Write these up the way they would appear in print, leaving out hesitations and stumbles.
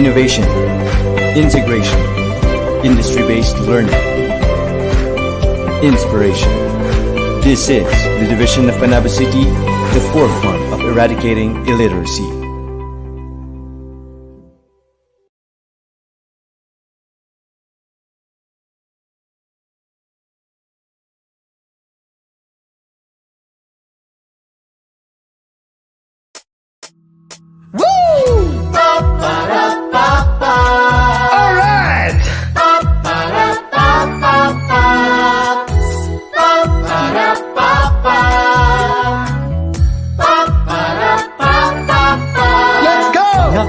innovation, integration, industry-based learning, inspiration. This is the division of Panabo City, the forefront of eradicating illiteracy.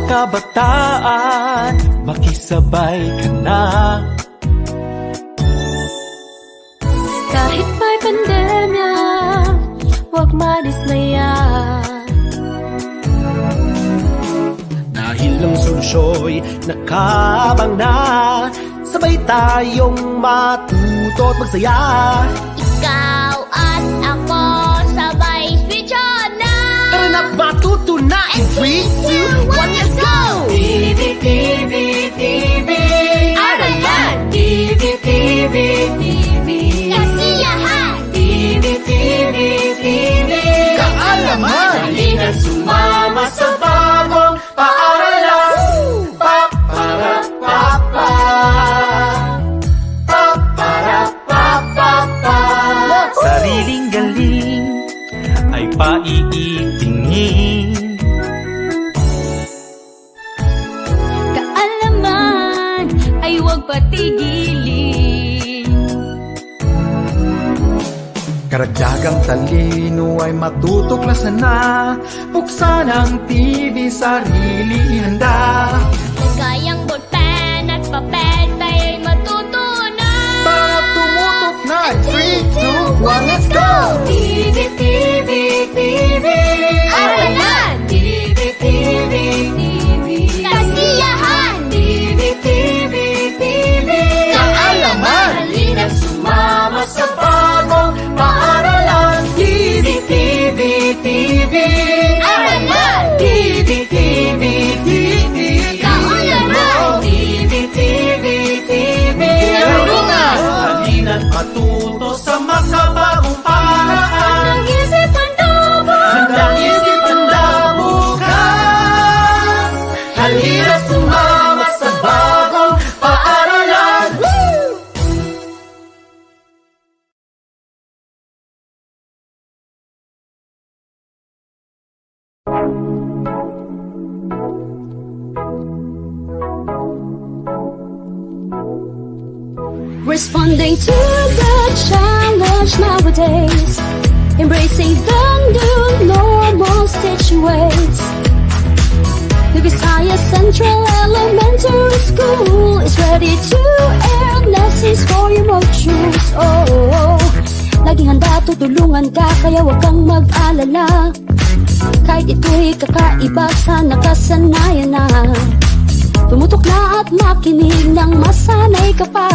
Kabataan, makisabay ka na. Kahit may pandemya, huwag madismaya. Dahil ang solusyo'y nakabang na, sabay tayong matuto at magsaya. Ikaw at ako, sabay switch on na. Tara na, matuto na in 3, 2, 1, let's go! TV, TV, TV, Aralan. TV, TV, TV, kasiyahan. TV, TV, TV, Kaalaman! halina Sumama sa bagong paaralan. Pa-para, pa-pa. Pa-para, pa-pa-pa. Sariling galing ay paiitingin. Kaalaman ay huwag patigilin. Karagdagang talino ay matutuklasan na. Buksan ang TV, sarili ihanda. Kayang ballpen at papel, tayo'y matutunan. Para tumutok na 3, 2, 1, let's go! TV, TV, TV, Aralan. TV, TV, TV, kasiyahan. TV, TV, TV, Kaalaman! halina Sumama sa bagong paaralan. TV, TV, TV, Aralan. TV, TV, TV, Kaalaman. TV, TV, TV, Karunungan! Halina't matuto sa makabagong paraan. Ang isip ang tubo. Handang isipin na bukas. Halina sumama sa bagong paaralan. Responding to the challenge nowadays, embracing the new normal situations. The Visayas Central Elementary School is ready to air lessons for your modules. Oh, laging handa, tutulungan ka, kaya huwag kang mag-alala. Kahit ito'y kakaiba sa nakasanayan na, tumutok na at makinig nang masanay ka pa.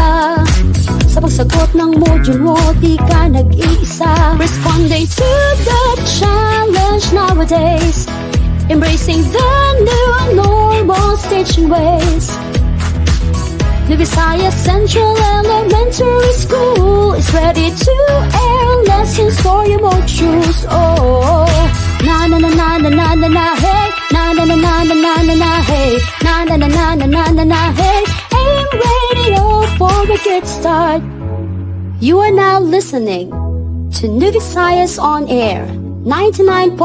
Sa pagsagot ng module mo, di ka nag-iisa. Responding to the challenge nowadays, embracing the new normal staging ways. The Visayas Central Elementary School is ready to air lessons for your modules. Oh, na na na na na na na na hey, na na na na na na na na hey, na na na na na na na na hey. AM radio for a good start. You are now listening to New Visayas on Air 99.0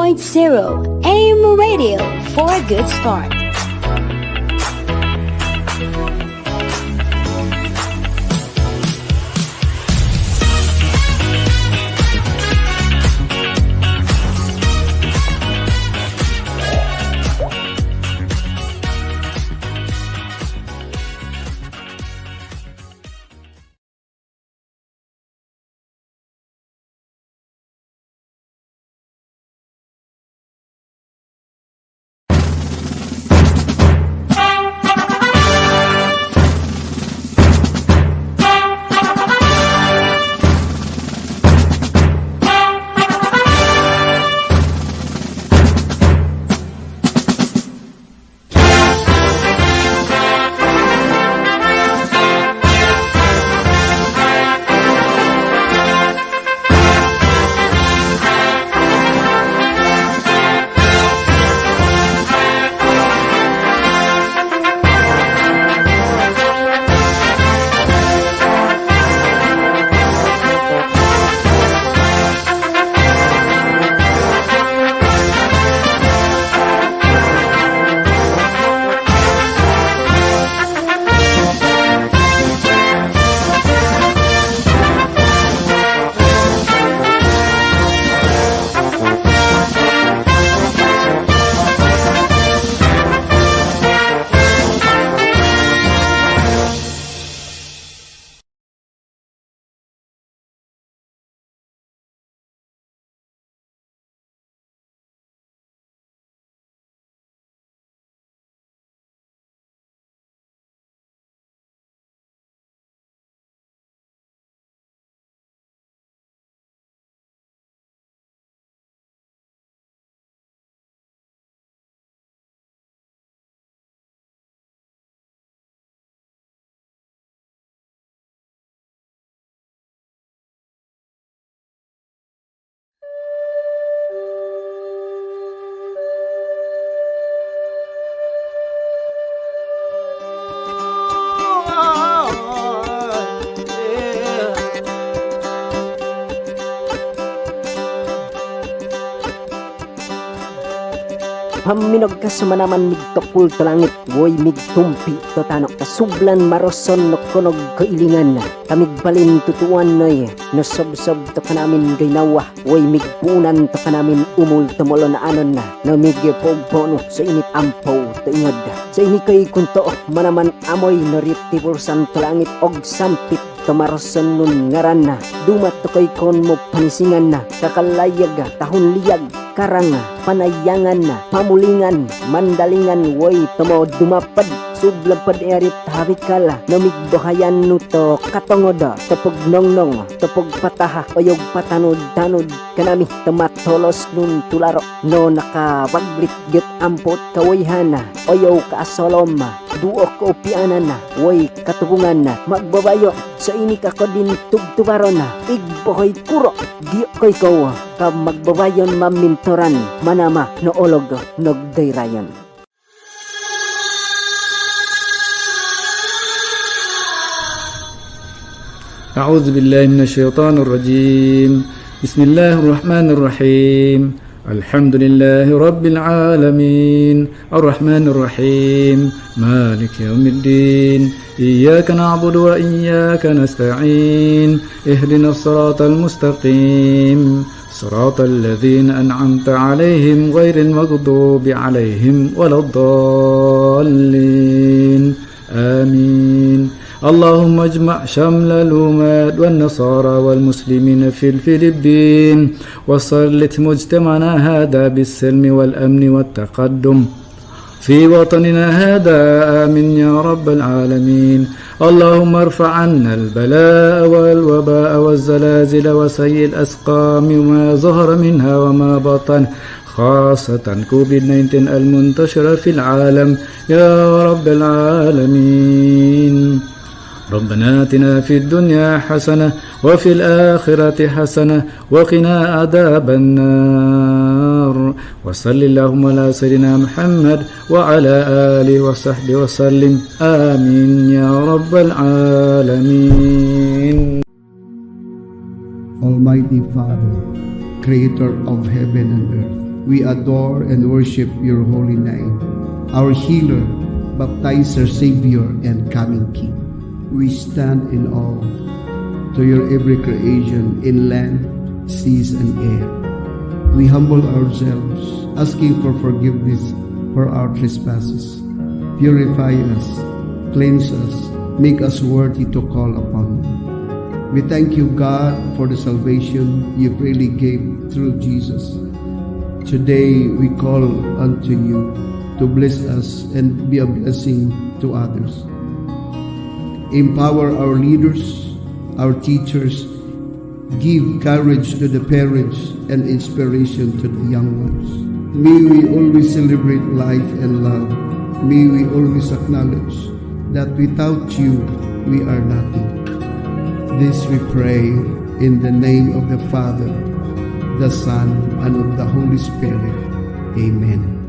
AM radio for a good start. Haminog ka sumanaman migtokul to langit, woy migtumpi to tanok kasublan maroson no kunog kailingan. Kamigbalin tutuan noy, no sob-sob to kanamin gaynawa, woy migpunan to kanamin umul tumulo na anon na, no migpogpo no sa init ampaw to ingod. Sa ini kay kunto manaman amoy no ritibulsan to langit og sampit to maroson nun ngaran na. Dumat to kay kon mo panisingan na, kakalayag tahon liyag karang panayangan na, pamulingan, mandalingan, woy tomo dumapad, sublapad erit habikala, namigbahayan nuto katongoda, topog nongnong, topog pataha, oyog patanod-tanod, kanami tomatolos nun tularo, no nakabaglit gyut ampot kawayhana, oyaw kaasolom, duok kaupianan na, woy katubungan na, magbabayo, sa ini kako din tugtubaron na, igbohoy kuro, diyo koy ko, ka magbabayon mamintoran, manama no olog nagdayrayon. أعوذ بالله من الشيطان الرجيم بسم الله الرحمن الرحيم الحمد لله رب العالمين الرحمن الرحيم مالك يوم الدين إياك نعبد وإياك نستعين اهدنا الصراط المستقيم صراط الذين أنعمت عليهم غير المغضوب عليهم ولا الضالين آمين اللهم اجمع شمل الأمات والنصارى والمسلمين في الفلبين وسلط مجتمعنا هذا بالسلم والأمن والتقدم في وطننا هذا آمين يا رب العالمين اللهم ارفع عنا البلاء والوباء والزلازل وسيء الأسقام وما ظهر منها وما بطن خاصة كوفيد-19 المنتشرة في العالم يا رب العالمين ربنا آتنا في الدنيا حسنة وفي الآخرة حسنة وقنا عذاب النار وصل اللهم على سيدنا محمد وعلى آله وصحبه وسلم آمين يا رب العالمين. Almighty Father, Creator of heaven and earth, we adore and worship your holy name, our healer, baptizer, Savior, and coming King. We stand in awe to your every creation in land, seas, and air. We humble ourselves, asking for forgiveness for our trespasses. Purify us, cleanse us, make us worthy to call upon you. We thank you, God, for the salvation you freely gave through Jesus. Today we call unto you to bless us and be a blessing to others. Empower our leaders, our teachers, give courage to the parents and inspiration to the young ones. May we always celebrate life and love. May we always acknowledge that without you, we are nothing. This we pray in the name of the Father, the Son, and of the Holy Spirit. Amen.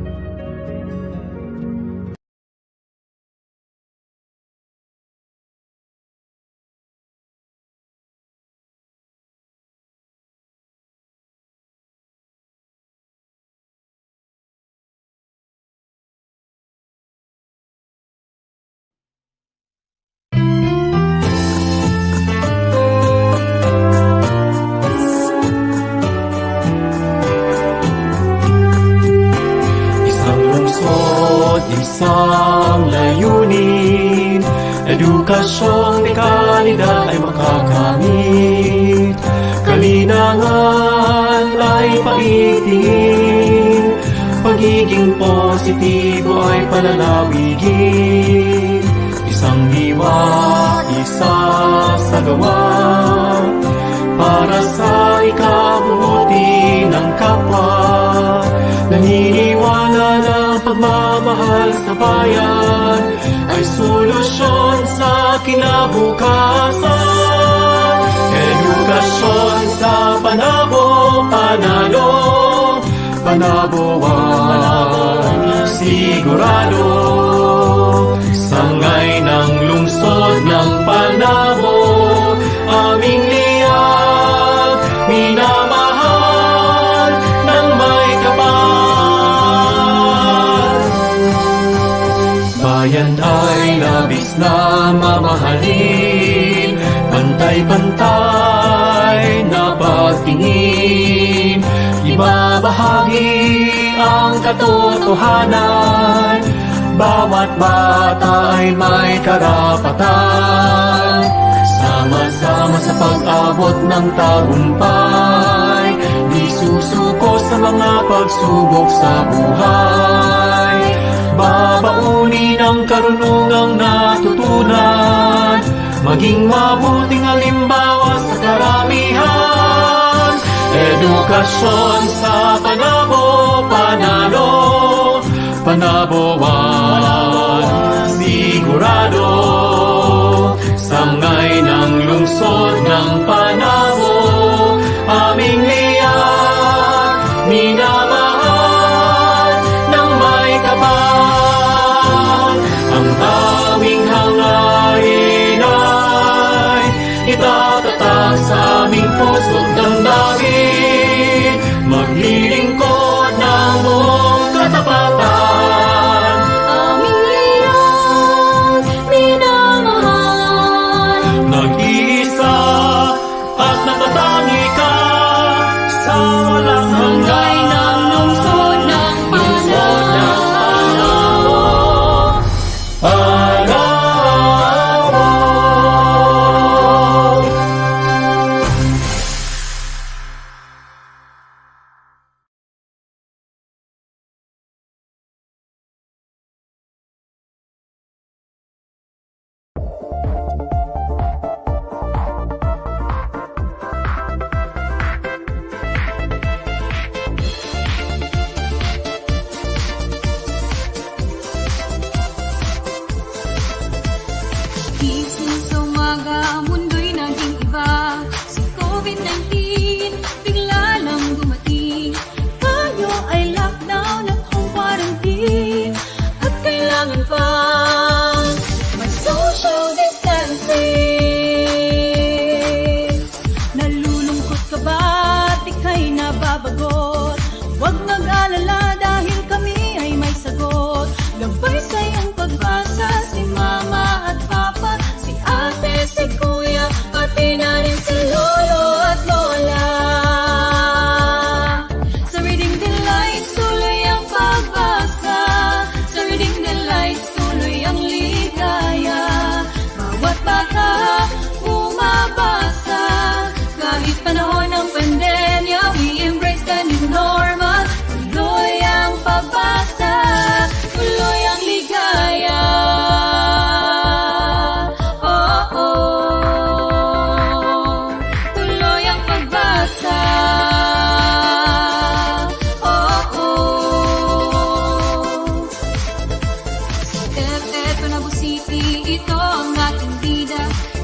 Isang layunin, edukasyong may kalidad ay makakamit. Kalinangan ay paigtingin, pagiging positibo ay palalawigin. Isang diwa, isa sa gawa, para sa ikabubuti ng kapwa. Naniniwala na pagmamahal sa bayan ay solusyon sa kinabukasan. Edukasyon sa Panabo, panalo, Panabo ang sigurado. Sangay ng lungsod ng Panabo, aming liyag, minamahal ng may kapal. mahalin, pantay-pantay na pagtingin, ibabahagi ang katotohanan, bawat bata ay may karapatan, sama-sama sa pag-abot ng tagumpay, di susuko sa mga pagsubok sa buhay, babaunin ang karunungang natutunan, maging mabuting halimbawa sa karamihan. Edukasyon sa Panabo, panalo, Panaboan, sigurado, sangay ng lungsod ng Panabo, aming liyan, minamahal ng may kapal. Ang aming hangarin ay itatatak sa aming puso't damdamin, maglilingkod ng buong katapatan. Aming liyan, minamahal. Nag-iisa at natatangi ka sa walang Sangay ng lungsod ng Panabo. Gising sa umaga, mundo'y naging iba. Si COVID-19, bigla lang dumating. Tayo ay lockdown at home quarantine. At kailangan pa may social distancing. Nalulungkot ka ba? Di ka'y nababagot. Huwag mag-alala dahil kami ay may sagot. Gabay sa iyong pagbasa, si mama at papa, si ate, si kuya, pati na rin si lolo at lola. Sa Reading Delights, tuloy ang pagbasa. Sa Reading Delights, tuloy ang ligaya. Bawat bata, bumabasa. Kahit panahon ng pandemya, we embrace the new normal. Tuloy ang pagbasa, tuloy ang ligaya. Oh, oh. Tuloy ang pagbasa. Oh, oh. Panabo City, ito ang ating bida.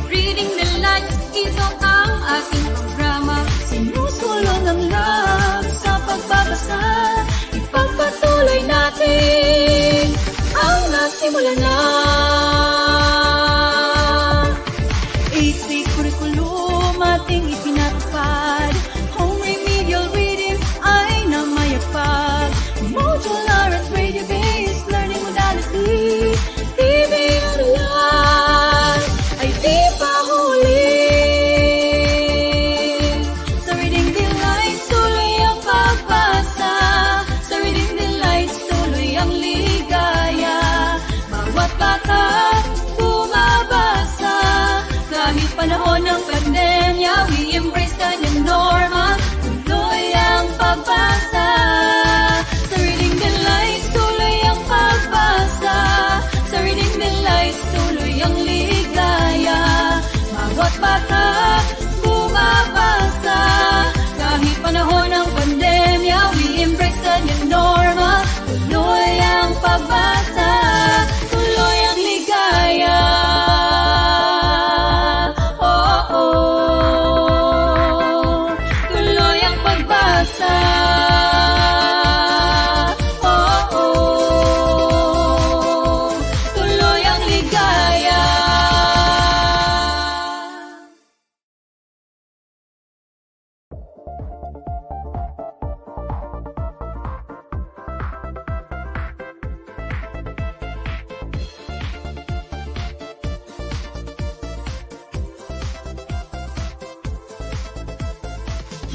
Reading the Lights, ito ang ating programa. Sinusulong ang love sa pagbabasa. Ipagpatuloy natin ang nasimulan na. Basic curriculum ating ipinatupad. Home remedial reading ay namayagpag. Modular at radio-based learning modality. TV ARALAN ay di pa huli. Sa Reading Delights, tuloy ang pagbasa. Sa Reading Delights, tuloy ang ligaya. Bawat bata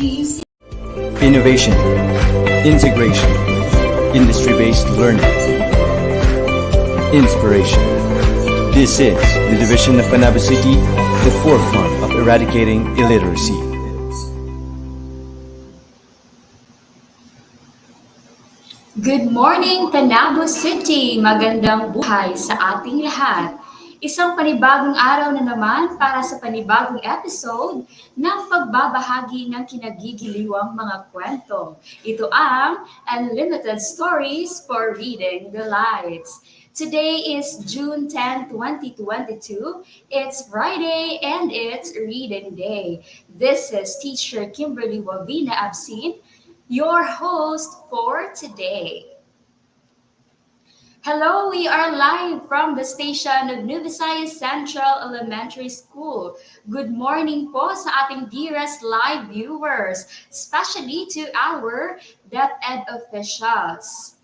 Innovation, integration, industry-based learning, inspiration. This is the division of Panabo City, the forefront of eradicating illiteracy. Good morning, Panabo City! Magandang buhay sa ating lahat. Isang panibagong araw na naman para sa panibagong episode ng pagbabahagi ng kinagigiliwang mga kwento. Ito ang Unlimited Stories for Reading the Lights. Today is June 10, 2022. It's Friday and it's Reading Day. This is Teacher Kimberly Wavina Absin, your host for today. Hello, we are live from the station of New Visayas Central Elementary School. Good morning po sa ating dearest live viewers, especially to our DepEd officials.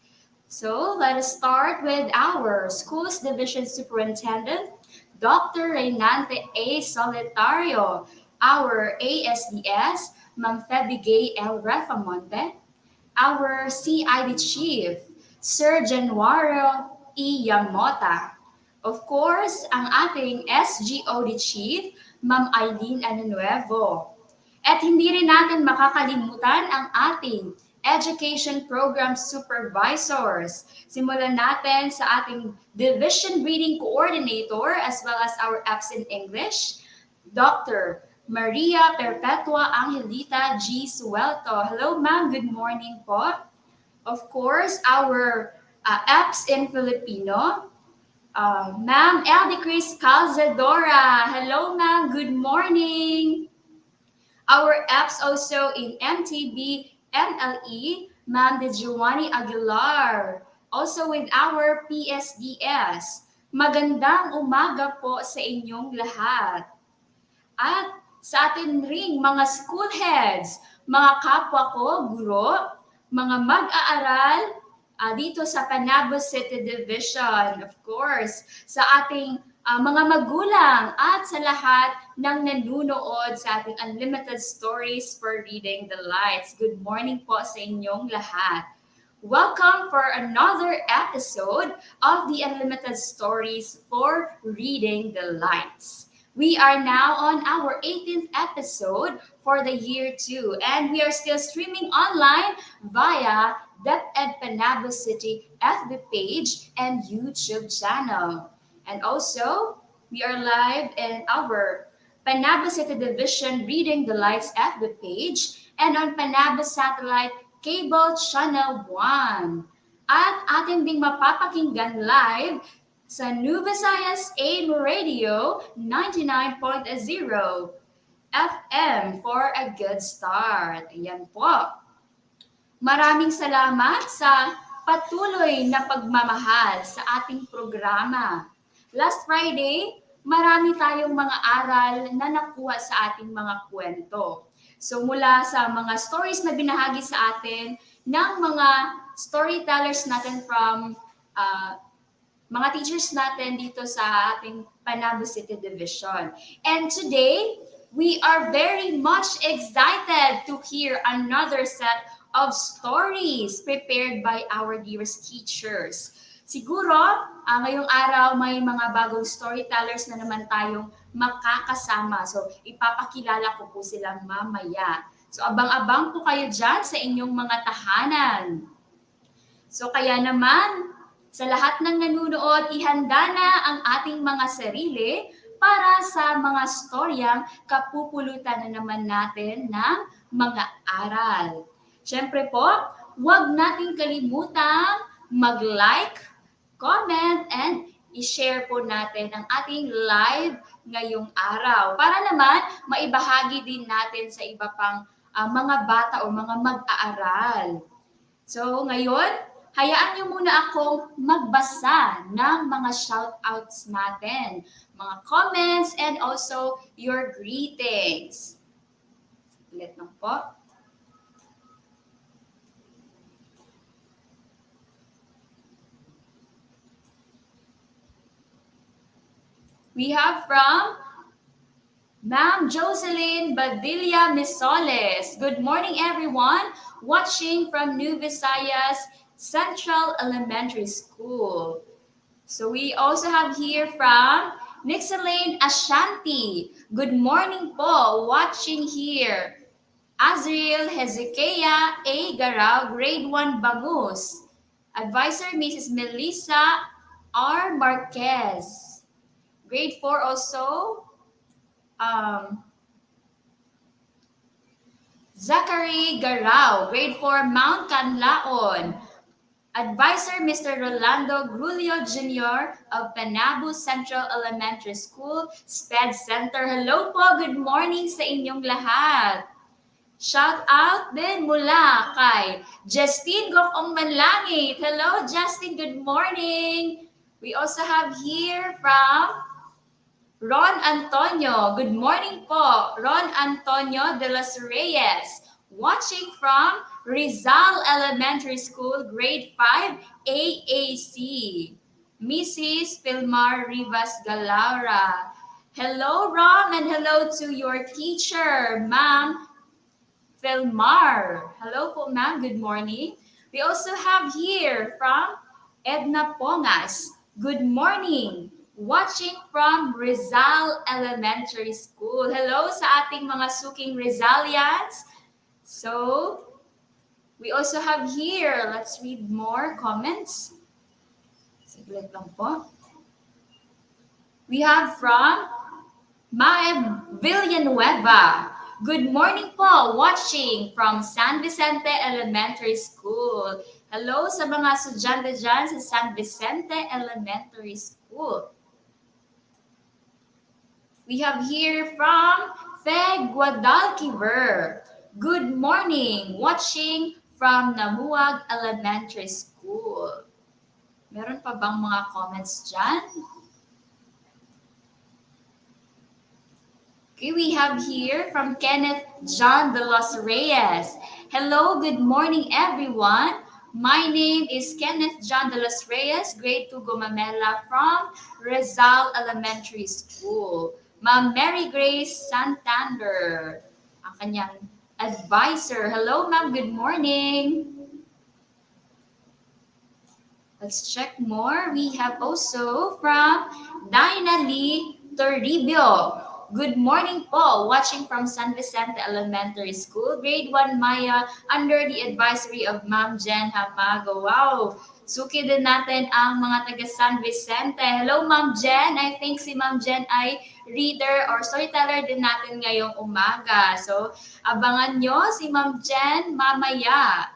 So let us start with our Schools Division Superintendent, Dr. Reynante A. Solitario, our ASDS, Ma'am Febigay L. Refamonte, our CID Chief, Sir Januario E. Yamota. Of course, ang ating SGOD Chief, Ma'am Eileen Anunuevo. At hindi rin natin makakalimutan ang ating Education Program Supervisors. Simulan natin sa ating Division Reading Coordinator as well as our EPS in English, Dr. Maria Perpetua Angelita G. Suelto. Hello, ma'am. Good morning po. Of course, our EPS in Filipino, Ma'am Eldicris Calzadora. Hello, ma'am. Good morning. Our EPS also in MTB, MLE, Ma'am De Giovanni Aguilar. Also with our PSDS. Magandang umaga po sa inyong lahat. At sa atin ring mga school heads, mga kapwa ko, guro, mga mag-aaral dito sa Panabo City Division, of course, sa ating mga magulang at sa lahat ng nanunood sa ating Unlimited Stories for Reading the Lights. Good morning po sa inyong lahat. Welcome for another episode of the Unlimited Stories for Reading the Lights. We are now on our 18th episode for the year 2, and we are still streaming online via DepEd Panabo City FB page and YouTube channel. And also, we are live in our Panabo City Division Reading the Lights FB page and on Panabo Satellite Cable Channel 1. At atin ding mapapakinggan live sa New Visayas AM Radio 99.0 FM for a good start. Ayan po. Maraming salamat sa patuloy na pagmamahal sa ating programa. Last Friday, marami tayong mga aral na nakuha sa ating mga kwento. So mula sa mga stories na binahagi sa atin ng mga storytellers natin from mga teachers natin dito sa ating Panabo City Division. And today, we are very much excited to hear another set of stories prepared by our dearest teachers. Siguro, ngayong araw may mga bagong storytellers na naman tayong makakasama. So, ipapakilala ko po silang mamaya. So, abang-abang po kayo dyan sa inyong mga tahanan. So, kaya naman, sa lahat ng nanunood, ihanda na ang ating mga sarili para sa mga storyang kapupulutan na naman natin ng mga aral. Siyempre po, huwag nating kalimutang mag-like, comment, and i-share po natin ang ating live ngayong araw para naman maibahagi din natin sa iba pang mga bata o mga mag-aaral. So ngayon, hayaan niyo muna akong magbasa ng mga shoutouts natin, mga comments, and also your greetings. Ulit lang po. We have from Ma'am Jocelyn Badilla Misoles. Good morning, everyone. Watching from New Visayas Central Elementary School. So we also have here from Nixelaine Ashanti. Good morning po. Watching here. Azriel Hezekiah A. Garao, Grade 1 Bangus. Advisor Mrs. Melissa R. Marquez. Grade 4 also. Um, Zachary Garao, Grade 4 Mount Canlaon. Advisor Mr. Rolando Grulio Jr. of Panabo Central Elementary School, SPED Center. Hello po, good morning sa inyong lahat. Shout out din mula kay Justine Gokong Manlangit. Hello, Justin. Good morning. We also have here from Ron Antonio. Good morning po. Ron Antonio de los Reyes. Watching from Rizal Elementary School, Grade 5, AAC. Mrs. Filmar Rivas Galaura. Hello, Ron, and hello to your teacher, Ma'am Felmar. Hello po, ma'am. Good morning. We also have here from Edna Pongas. Good morning. Watching from Rizal Elementary School. Hello sa ating mga suking Rizalians. So, we also have here, let's read more comments. Saglit lang po. We have from Mae Villanueva. Good morning po, watching from San Vicente Elementary School. Hello sa mga estudyante dyan sa San Vicente Elementary School. We have here from Fe Guadalquiver. Good morning, watching from Namuag Elementary School. Meron pa bang mga comments dyan? Okay, we have here from Kenneth John de los Reyes. Hello, good morning everyone. My name is Kenneth John de los Reyes, grade 2 Gomamela from Rizal Elementary School. Ma'am Mary Grace Santander, ang kanyang advisor. Hello ma'am, good morning. Let's check more. We have also from Dinah Lee Toribio. Good morning po, watching from San Vicente Elementary School, Grade 1 Maya, under the advisory of Ma'am Jen Hamago. Wow, suki din natin ang mga taga San Vicente. Hello Ma'am Jen, I think si Ma'am Jen ay reader or storyteller din natin ngayong umaga. So, abangan nyo si Ma'am Jen mamaya.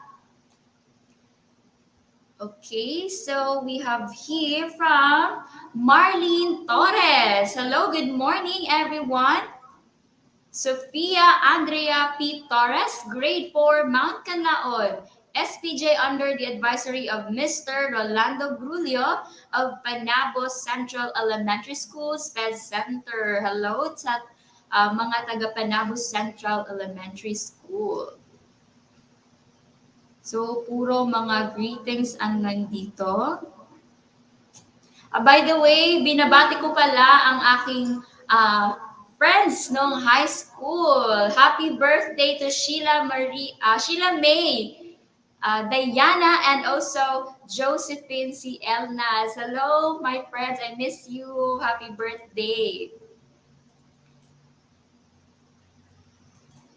Okay, so we have here from Marlene Torres. Hello, good morning everyone. Sophia Andrea P. Torres, grade 4, Mount Canlaon, SPJ under the advisory of Mr. Rolando Grulio of Panabo Central Elementary School, SPED Center. Hello sa mga taga Panabo Central Elementary School. So, puro mga greetings ang nandito. By the way, binabati ko pala ang aking friends nung high school. Happy birthday to Sheila May, Diana, and also Josephine C. Elnas. Hello, my friends. I miss you. Happy birthday.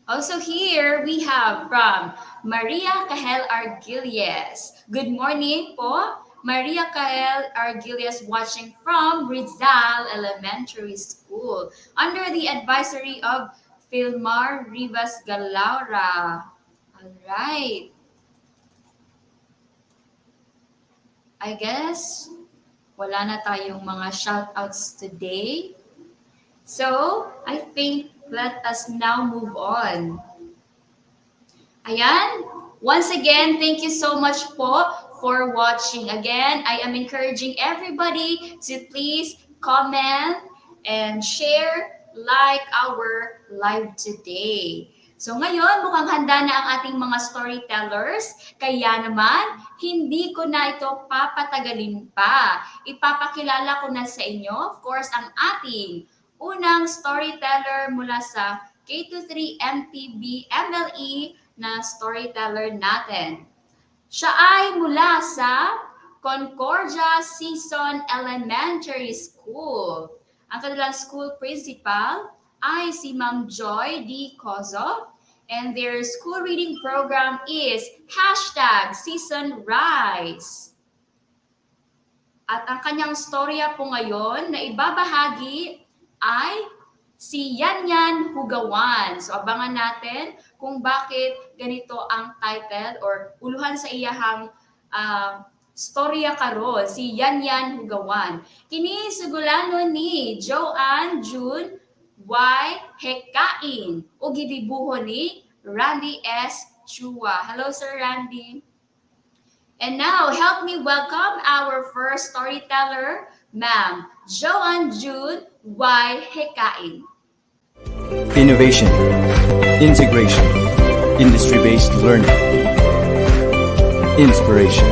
Also here, we have from Maria Cahel Argilies. Good morning po, Maria Cahel Argilies, watching from Rizal Elementary School under the advisory of Filmar Rivas Galaura. All right. I guess wala na tayong mga shoutouts today. So, I think let us now move on. Ayan. Once again, thank you so much po for watching. Again, I am encouraging everybody to please comment and share, like our live today. So ngayon, mukhang handa na ang ating mga storytellers. Kaya naman, hindi ko na ito papatagalin pa. Ipapakilala ko na sa inyo, of course, ang ating unang storyteller mula sa K-3 MTB MLE na storyteller natin. Siya ay mula sa Concordia Season Elementary School. Ang kanilang school principal ay si Ma'am Joy D. Cozo, and their school reading program is #Season Rise. At ang kanyang storya po ngayon na ibabahagi ay si Yan Yan Hugawan. So abangan natin kung bakit ganito ang title or uluhan sa iyahang storya karon si Yan Yan Hugawan. Kini sugulano ni Joanne June Y. Hekain o gidibuho ni Randy S. Chua. Hello, Sir Randy. And now, help me welcome our first storyteller, Ma'am Joanne June Y. Hekain. Innovation, integration, industry-based learning, inspiration.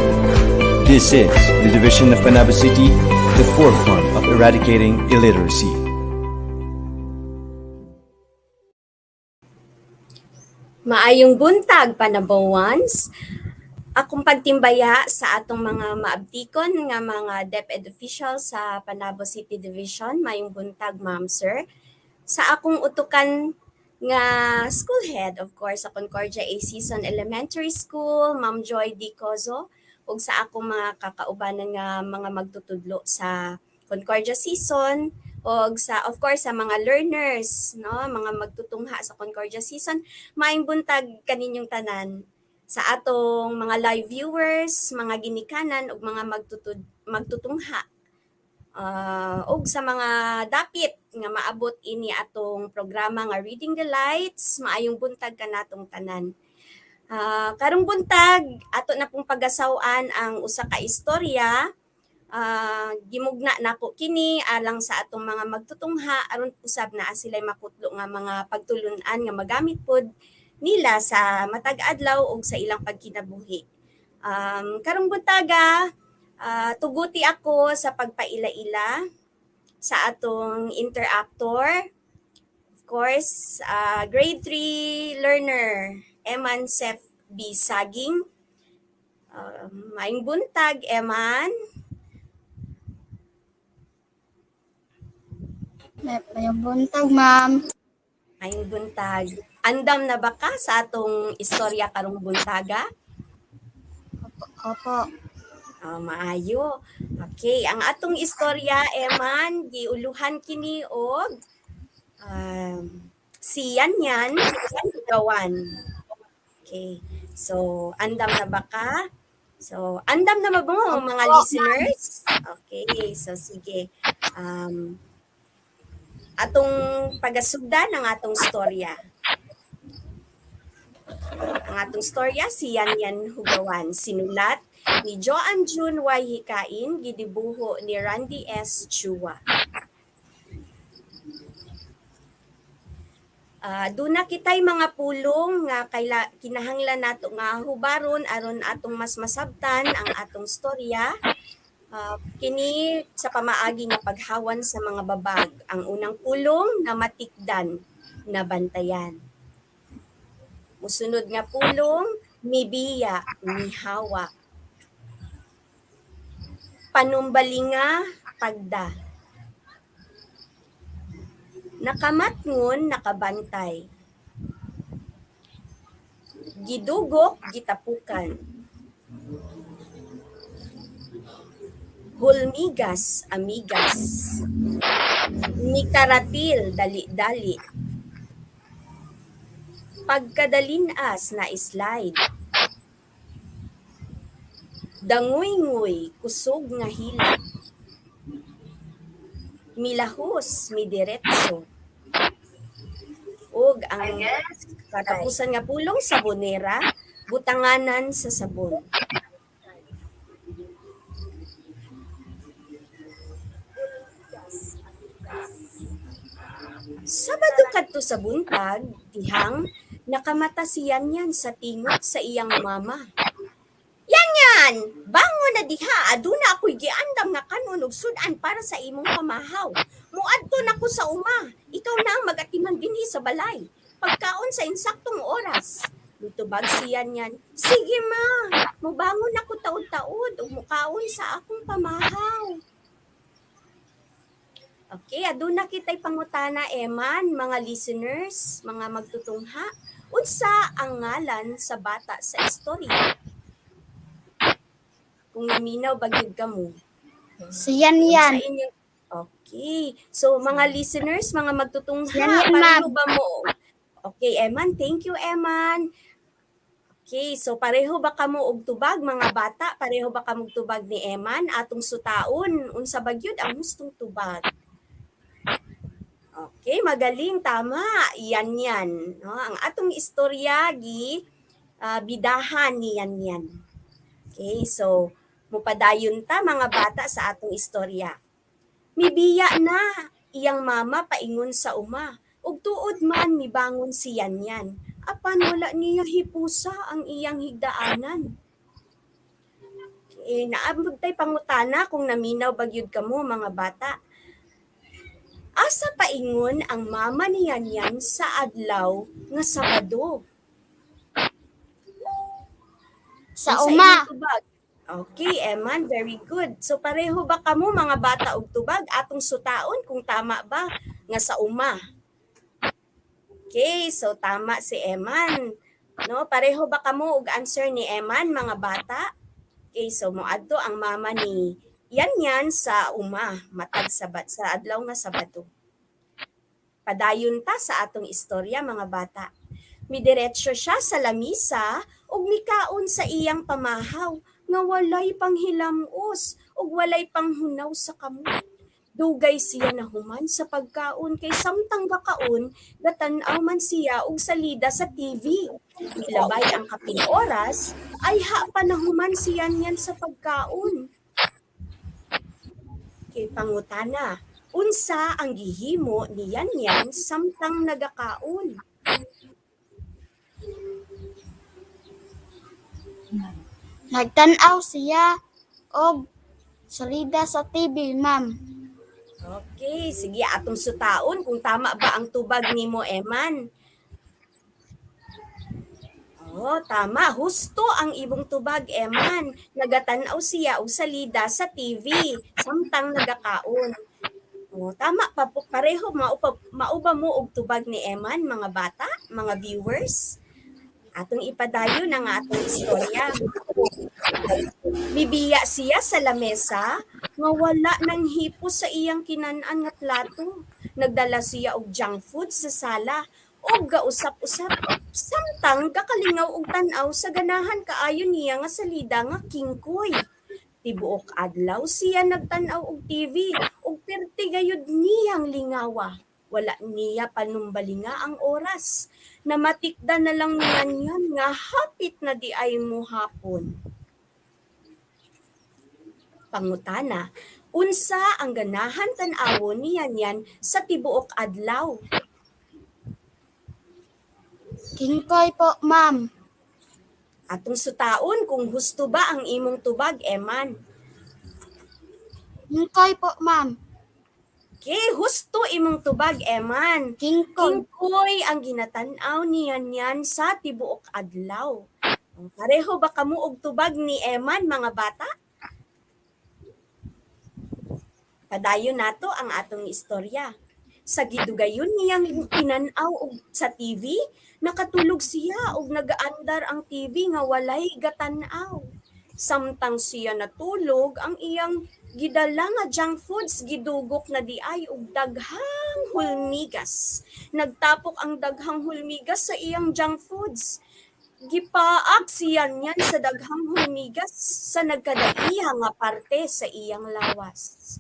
This is the division of Panabo City, the forefront of eradicating illiteracy. Maayong buntag, Panabawans. Akong pagtimbaya sa atong mga maabtikon nga mga DepEd officials sa Panabo City Division. Maayong buntag, ma'am, sir. Sa akong utukan nga school head, of course, sa Concordia A Season Elementary School, Ma'am Joy D. Cozo, ug sa akong mga kakaubanan nga mga magtutudlo sa Concordia Season, og sa, of course, sa mga learners, no, mga magtutungha sa Concordia Season. Maayong buntag kaninyong tanan sa atong mga live viewers, mga ginikanan ug mga magtutungha. Og sa mga dapit nga maabot ini atong programa nga Reading the Lights, maayong buntag kanatong tanan. Karong buntag ato na pong pagasaw-an ang usa ka istorya. Gimugna nako kini alang sa atong mga magtutungha aron usab na sila'y makutlo nga mga pagtulun-an nga magamit pod nila sa matag adlaw ug sa ilang pagkinabuhi. Karong buntaga, tuguti ako sa pagpaila-ila sa atong interactor. Of course, grade 3 learner, Eman Sef B. Saging. Maayong buntag, Eman. Maayong buntag, ma'am. Maayong buntag. Andam na ba ka sa atong istorya karong buntaga? Opo. Maayo. Okay, ang atong istorya, Eman, giuluhan kini og si Yan Yan Hugawan. Okay. So, andam na ba ka? So, andam na ba mo mga listeners? Okay, so sige. Atong pagasugdan ng atong storya. Ang atong storya, si Yan Yan Hugawan. Sinulat ni Joanne June Y. Hekain, gidibuho ni Randy S. Chua. Duna kitay mga pulong nga kinahanglan nato nga hubaron aron atong mas masabtan ang atong storya. Kini sa pamaagi nga paghawan sa mga babag. Ang unang pulong na matikdan na bantayan. Musunod nga pulong, mibiya, mihawa. Panumbalinga, pagda. Nakamatngon, nakabantay. Gidugok, gitapukan. Hulmigas, amigas. Nikaratil, dali-dali. Pagkadalinas na slide. Danguy-nguy, kusog nga hila. Milahos, midiretso. Og ang katapusan nga pulong sabonera, butanganan sa sabon. Sabado kadto sa buntag, dihang nakamata si Yan Yan sa tingot sa iyang mama. Yan Yan! Eman, bango na diha, aduna ako'y giandam nga kanon ug sudan para sa imong pamahaw. Muadto na ko sa uma, ikaw na ang magatiman dinhi sa balay. Pagkaon sa insaktong oras. Mitubag siya niyan, sige ma, mubangon ako taod-taod ug mukaon sa akong pamahaw. Okay, aduna kita'y pangutana, Eman, mga listeners, mga magtutungha. Unsa ang ngalan sa bata sa istorya? Kung naminaw bagyod ka mo. Si Yan Yan. Sa inyo. Okay. So, mga listeners, mga magtutungha, Yan yan, pareho ma'am. ba mo? Okay, Eman. Thank you, Eman. Okay, so pareho ba kamo og tubag, mga bata? Pareho ba kamo og tubag ni Eman? Atong sutaon, unsa bagyod ang gustong tubag? Okay, magaling, tama. Yan yan. No? Ang atong istorya, bidahan ni yan yan. Okay, so, mupadayon ta mga bata sa atong istorya. Mibiya na, iyang mama paingon sa uma. Ug tuod man mibangon si yan yan. Apan wala niya hipusa ang iyang higdaanan. Naabot tay pangutana kung naminaw bagyod kamo mga bata. Asa paingon ang mama ni yan yan sa adlaw nga Sabado? Sa Unsa uma. imong tubag? Okay, Eman, very good. So pareho ba kamo mga bata og tubag atong sutaon kung tama ba nga sa uma? Okay, so tama si Eman. No, pareho ba kamo og answer ni Eman mga bata? Okay, so moadto ang mama ni yan sa uma, matag sabat sa adlaw nga Sabado. Padayon ta sa atong istorya mga bata. Midiretso siya sa lamisa ug mikaon sa iyang pamahaw nga walay panghilamos ug walay panghunaw sa kamot. Dugay siya nahuman sa pagkaon kay samtang gakaon gatan-aw man siya og salida sa TV. Milabay ang kaping oras ay panahuman siya niyan sa pagkaon. Kay pangutana, unsa ang gihimo ni yan samtang nagakaon? Nagtanaw siya og salida sa TV, ma'am. Okay, sige atong sutaon kung tama ba ang tubag nimo, Eman. Oh, tama. Husto ang ibong tubag, Eman. Nagatanaw siya og salida sa TV samtang nagakaon. Oh, tama pa po. Pareho mauba mo og tubag ni Eman, mga bata, mga viewers. Atong ipadayon ang atong istorya. Bibiya siya sa lamesa nga wala nang hipo sa iyang kinan-an nga plato. Nagdala siya og junk food sa sala og gausap-usap samtang gakalingaw og tan-aw sa ganahan kaayo niya nga salida nga kingkoy. Tibuok adlaw siya nagtan-aw og TV ug perti gayud niyang lingawa. Wala niya panumbalinga ang oras. Namatikda na lang niyan nga hapit na di ay mo hapon. Pangutana, unsa ang ganahan tan-awon niyan sa tibuok adlaw? Kingkoy po, ma'am. Atong sutaon kung husto ba ang imong tubag, Eman. Kingkoy po, ma'am. Okay, husto imong tubag, Eman. Kingkoy. Kingkoy ang ginatan-aw niyan sa tibuok adlaw. Pareho ba kamo og tubag ni Eman, mga bata? Padayon nato ang atong istorya. Sa gidugayon niyang tinan-aw og sa TV, nakatulog siya og nagaandar ang TV nga walay gatan-aw. Samtang siya natulog, ang iyang gidala nga junk foods gidugok na di ay og daghang hulmigas. Nagtapok ang daghang hulmigas sa iyang junk foods. Gipaag siya niyan sa daghang hulmigas sa nagkadaiha nga parte sa iyang lawas.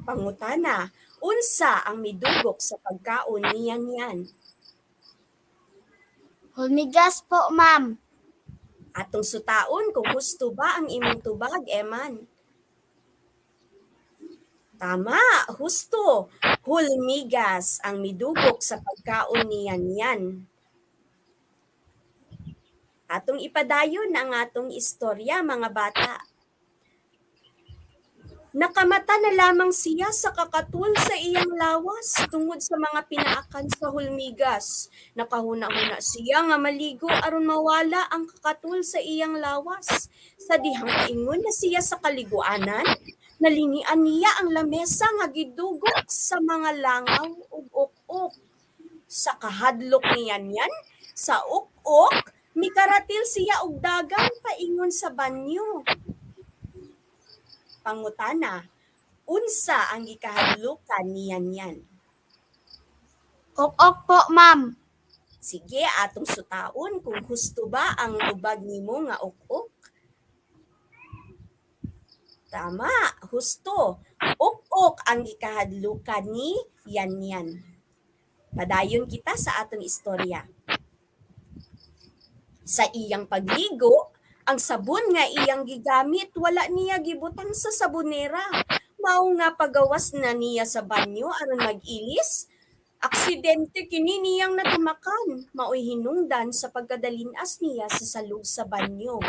Pangutana, unsa ang midugok sa pagkaon niyan? Hulmigas po, ma'am. Atong sutaon kung husto ba ang imong tubag, Eman. Tama, husto. Hulmigas ang midugok sa pagkaon niyan. Atong ipadayon ang atong istorya, mga bata. Nakamata na lamang siya sa kakatul sa iyang lawas tungod sa mga pinaakan sa hulmigas. Nakahuna-huna siya nga maligo aron mawala ang kakatul sa iyang lawas. Sa dihang paingon na siya sa kaliguanan, nalinian niya ang lamesa nga gidugok sa mga langaw ug ok-ok. Sa kahadlok niyan yan, sa ok-ok, mikaratil siya og dagang paingon sa banyo. Pangutana, unsa ang gikahadlukan niyan yan? Ok-ok po, ma'am. Sige, atong sutaon kung husto ba ang ubag nimo nga ok-ok. Tama, husto. Ok-ok ang gikahadlukan ni yan. Padayon kita sa atong istorya. Sa iyang pagligo, ang sabon nga iyang gigamit wala niya gibutang sa sabonera. Mao nga pagawas na niya sa banyo aron mag-ilis. Aksidente kini niyang natamakan. Maoy hinungdan sa pagkadalinas niya sa salog sa banyo.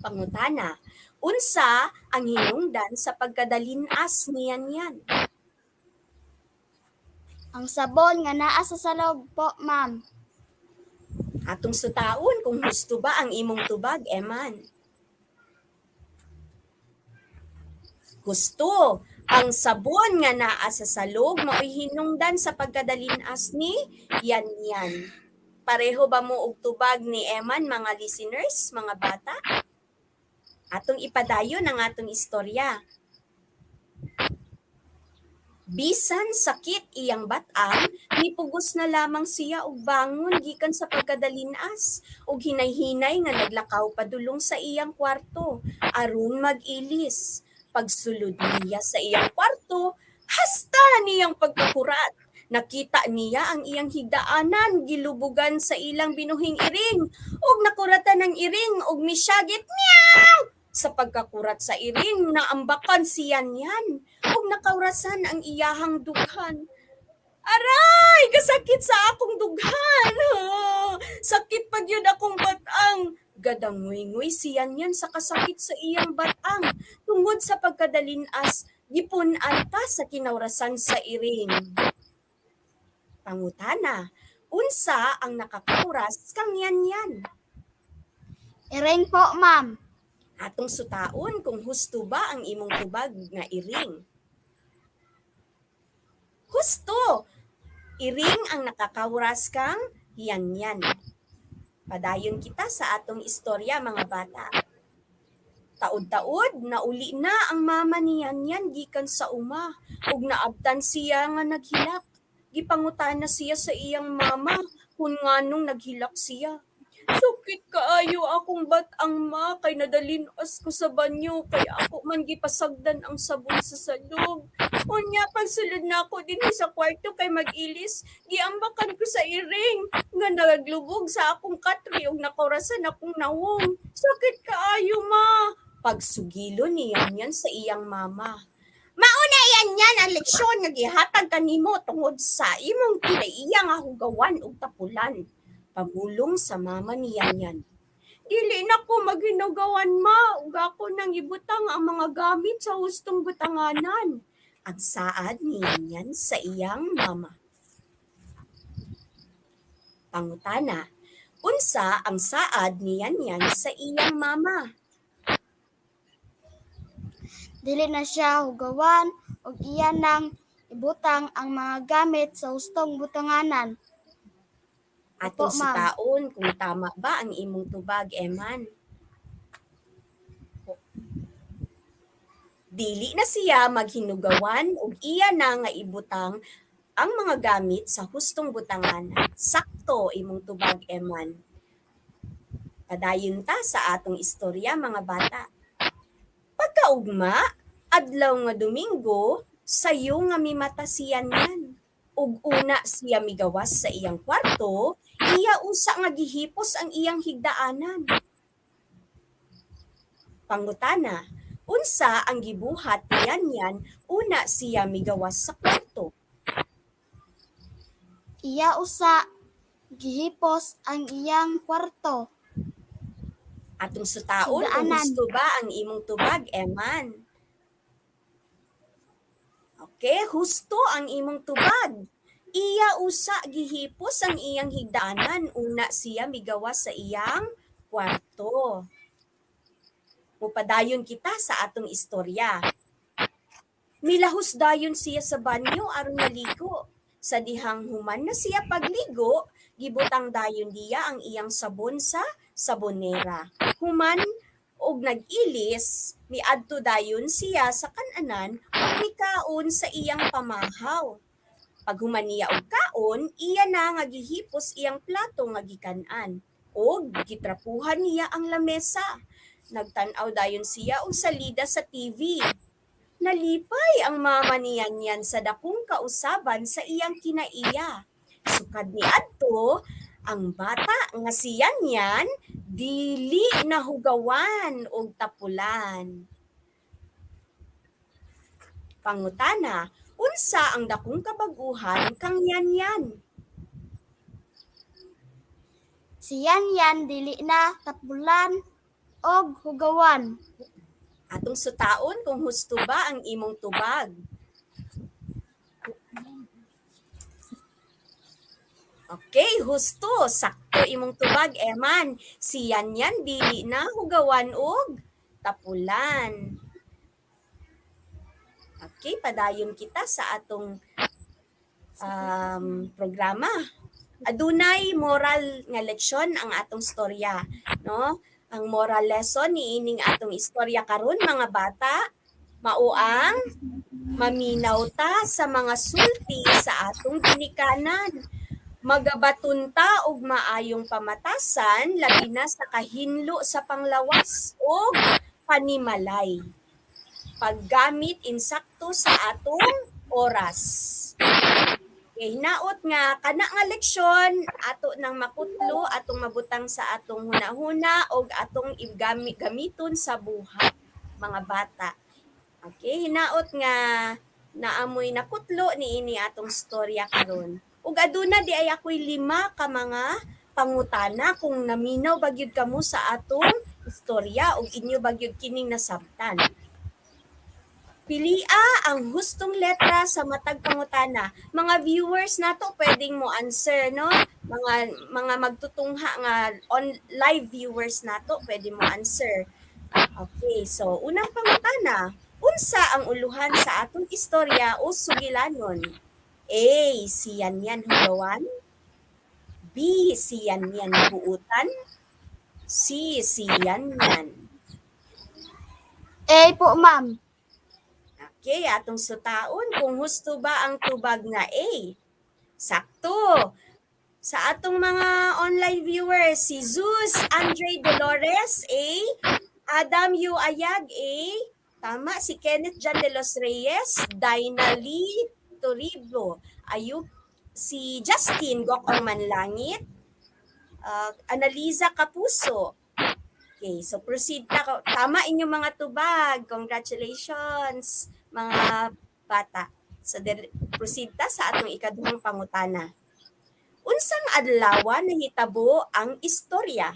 Pangutana, unsa ang hinungdan sa pagkadalinas niyan yan? Ang sabon nga naa sa salog po, ma'am. Atong sutaon kung husto ba ang imong tubag, Eman. Husto. Ang sabon nga naa sa salog maoy hinungdan sa pagkadalinas ni yan. Pareho ba mo og tubag ni Eman, mga listeners, mga bata? Atong ipadayon ang atong istorya. Bisan sakit iyang batang, nipugos na lamang siya og bangon gikan sa pagkadalinas ug hinay-hinay nga naglakaw padulong sa iyang kwarto aron mag-ilis. Pagsulod niya sa iyang kwarto, hasta niyang pagkakurat. Nakita niya ang iyang higdaanan gilubugan sa ilang binuhing iring ug nakuratan ang iring ug misyagit meow. Sa pagkakurat sa iring, naambakan siya niyan ug nakaurasan ang iyahang dughan. Aray! Kasakit sa akong dughan! Sakit pa yun akong batang! Gadangoy-ngoy siya niyan sa kasakit sa iyang batang. Tungod sa pagkadalinas, gipunan ta sa kinaurasan sa iring. Pangutana, unsa ang nakakauras kang yan? Iring po, ma'am. Atong sutaon kung husto ba ang imong tubag nga iring. Husto! Iring ang nakakauras kang yan. Padayon kita sa atong istorya, mga bata. Taod-taod, nauli na ang mama ni yan gikan sa uma ug naabtan siya nga naghilak. Gipangutana siya sa iyang mama kung nganong naghilak siya. Sukit kaayo akong batang ma kay nadalinas ko sa banyo kay ako man gipasagdan ang sabon sa salog. Unya pagsulod na ako dinhi sa kwarto kay mag-ilis, giambakan ko sa iring nga naglubog sa akong katri ug nakurasan akong nawong. Sakit kaayo ma. Pagsugilo niya yan sa iyang mama. Mauna yan ang leksyon nga gihatag kanimo tungod sa imong kinaiya nga hugawan ug tapulan. Pamulong sa mama niya yan. Dili na ko maghinugawan ma, ug ako nang ibutang ang mga gamit sa hustong butanganan. Ang saad niya yan sa iyang mama. Pangutana, unsa ang saad niya yan sa iyang mama? Dili na siya hugawan ug iya nang ibutang ang mga gamit sa hustong butanganan. Atong Opo, ma'am. sutaon kung tama ba ang imong tubag, Eman. Dili na siya maghinugawan ug iya na nga ibutang ang mga gamit sa hustong butanganan. Sakto imong tubag, Eman. Padayon ta sa atong istorya, mga bata. Pagkaugma, adlaw nga Domingo, sayo nga mimata siya niyan. Ug una siya migawas sa iyang kwarto, iya usa nga gihipos ang iyang higdaanan. Pangutana, unsa ang gibuhat niyan una siya migawas sa kwarto? Iya usa gihipos ang iyang kwarto. Atong sutaon kung Higaanan. gusto ba ang imong tubag, Eman. Okay, husto ang imong tubag. Iya usa gihipos ang iyang higdaanan, una siya migawas sa iyang kwarto. Mupadayon kita sa atong istorya. Milahos dayon siya sa banyo aron maligo. Sa dihang human na siya pagligo, gibutang dayon diya ang iyang sabon sa sabonera. Human og nag-ilis, miadto dayon siya sa kananan ug mikaon sa iyang pamahaw. Pag human niya og kaon, iya na nga gihipos iyang plato nga gikan-an. Og gitrapuhan niya ang lamesa. Nagtan-aw dayon siya og salida sa TV. Nalipay ang mama niyan sa dakong kausaban sa iyang kinaiya. Sukad ni adto, ang bata nga siya niyan, dili nahugawan og tapulan. Pangutana, unsa ang dakong kabag-uhan kang yan? Siyan dili na tapulan og hugawan. Atong sutaon kung husto ba ang imong tubag. Okay, husto. Sakto imong tubag, Eman. Siyan dili na hugawan og tapulan. Okay, padayon kita sa atong programa. Adunay moral nga leksyon ang atong storya, no? Ang moral lesson ni ining atong istorya karon, mga bata, mao ang maminaw ta sa mga sulti sa atong ginikanan. Magabaton ta og maayong pamatasan labi na sa kahinlo sa panglawas o panimalay. Paggamit insakto sa atong oras. Okay, hinaot nga kana nga leksyon ato nang makutlo, atong mabutang sa atong hunahuna og atong gamiton sa buhat, mga bata. Okay, hinaot nga naamoy nakutlo niini atong storya karon. Ug aduna di ay ako'y 5 ka mga pangutana kung naminaw bagyud kamo sa atong istorya ug inyo bagyud kining nasabtan. Pilia ang hustong letra sa matag pangutana. Mga viewers nato pwedeng mo answer, no? Mga magtutungha nga on live viewers nato pwede mo answer. Okay, so unang pangutana, unsa ang uluhan sa atong istorya o sugilanon? A, siyan hugawan. B, siyan buutan. C, siyan. A po, ma'am. Okay, atong sutaon kung husto ba ang tubag nga A. Sakto. Sa atong mga online viewers, si Zeus Andre Dolores A, Adam Yu Ayag A, tama, si Kenneth Jan de los Reyes, Dainali Toriblo, Ayub, si Justin Gokong Manlangit, Analiza Kapuso. Okay, so proceed na. Tama inyong mga tubag. Congratulations, mga bata. So proceed ta sa atong ikaduhang pangutana. Unsang adlaw nahitabo ang istorya?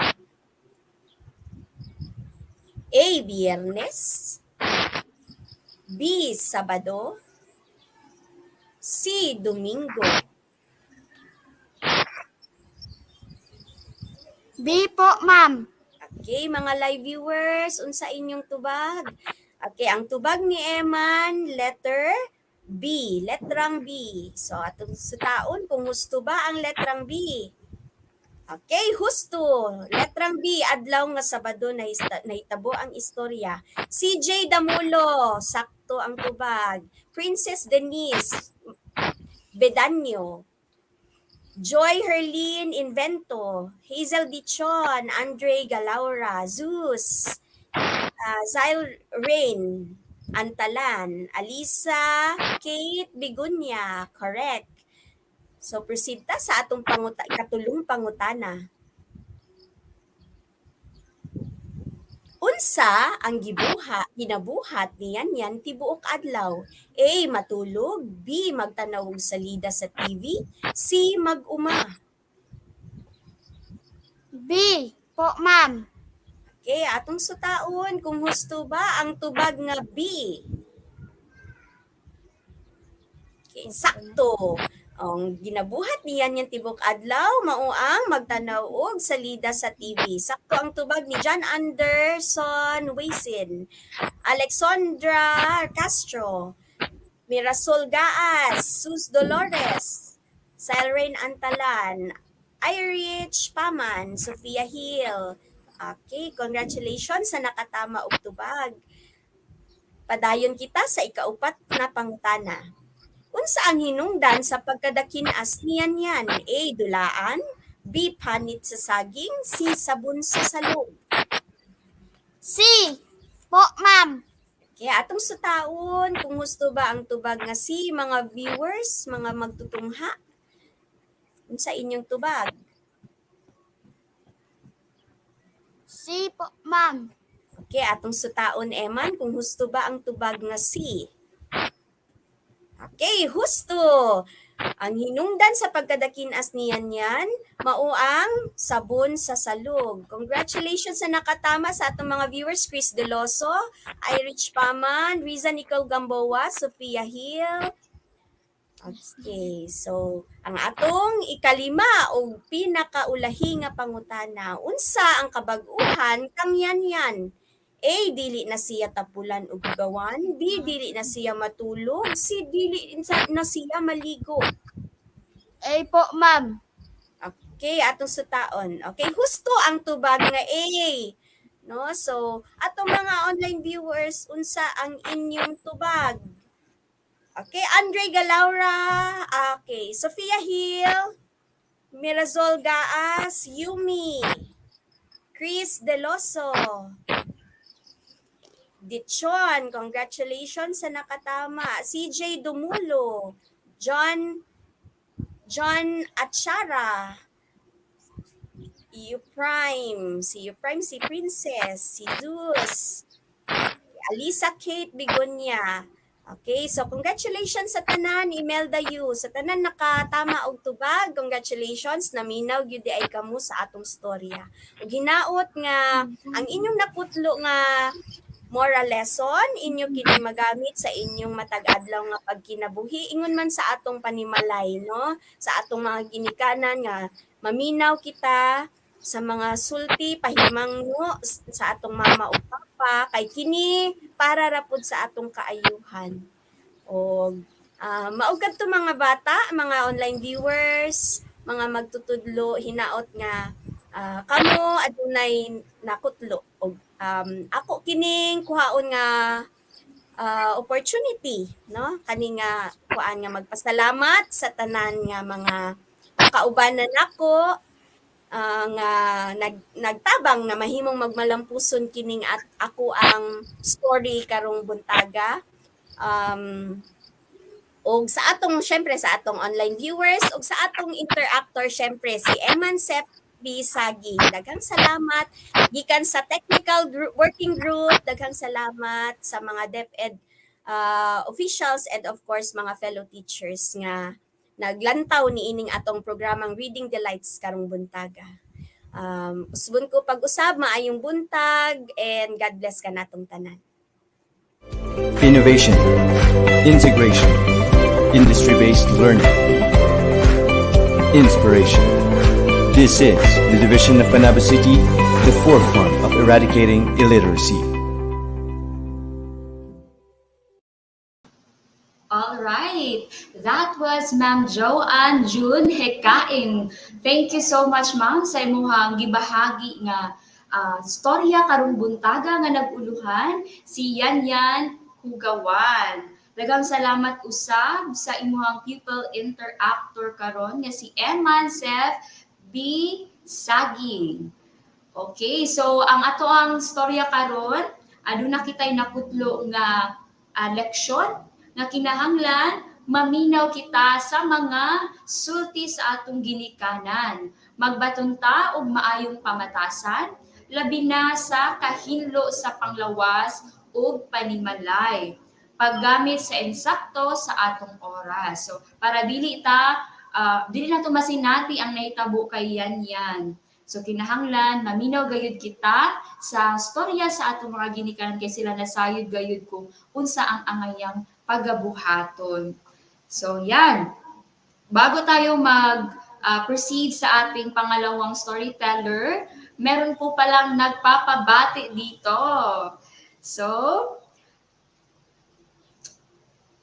A, Biyernes. B, Sabado. C, Domingo. B po, ma'am. Okay, mga live viewers, unsa inyong tubag? Okay, ang tubag ni Eman, letter B, letrang B. So, atong sutaon kung husto ba ang letrang B? Okay, husto. Letrang B, adlaw nga Sabado nahitabo ang istorya. CJ Damulo, sakto ang tubag. Princess Denise Bedanyo. Joy Herlin Invento, Hazel Dichon, Andre Galaura, Zeus, Zyle Rain, Antalan, Alisa, Kate Bigunya, correct. So proceed ta sa atong katulong pangutana. Unsa ang ginabuhat niyan tibuok adlaw? A, matulog. B, magtanaw og salida sa TV. C, mag-uma. B po, ma'am. Okay, atong sutaon kung husto ba ang tubag nga B. Okay, sakto. Ang ginabuhat niyan yung tibok adlaw, mauang magtanaw og salida sa TV. Sakto ang tubag ni John Anderson Wasin, Alexandra Castro, Mirasol Gaas, Sus Dolores, Cyrene Antalan, Irich Paman, Sofia Hill. Okay, congratulations sa nakatama og tubag. Padayon kita sa ikaupat na pangutana. Unsa ang hinungdan sa pagkadakin-as niyan yan? A. Dulaan, B. Panit sa saging, C. Sabon sa salog. C po, ma'am. Kaya atong sutaon, kung gusto ba ang tubag nga C, mga viewers, mga magtutungha, unsa inyong tubag? C po, ma'am. Okay, atong sutaon, Eman, kung gusto ba ang tubag nga C. Okay, husto. Ang hinungdan sa pagkadakin-as niyan yan, mao ang sabon sa salog. Congratulations sa nakatama sa atong mga viewers, Chris Deloso, Irich Paman, Riza Nicole Gamboa, Sophia Hill. Okay, so ang atong ikalima o pinakaulahi nga pangutana, unsa ang kabag-uhan kang yan? A. Dili na siya tapulan og gawan. B. Dili na siya matulog. C. Dili na siya maligo. A po, ma'am. Okay, atong sutaon. Okay, husto ang tubag nga A. No? So, atong mga online viewers, unsa ang inyong tubag? Okay, Andre Galaura. Okay, Sophia Hill. Mirazol Gaas. Yumi. Chris Deloso. Dichon, congratulations sa nakatama. CJ Dumulo, John Atchara, si Princess, si Zeus, Alisa Kate Bigonya. Okay, so congratulations sa tanan, Imelda Yu. Sa tanan nakatama og tubag, congratulations, naminaw gyud ay kamo sa atong storya. Ug hinaot nga ang inyong naputlo nga moral lesson inyo kini magamit sa inyong matag-adlaw nga pagkinabuhi ingon man sa atong panimalay, no, sa atong mga ginikanan nga maminaw kita sa mga sulti pahimangno sa atong mama o papa kay kini para rapod sa atong kaayuhan. O mao kadto mga bata, mga online viewers, mga magtutudlo, hinaot nga kamo adunay nakutlo og ako kining kuhaon nga opportunity, no, kani nga kuan nga magpasalamat sa tanan nga mga kaubanan nako nga nagtabang na mahimong magmalampuson kining at ako ang story karong buntaga. Og sa atong syempre sa atong online viewers og sa atong interactor syempre si Eman Sep Bisagi. Daghang salamat gikan sa technical working group, daghang salamat sa mga DepEd officials and of course mga fellow teachers nga naglantaw ni ining atong programang Reading Delights karong buntaga. Usbon ko pag-usab maayong buntag and God bless ka natong tanan. Innovation, integration, industry-based learning, inspiration. This is the division of Panabo City, the forefront of eradicating illiteracy. All right, that was Ma'am Joanne June Hekain. Thank you so much, Ma'am, sa imuhang gibahagi nga storya karong buntaga nga naguluhan si Yan Hugawan. Daghang salamat usab sa imuhang pupil interactor karon nga si Eman Sef B. Saging. Okay, so ang ato ang storya karon, aduna kitay nakutlo nga leksyon nga kinahanglan maminaw kita sa mga sulti sa atong ginikanan. Magbaton ta og maayong pamatasan, labi na sa kahinlo sa panglawas ug panimalay. Paggamit sa insakto sa atong oras. So para dili na to masinati ang nahitabo kay yan. So kinahanglan maminaw gayud kita sa storya sa atong mga ginikanan kay sila nasayod gayud kung unsa ang angayang pagabuhaton. So yan, bago tayo proceed sa ating pangalawang storyteller, meron po palang nagpapabati dito. So,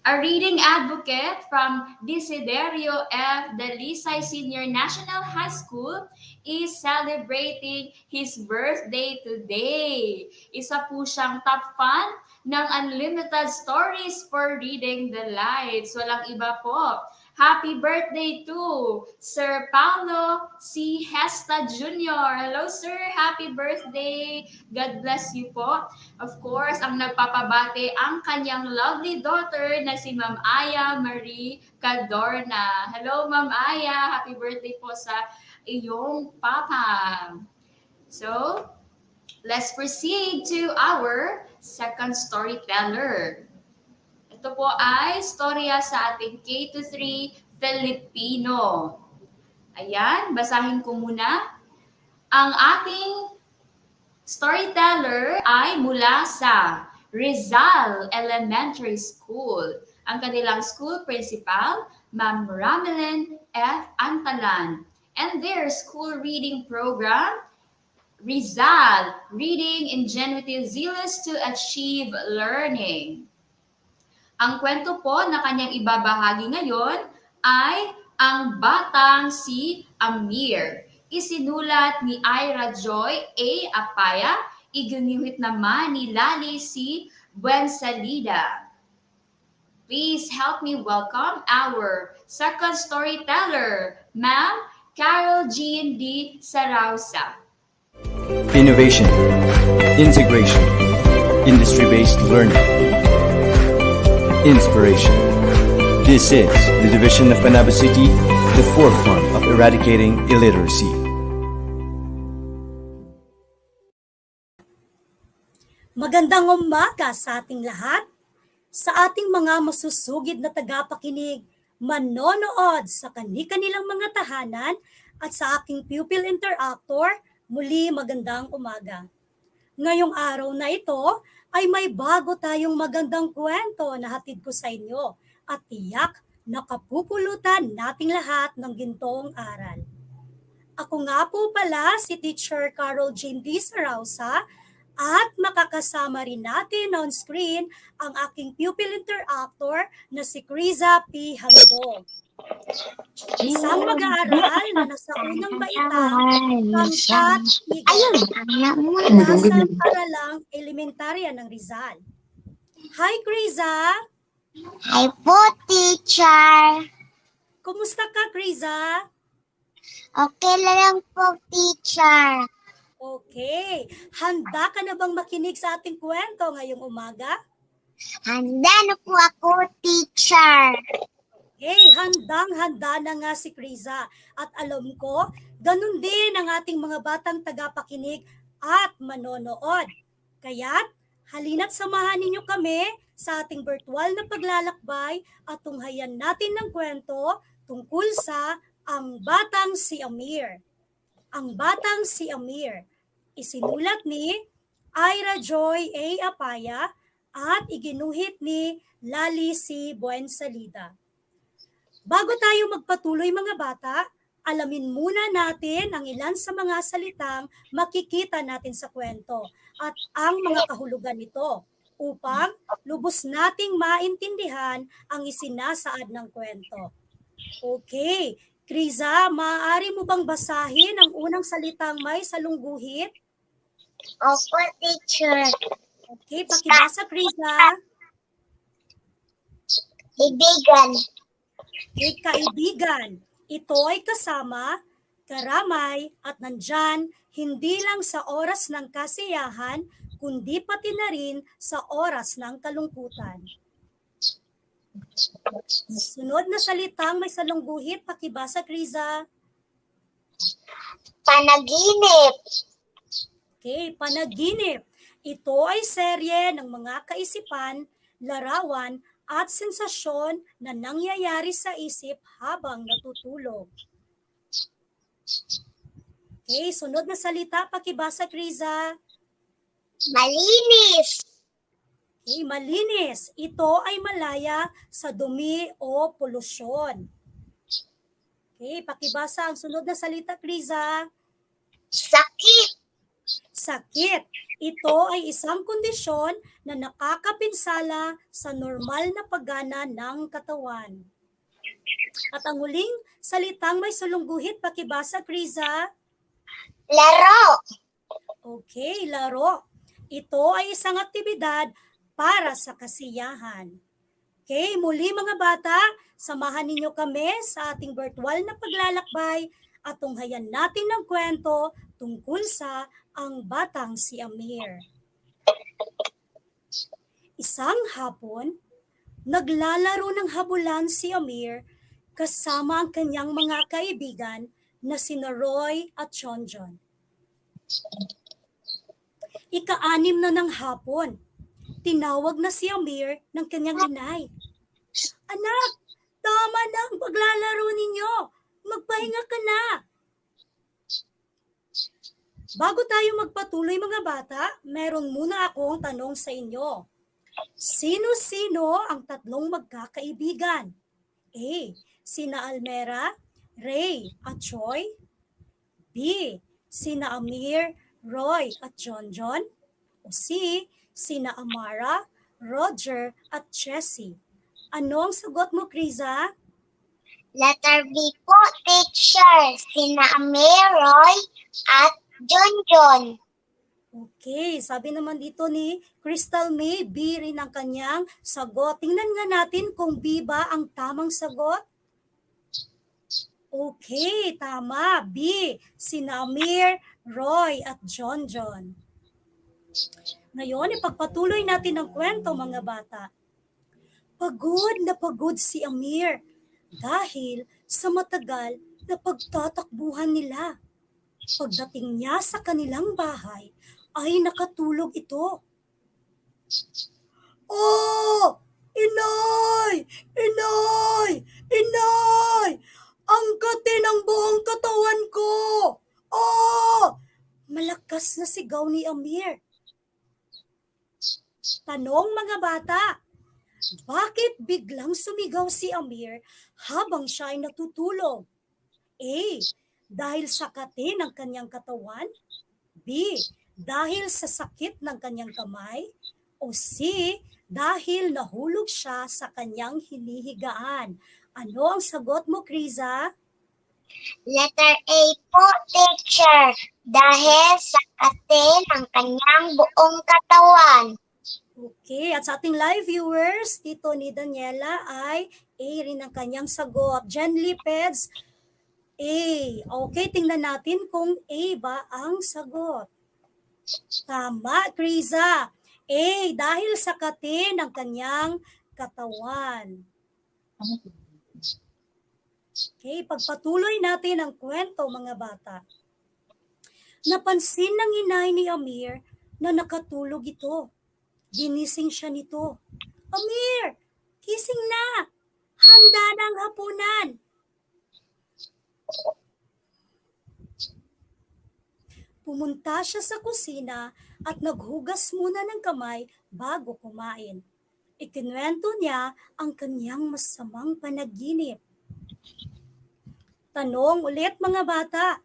a reading advocate from Desiderio F. Dalisay Senior National High School is celebrating his birthday today. Isa po siyang top fan ng Unlimited Stories for Reading the Lights. Walang iba po. Happy birthday to Sir Paulo C. Hesta Jr. Hello, sir. Happy birthday. God bless you po. Of course, ang nagpapabati ang kanyang lovely daughter na si Ma'am Aya Marie Cadorna. Hello, Ma'am Aya. Happy birthday po sa iyong papa. So, let's proceed to our second storyteller. Ito po ay storya sa ating K-3 Filipino. Ayan, basahin ko muna. Ang ating storyteller ay mula sa Rizal Elementary School. Ang kanilang school principal, Ma'am Ramelin F. Antalan. And their school reading program, Rizal, Reading Ingenuity Zealous to Achieve Learning. Ang kwento po na kanyang ibabahagi ngayon ay Ang Batang si Amir. Isinulat ni Ira Joy A. Apaya, iginiwit naman ni Lali C. Buensalida. Please help me welcome our second storyteller, Ma'am Carol Jean D. Sarausa. Innovation, integration, industry-based learning, inspiration. This is the division of Panabo City, the forefront of eradicating illiteracy. Magandang umaga sa ating lahat, sa ating mga masusugid na tagapakinig, manonood sa kani-kanilang mga tahanan at sa aking pupil interactor, muli magandang umaga. Ngayong araw na ito ay may bago tayong magandang kwento na hatid ko sa inyo at tiyak na kapupulutan nating lahat ng gintong aral. Ako nga po pala si Teacher Carol Jean D. Sarausa at makakasama rin natin on screen ang aking pupil interactor na si Criza P. Hando. Isang mag-aaral na nasa unang baitang pangkat mula sa Aralang Elementarya ng Rizal. Hi, Criza! Hi po, teacher. Kumusta ka, Criza? Okay lang po, teacher. Okay. Handa ka na bang makinig sa ating kwento ngayong umaga? Handa na po ako, teacher. Hey, handang-handa na nga si Criza. At alam ko, ganun din ang ating mga batang tagapakinig at manonood. Kaya't, halina't samahan ninyo kami sa ating virtual na paglalakbay at tunghayan natin ng kwento tungkol sa Ang Batang si Amir. Ang Batang si Amir. Isinulat ni Ira Joy A. Apaya at iginuhit ni Lali C. Buensalida. Bago tayo magpatuloy mga bata, alamin muna natin ang ilan sa mga salitang makikita natin sa kwento at ang mga kahulugan nito upang lubos nating maintindihan ang isinasaad ng kwento. Okay, Criza, maaari mo bang basahin ang unang salitang may salungguhit? Opo, teacher. Okay, pakibasa, Criza. Ibigan. Kaibigan, ito ay kasama, karamay at nandyan hindi lang sa oras ng kasiyahan, kundi pati na rin sa oras ng kalungkutan. Sunod na salitang may salungguhit, pakibasa, Criza. Panaginip. Okay, panaginip. Ito ay serye ng mga kaisipan, larawan, at sensasyon na nangyayari sa isip habang natutulog. Okay, sunod na salita, pakibasa, Kriza. Malinis. Okay, malinis. Ito ay malaya sa dumi o polusyon. Okay, pakibasa ang sunod na salita, Kriza. Sakit. Sakit. Ito ay isang kondisyon na nakakapinsala sa normal na paggana ng katawan. At ang huling salitang may sulungguhit, pakibasa, Kriza. Laro. Okay, laro. Ito ay isang aktibidad para sa kasiyahan. Okay, muli mga bata, samahan ninyo kami sa ating virtual na paglalakbay at tunghayan natin ng kwento tungkol sa ang batang si Amir. Isang hapon, naglalaro ng habulan si Amir kasama ang kanyang mga kaibigan na sina Roy at Chonjon. Ika-anim na ng hapon, tinawag na si Amir ng kanyang inay. Anak, tama na ang paglalaro ninyo. Magpahinga ka na. Bago tayo magpatuloy mga bata, meron muna akong tanong sa inyo. Sino-sino ang tatlong magkakaibigan? A. Sina Almera, Ray at Choi. B. Sina Amir, Roy at Jonjon. O C. Sina Amara, Roger at Jessie. Ano ang sagot mo, Kriza? Letter B po, teacher. Sina Amir, Roy, at Junjun. Okay, sabi naman dito ni Crystal May, B rin ang kanyang sagot. Tingnan nga natin kung B ba ang tamang sagot. Okay, tama. B, sina Amir, Roy at Jonjon. Ngayon, ipagpatuloy natin ang kwento mga bata. Pagod si Amir dahil sa matagal na pagtatakbuhan nila. Pagdating niya sa kanilang bahay, ay nakatulog ito. Oh! Inay! Inay! Inay! Ang kati ng buong katawan ko! Oh! Malakas na sigaw ni Amir. Tanong mga bata, bakit biglang sumigaw si Amir habang siya ay natutulog? A. Dahil sa kati ng kanyang katawan. B. Dahil sa sakit ng kanyang kamay. O C. Dahil nahulog siya sa kanyang hinihigaan. Ano ang sagot mo, Kriza? Letter A po, teacher. Dahil sa kate ng kanyang buong katawan. Okay, at sa ating live viewers, dito ni Daniela ay A rin ang kanyang sagot. Jen Lipeds, A. Okay, tingnan natin kung A ba ang sagot. Tama, Kriza. A, dahil sa kate ng kanyang katawan. Okay, pagpatuloy natin ang kwento mga bata. Napansin ng inay ni Amir na nakatulog ito. Ginising siya nito. Amir, gising na. Handa na ang hapunan. Pumunta siya sa kusina at naghugas muna ng kamay bago kumain. Ikinuwento niya ang kanyang masamang panaginip. Tanong ulit mga bata,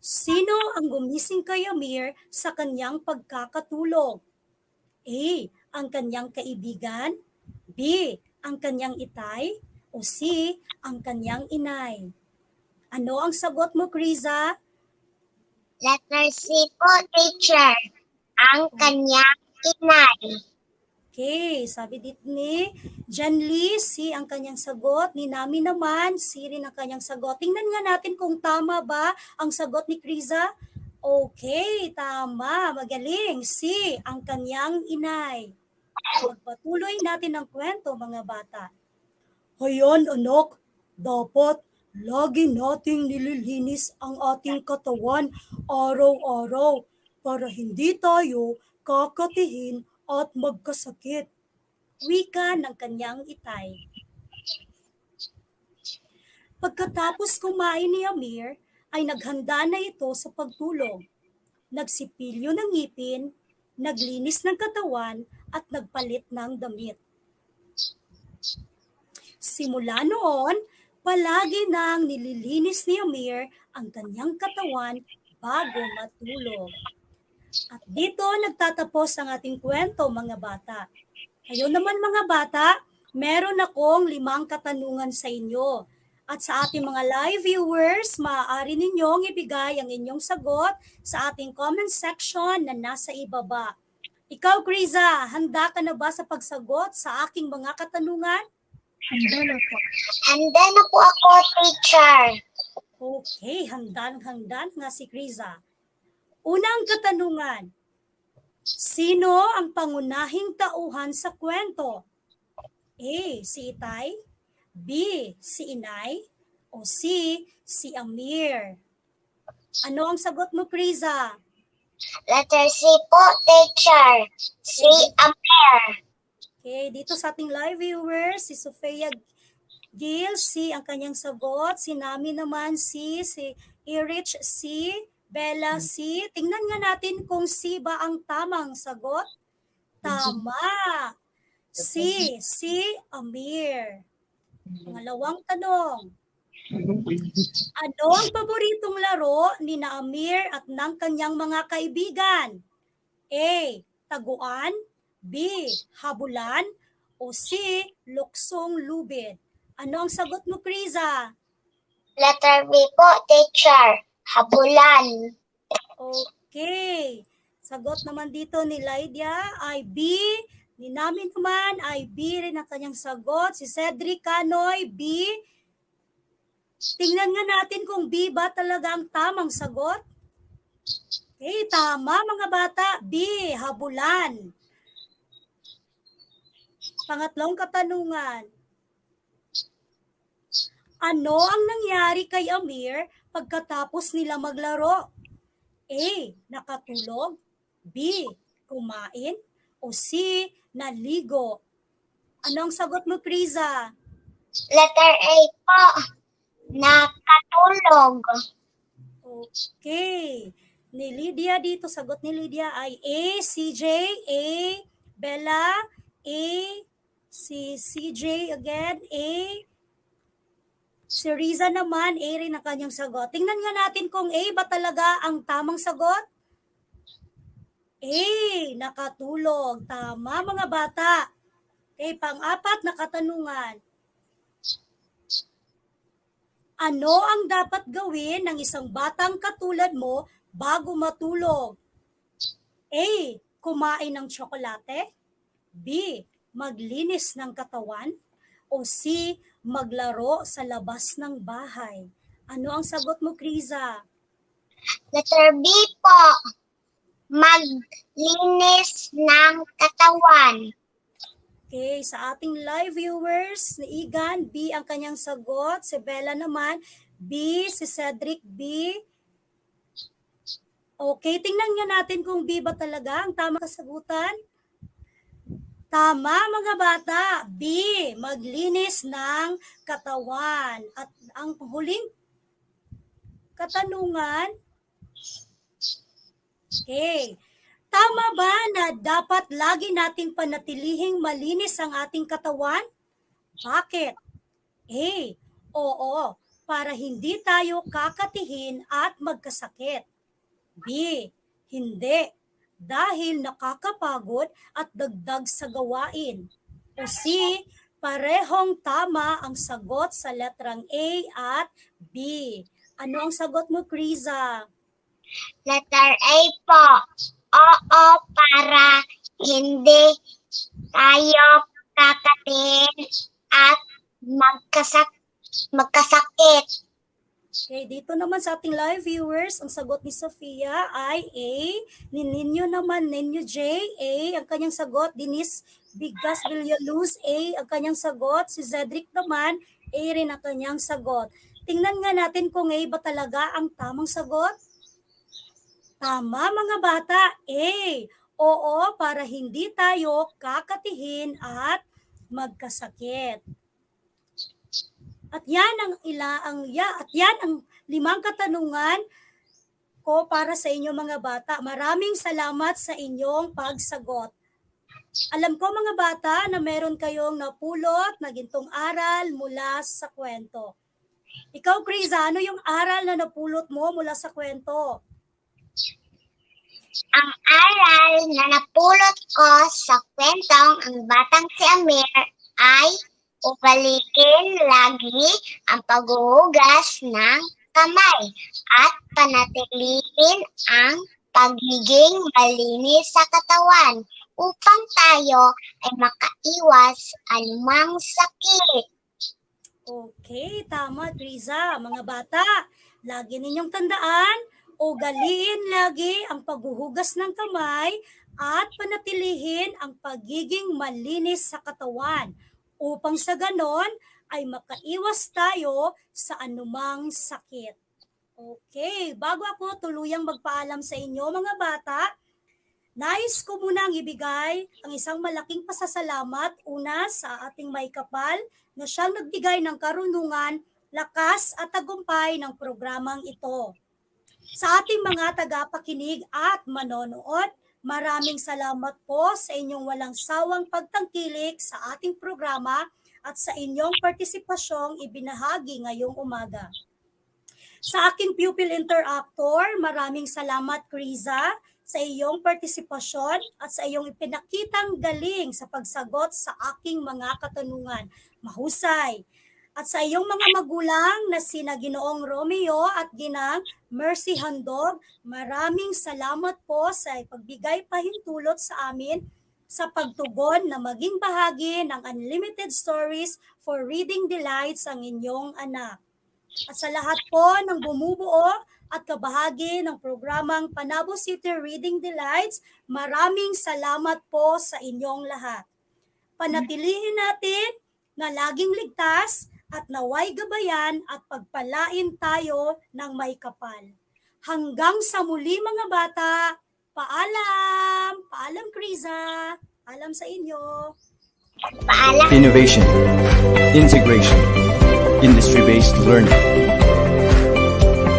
sino ang gumising kay Amir sa kanyang pagkakatulog? A. Ang kanyang kaibigan. B. Ang kanyang itay. O C. Ang kanyang inay. Ano ang sagot mo, Kriza? Letter C po, teacher. Ang kanyang inay. Okay, sabi dito ni Jan Lee, C ang kanyang sagot. Ni Nami naman, C rin ang kanyang sagot. Tingnan nga natin kung tama ba ang sagot ni Kriza. Okay, tama. Magaling. C ang kanyang inay. Magpatuloy natin ang kwento mga bata. Hayan anak, dapat lagi nating nililinis ang ating katawan araw-araw para hindi tayo kakatihin at magkasakit. Wika ng kanyang itay. Pagkatapos kumain ni Amir, ay naghanda na ito sa pagtulog. Nagsipilyo ng ngipin, naglinis ng katawan at nagpalit ng damit. Simula noon, palagi nang nililinis ni Amir ang kanyang katawan bago matulog. At dito nagtatapos ang ating kwento, mga bata. Kayo naman, mga bata, meron akong 5 katanungan sa inyo. At sa ating mga live viewers, maaari ninyong ibigay ang inyong sagot sa ating comment section na nasa ibaba. Ikaw, Kriza, handa ka na ba sa pagsagot sa aking mga katanungan? Handa na po ako, teacher. Okay, handa nga si Kriza. Unang katanungan, sino ang pangunahing tauhan sa kwento? A. Si Itay, B. Si Inay, o C. Si Amir? Ano ang sagot mo, Kriza? Letter C po, teacher. Si Amir. Okay, dito sa ating live viewers, si Sofia Gil, si ang kanyang sagot. Si Nami naman, si Erich, si Bella, si. Tingnan nga natin kung si ba ang tamang sagot. Tama. Si Amir. Pangalawang tanong. Ano ang paboritong laro ni na Amir at ng kanyang mga kaibigan? A. Taguan, B. Habulan, o C. Luksong lubid? Ano ang sagot mo, Kriza? Letter B po, teacher. Habulan. Okay. Sagot naman dito ni Lydia ay B. Ni namin naman ay B rin ang kanyang sagot. Si Cedric Canoy, B. Tingnan nga natin kung B ba talaga ang tamang sagot. Okay, tama mga bata. B. Habulan. Pangatlong katanungan. Ano ang nangyari kay Amir pagkatapos nila maglaro? A. Nakatulog, B. Kumain, o C. Naligo? Ano ang sagot mo, Kriza? Letter A po. Nakatulog. Okay. Ni Lydia dito, sagot ni Lydia ay A. CJ, A. Bella, A. Si CJ again, A. Si Riza naman, A rin ang kanyang sagot. Tingnan nga natin kung A ba talaga ang tamang sagot. A, nakatulog. Tama mga bata. Okay, pang-apat na katanungan. Ano ang dapat gawin ng isang batang katulad mo bago matulog? A, kumain ng tsokolate, B, maglinis ng katawan, o C, maglaro sa labas ng bahay? Ano ang sagot mo, Kriza? Letter B po. Maglinis ng katawan. Okay, sa ating live viewers, ni Igan, B ang kanyang sagot. Si Bella naman, B. Si Cedric, B. Okay, tingnan nga natin kung B ba talaga ang tamang kasagutan. Tama mga bata, B. Maglinis ng katawan. At ang huling katanungan, okay, tama ba na dapat lagi nating panatilihing malinis ang ating katawan? Bakit? A. Oo, para hindi tayo kakatihin at magkasakit. B. Hindi, dahil nakakapagod at dagdag sa gawain. O C. Parehong tama ang sagot sa letrang A at B. Ano ang sagot mo, Kriza? Letter A po. Oo, para hindi tayo kakatihin at magkasakit. Okay, dito naman sa ating live viewers, ang sagot ni Sofia ay A. Ni Ninyo naman, Ninyo J, A. Ang kanyang sagot, Denise Bigas Villaluz, A. Ang kanyang sagot, si Cedric naman, A rin ang kanyang sagot. Tingnan nga natin kung A ba talaga ang tamang sagot. Tama mga bata, A. Oo, para hindi tayo kakatihin at magkasakit. At yan ang 5 katanungan ko para sa inyo mga bata. Maraming salamat sa inyong pagsagot. Alam ko mga bata na meron kayong napulot na gintong aral mula sa kwento. Ikaw, Kriza, ano yung aral na napulot mo mula sa kwento? Ang aral na napulot ko sa kwentong Ang Batang si Amir ay ugaliin lagi ang paghuhugas ng kamay at panatilihin ang pagiging malinis sa katawan upang tayo ay makaiwas anumang sakit. Okay, tama, Kriza. Mga bata, lagi ninyong tandaan, ugaliin lagi ang paghuhugas ng kamay at panatilihin ang pagiging malinis sa katawan upang sa ganon ay makaiwas tayo sa anumang sakit. Okay, bago ako tuluyang magpaalam sa inyo mga bata, nais ko munang ibigay ang isang malaking pasasalamat una sa ating may kapal na siyang nagbigay ng karunungan, lakas at tagumpay ng programang ito. Sa ating mga tagapakinig at manonood, maraming salamat po sa inyong walang sawang pagtangkilik sa ating programa at sa inyong partisipasyong ibinahagi ngayong umaga. Sa aking pupil interactor, maraming salamat Kriza sa iyong partisipasyon at sa iyong ipinakitang galing sa pagsagot sa aking mga katanungan. Mahusay. At sa iyong mga magulang na sina Ginoong Romeo at Ginang Mercy Handog, maraming salamat po sa pagbigay pahintulot sa amin sa pagtugon na maging bahagi ng Unlimited Stories for Reading Delights ang inyong anak. At sa lahat po ng bumubuo at kabahagi ng programang Panabo City Reading Delights, maraming salamat po sa inyong lahat. Panatilihin natin na laging ligtas at naway gabayan at pagpalain tayo ng may kapal. Hanggang sa muli mga bata, paalam! Paalam Kriza! Paalam sa inyo! Paalam! Innovation, integration, industry-based learning,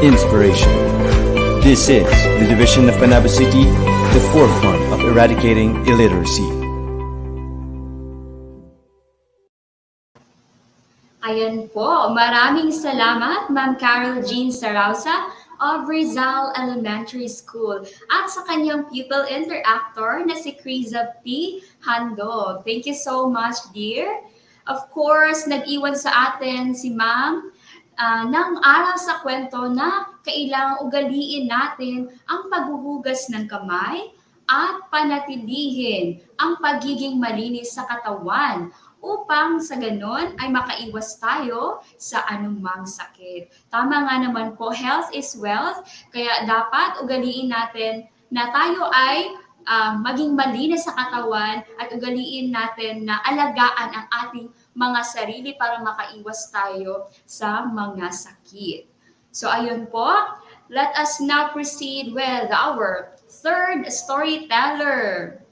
inspiration. This is the division of Panabo City, the forefront of eradicating illiteracy. Ayan po, maraming salamat Ma'am Carol Jean Sarausa of Rizal Elementary School at sa kanyang pupil interactor na si Kriza P. Handog. Thank you so much, dear. Of course, nag-iwan sa atin si Ma'am ng aral sa kwento na kailangang ugaliin natin ang paghuhugas ng kamay at panatilihin ang pagiging malinis sa katawan upang sa ganon ay makaiwas tayo sa anumang sakit. Tama nga naman po, health is wealth, kaya dapat ugaliin natin na tayo ay maging malinis sa katawan at ugaliin natin na alagaan ang ating mga sarili para makaiwas tayo sa mga sakit. So ayun po, let us now proceed with our third storyteller.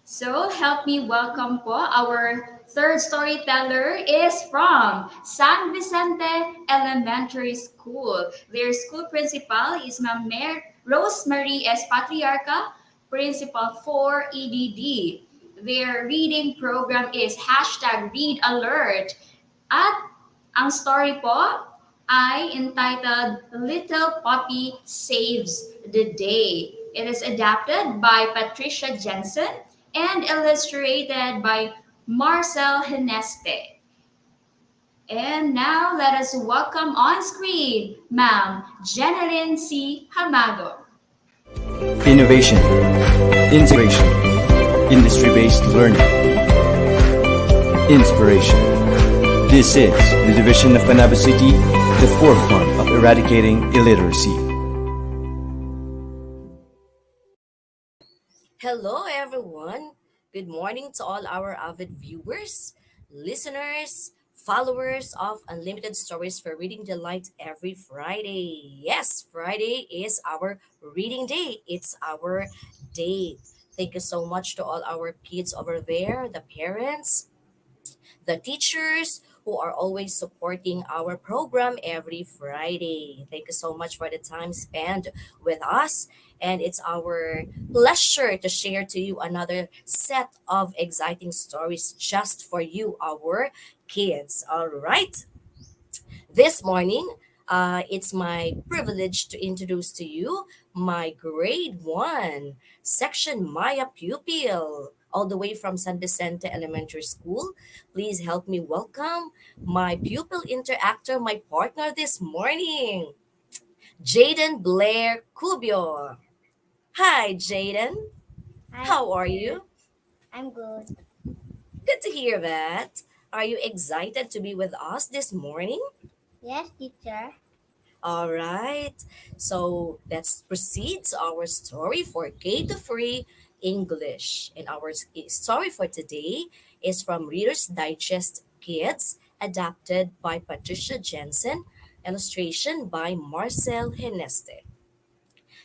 So help me welcome po our third storyteller is from San Vicente Elementary School. Their school principal is Ma'am Rosemary S. Patriarca, Principal for EDD. Their reading program is #ReadAlert. At ang story po ay entitled Little Poppy Saves the Day. It is adapted by Patricia Jensen and illustrated by Marcel Heneste. And now let us welcome on screen Ma'am Jeneline C. Hamago. Innovation, integration, industry-based learning, inspiration. This is the division of Panabo City, the forefront of eradicating illiteracy. Hello, everyone. Good morning to all our avid viewers, listeners, followers of Unlimited Stories for Reading Delight every Friday. Yes, Friday is our reading day. It's our day. Thank you so much to all our kids over there, the parents, the teachers who are always supporting our program every Friday. Thank you so much for the time spent with us. And it's our pleasure to share to you another set of exciting stories just for you, our kids. All right. This morning, it's my privilege to introduce to you my grade 1 section Maya pupil, all the way from San Vicente Elementary School. Please help me welcome my pupil interactor, my partner this morning, Jaden Blair Cubio. Hi, Jaden. Hi, How are teacher. you? I'm good. Good to hear that. Are you excited to be with us this morning? Yes, teacher. All right. So let's proceed to our story for K to 3 English. And our story for today is from Reader's Digest Kids, adapted by Patricia Jensen, illustration by Marcel Heneste.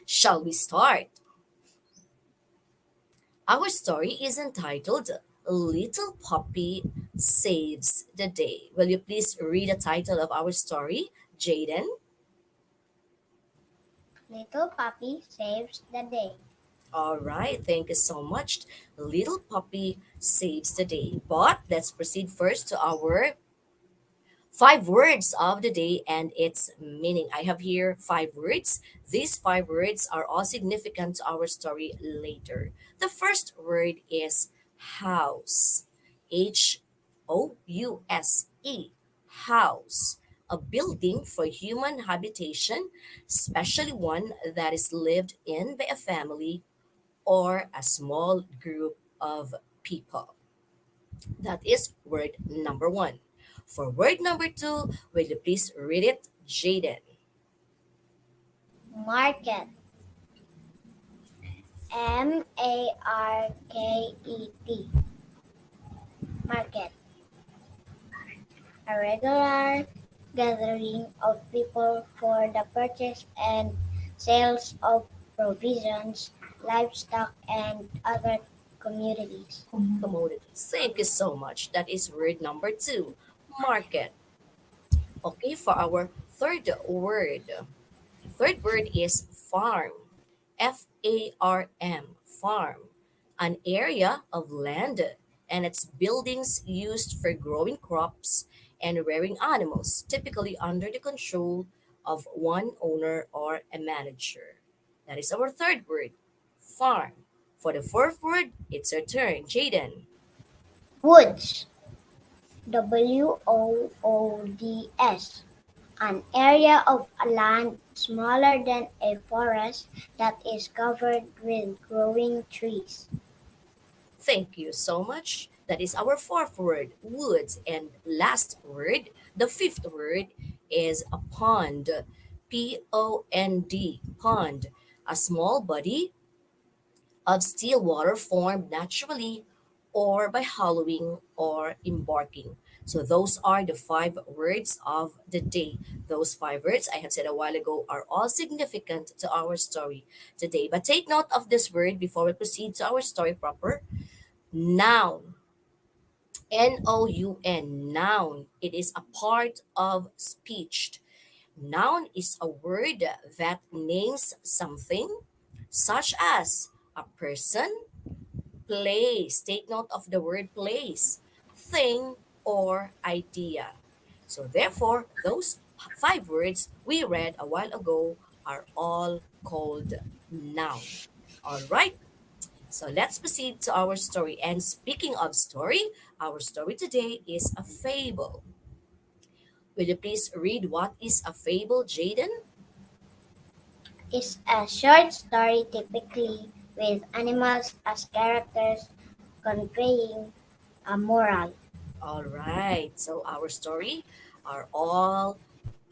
Shall we start? Our story is entitled Little Puppy Saves the Day. Will you please read the title of our story, Jaden? Little puppy saves the day. All right, thank you so much. Little Puppy saves the day. But let's proceed first to our 5 words of the day and its meaning. I have here 5 words. These 5 words are all significant to our story later. The first word is house. House. House. A building for human habitation, especially one that is lived in by a family or a small group of people. That is word number 1. For word number 2, will you please read it, Jaden? Market. Market. Market. A regular gathering of people for the purchase and sales of provisions, livestock, and other commodities. Commodities. Thank you so much. That is word number 2, market. Okay, for our third word. Third word is farm. Farm. Farm. An area of land and its buildings used for growing crops and rearing animals, typically under the control of one owner or a manager. That is our third word, farm. For the fourth word, it's your turn, Jaden. Woods. Woods. An area of land smaller than a forest that is covered with growing trees. Thank you so much. That is our fourth word, woods. And last word, the fifth word is a pond. Pond. Pond. A small body of still water formed naturally or by hollowing or embarking. So those are the 5 words of the day. Those 5 words I have said a while ago are all significant to our story today. But take note of this word before we proceed to our story proper. Noun. Noun. Noun. It is a part of speech. Noun is a word that names something, such as a person, place. Take note of the word place, thing, or idea. So, therefore, those 5 words we read a while ago are all called noun. All right. So let's proceed to our story. And speaking of story, our story today is a fable. Will you please read what is a fable, Jaden? Is a short story typically with animals as characters conveying a moral. All right. So our story are all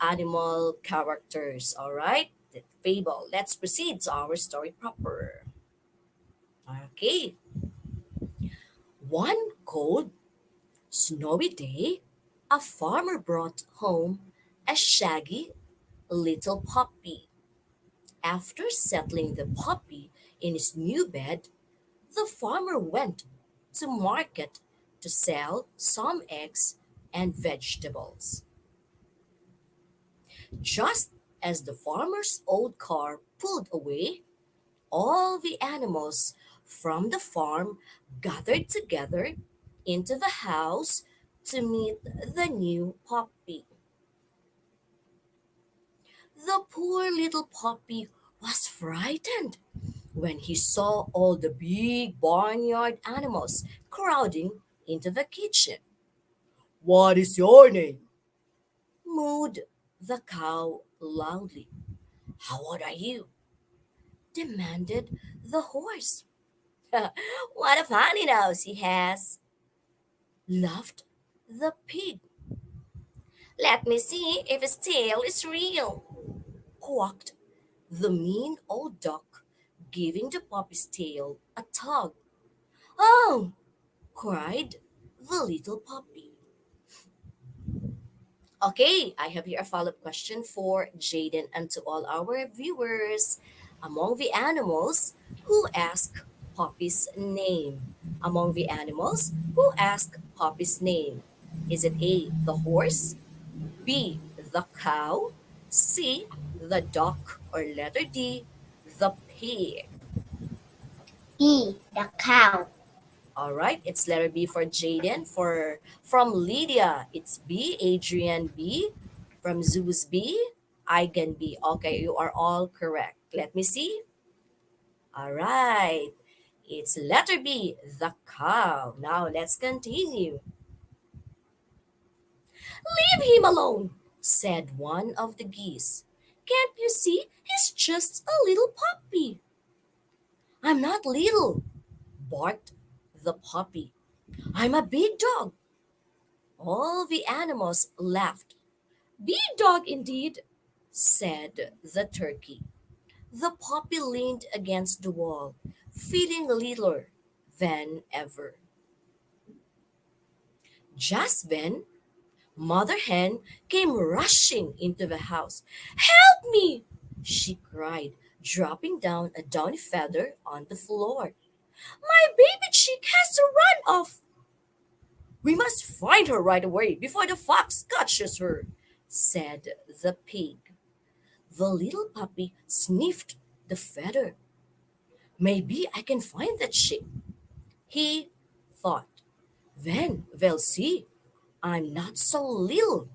animal characters. All right. The fable. Let's proceed to our story proper. Okay. One cold, snowy day, a farmer brought home a shaggy little puppy. After settling the puppy in his new bed, the farmer went to market to sell some eggs and vegetables. Just as the farmer's old car pulled away, all the animals from the farm gathered together into the house to meet the new puppy. The poor little puppy was frightened when he saw all the big barnyard animals crowding into the kitchen. "What is your name?" mooed the cow loudly. "How old are you?" demanded the horse. "What a funny nose he has," laughed the pig. "Let me see if his tail is real," quacked the mean old duck, giving the puppy's tail a tug. "Oh!" cried the little puppy. Okay, I have here a follow-up question for Jaden and to all our viewers. Among the animals, who ask Poppy's name? Among the animals, who ask Poppy's name? Is it A, the horse, B, the cow, C, the duck, or letter D, the pig? B. The cow. All right, it's letter B for Jaden. For from Lydia, it's B. Adrian B. From Zeus B. Igan B. Okay, you are all correct. Let me see. All right, it's letter B, the cow. Now let's continue. "Leave him alone," said one of the geese. "Can't you see he's just a little puppy?" "I'm not little," barked the puppy. "I'm a big dog." All the animals laughed. "Big dog indeed," said the turkey. The puppy leaned against the wall, feeling littler than ever. Just then, Mother Hen came rushing into the house. "Help me!" she cried, dropping down a downy feather on the floor. "My baby chick has to run off." "We must find her right away before the fox catches her," said the pig. The little puppy sniffed the feather. "Maybe I can find that chick," he thought. "Then they'll see I'm not so little."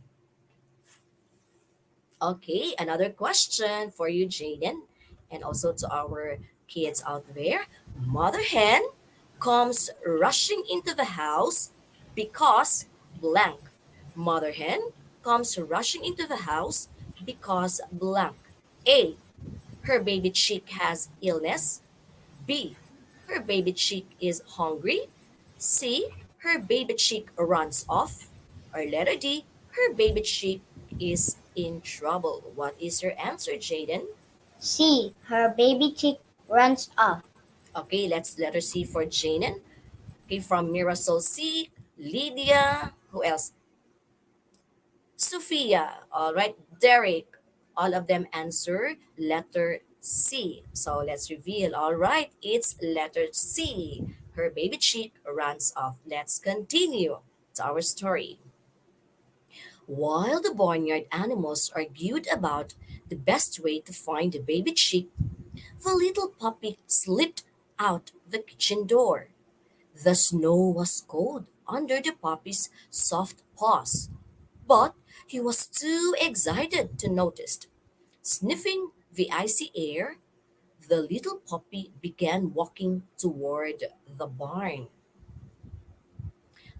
Okay, another question for you, Jaden, and also to our kids out there. Mother Hen comes rushing into the house because blank. Mother Hen comes rushing into the house because blank. A. Her baby chick has illness. B. Her baby chick is hungry. C. Her baby chick runs off. Or letter D. Her baby chick is in trouble. What is your answer, Jaden? C. Her baby chick runs off. Okay, let's letter C for Jaden. Okay, from Mirasol C, Lydia, who else? Sophia. All right, Derek. All of them answer letter C. So let's reveal. All right, it's letter C. Her baby chick runs off. Let's continue to our story. While the barnyard animals argued about the best way to find the baby chick, the little puppy slipped out the kitchen door. The snow was cold under the puppy's soft paws, but he was too excited to notice. Sniffing the icy air, the little puppy began walking toward the barn.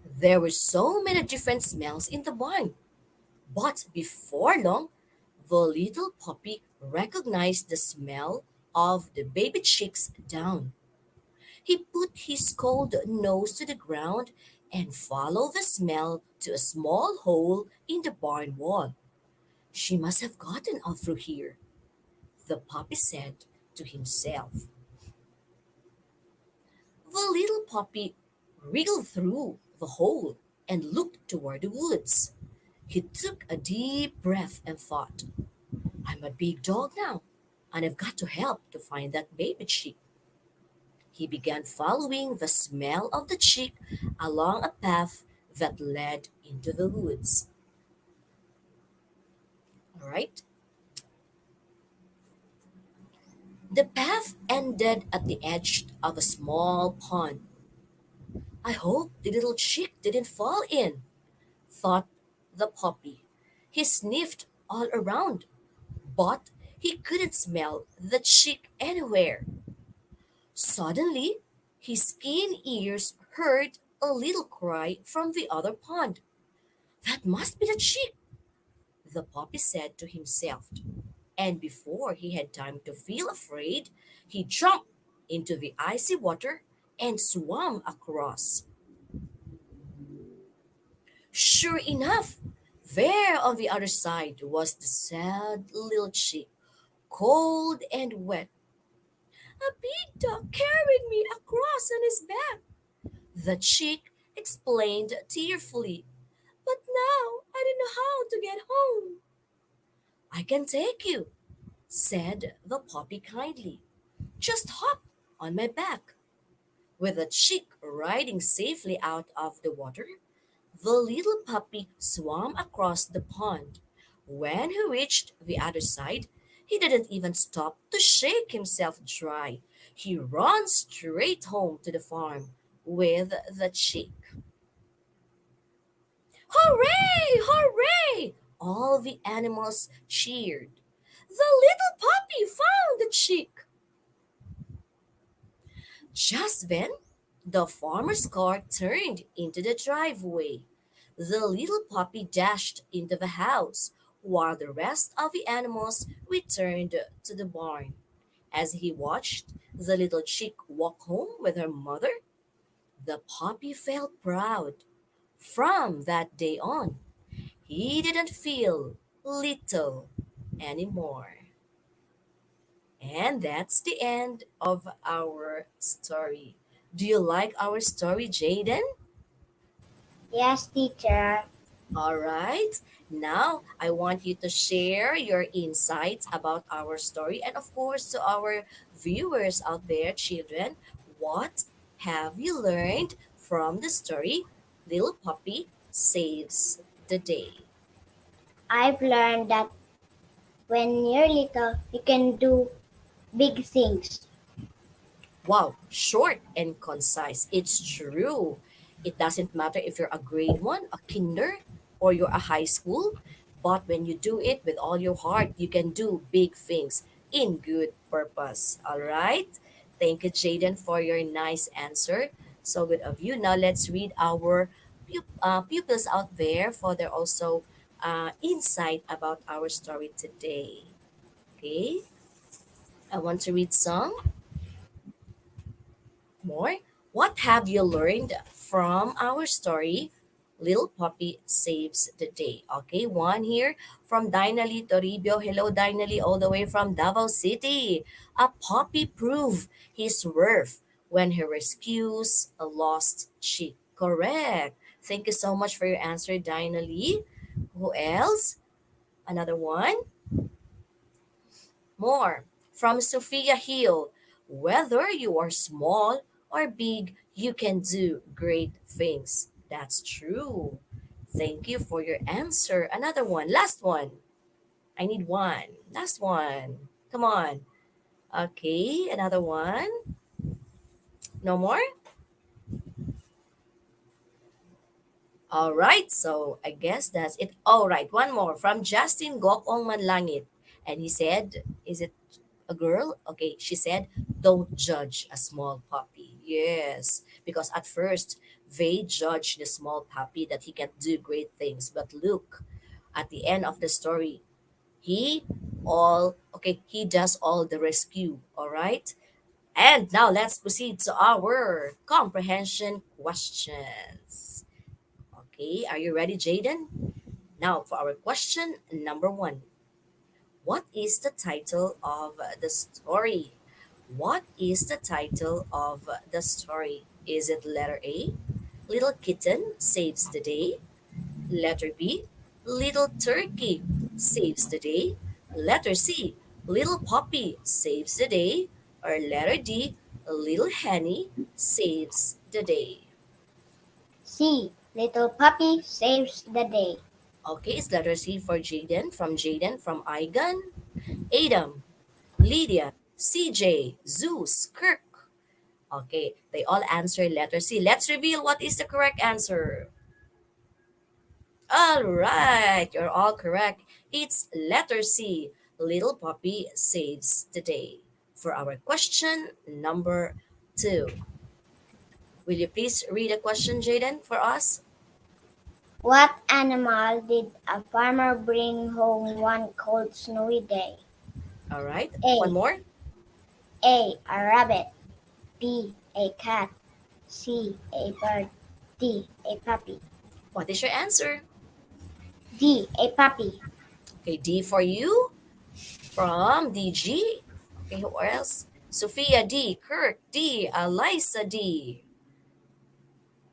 There were so many different smells in the barn, but before long, the little puppy recognized the smell of the baby chicks down. He put his cold nose to the ground and followed the smell to a small hole in the barn wall. "She must have gotten out through here," the puppy said to himself. The little puppy wriggled through the hole and looked toward the woods. He took a deep breath and thought, "I'm a big dog now, and I've got to help to find that baby chick." He began following the smell of the chick along a path that led into the woods. All right? The path ended at the edge of a small pond. I hope the little chick didn't fall in, thought the puppy. He sniffed all around, but he couldn't smell the chick anywhere. Suddenly, his keen ears heard a little cry from the other pond. That must be the chick, the puppy said to himself. And before he had time to feel afraid, he jumped into the icy water and swam across. Sure enough, there on the other side was the sad little chick, cold and wet. A big dog carried me across on his back, the chick explained tearfully. But now I don't know how to get home. I can take you, said the puppy kindly. Just hop on my back. With the chick riding safely out of the water, the little puppy swam across the pond. When he reached the other side, he didn't even stop to shake himself dry. He ran straight home to the farm with the chick. Hooray! Hooray! All the animals cheered. The little puppy found the chick. Just then, the farmer's car turned into the driveway. The little puppy dashed into the house, while the rest of the animals returned to the barn. As he watched the little chick walk home with her mother, the puppy felt proud. From that day on, he didn't feel little anymore. And that's the end of our story. Do you like our story, Jaden? Yes, teacher. All right. Now, I want you to share your insights about our story and, of course, to our viewers out there, children. What have you learned from the story Little Puppy Saves the Day? I've learned that when you're little, you can do big things. Wow, short and concise. It's true. It doesn't matter if you're a grade one, a kinder, or you're a high school, but when you do it with all your heart, you can do big things in good purpose. All right? Thank you, Jaden, for your nice answer. So good of you. Now let's read our pupils out there for their also insight about our story today. Okay? I want to read some more. What have you learned from our story? Little Puppy Saves the Day. Okay, one here from Dinali Toribio. Hello, Dinali, all the way from Davao City. A puppy proved his worth when he rescues a lost chick. Correct. Thank you so much for your answer, Dinali. Who else? Another one. More from Sophia Hill. Whether you are small or big, you can do great things. That's true. Thank you for your answer. Another one. Last one. I need one. Last one. Come on. Okay, another one. No more? All right, so I guess that's it. All right, one more from Justin Gokong Manlangit. And he said, is it a girl? Okay, she said, don't judge a small puppy. Yes, because at first they judge the small puppy that he can do great things. But look, at the end of the story, he he does all the rescue. All right. And now let's proceed to our comprehension questions. Okay, are you ready, Jaden? Now for our question number one. What is the title of the story? What is the title of the story? Is it letter A, Little Kitten Saves the Day? Letter B, Little Turkey Saves the Day? Letter C, Little Puppy Saves the Day? Or letter D, Little Henny Saves the Day? C. Little puppy saves the day. Okay, it's letter C for Jaden. From Igan, Adam, Lydia, CJ, Zeus, Kirk. Okay, they all answer letter C. Let's reveal what is the correct answer. All right, you're all correct. It's letter C. Little puppy saves the day. For our question number 2. Will you please read a question, Jaden, for us? What animal did a farmer bring home one cold snowy day? All right, one A. more. A rabbit. B. A cat. C. A bird. D. A puppy. What is your answer? D. A puppy. Okay, D for you. From DG. Okay, who else? Sophia D. Kirk D. Eliza D.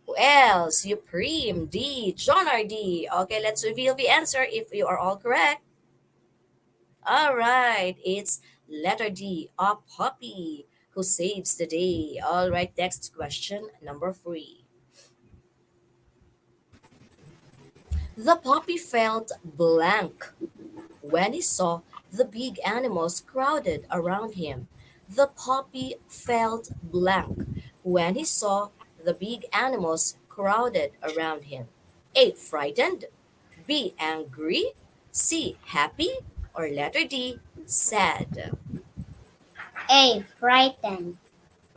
Who else? Supreme D. John R D. Okay, let's reveal the answer if you are all correct. All right, it's letter D. A puppy who saves the day. All right, next question, number 3. The puppy felt blank when he saw the big animals crowded around him. The puppy felt blank when he saw the big animals crowded around him. A. Frightened. B. Angry. C. Happy. Or letter D. Sad. A. Frightened.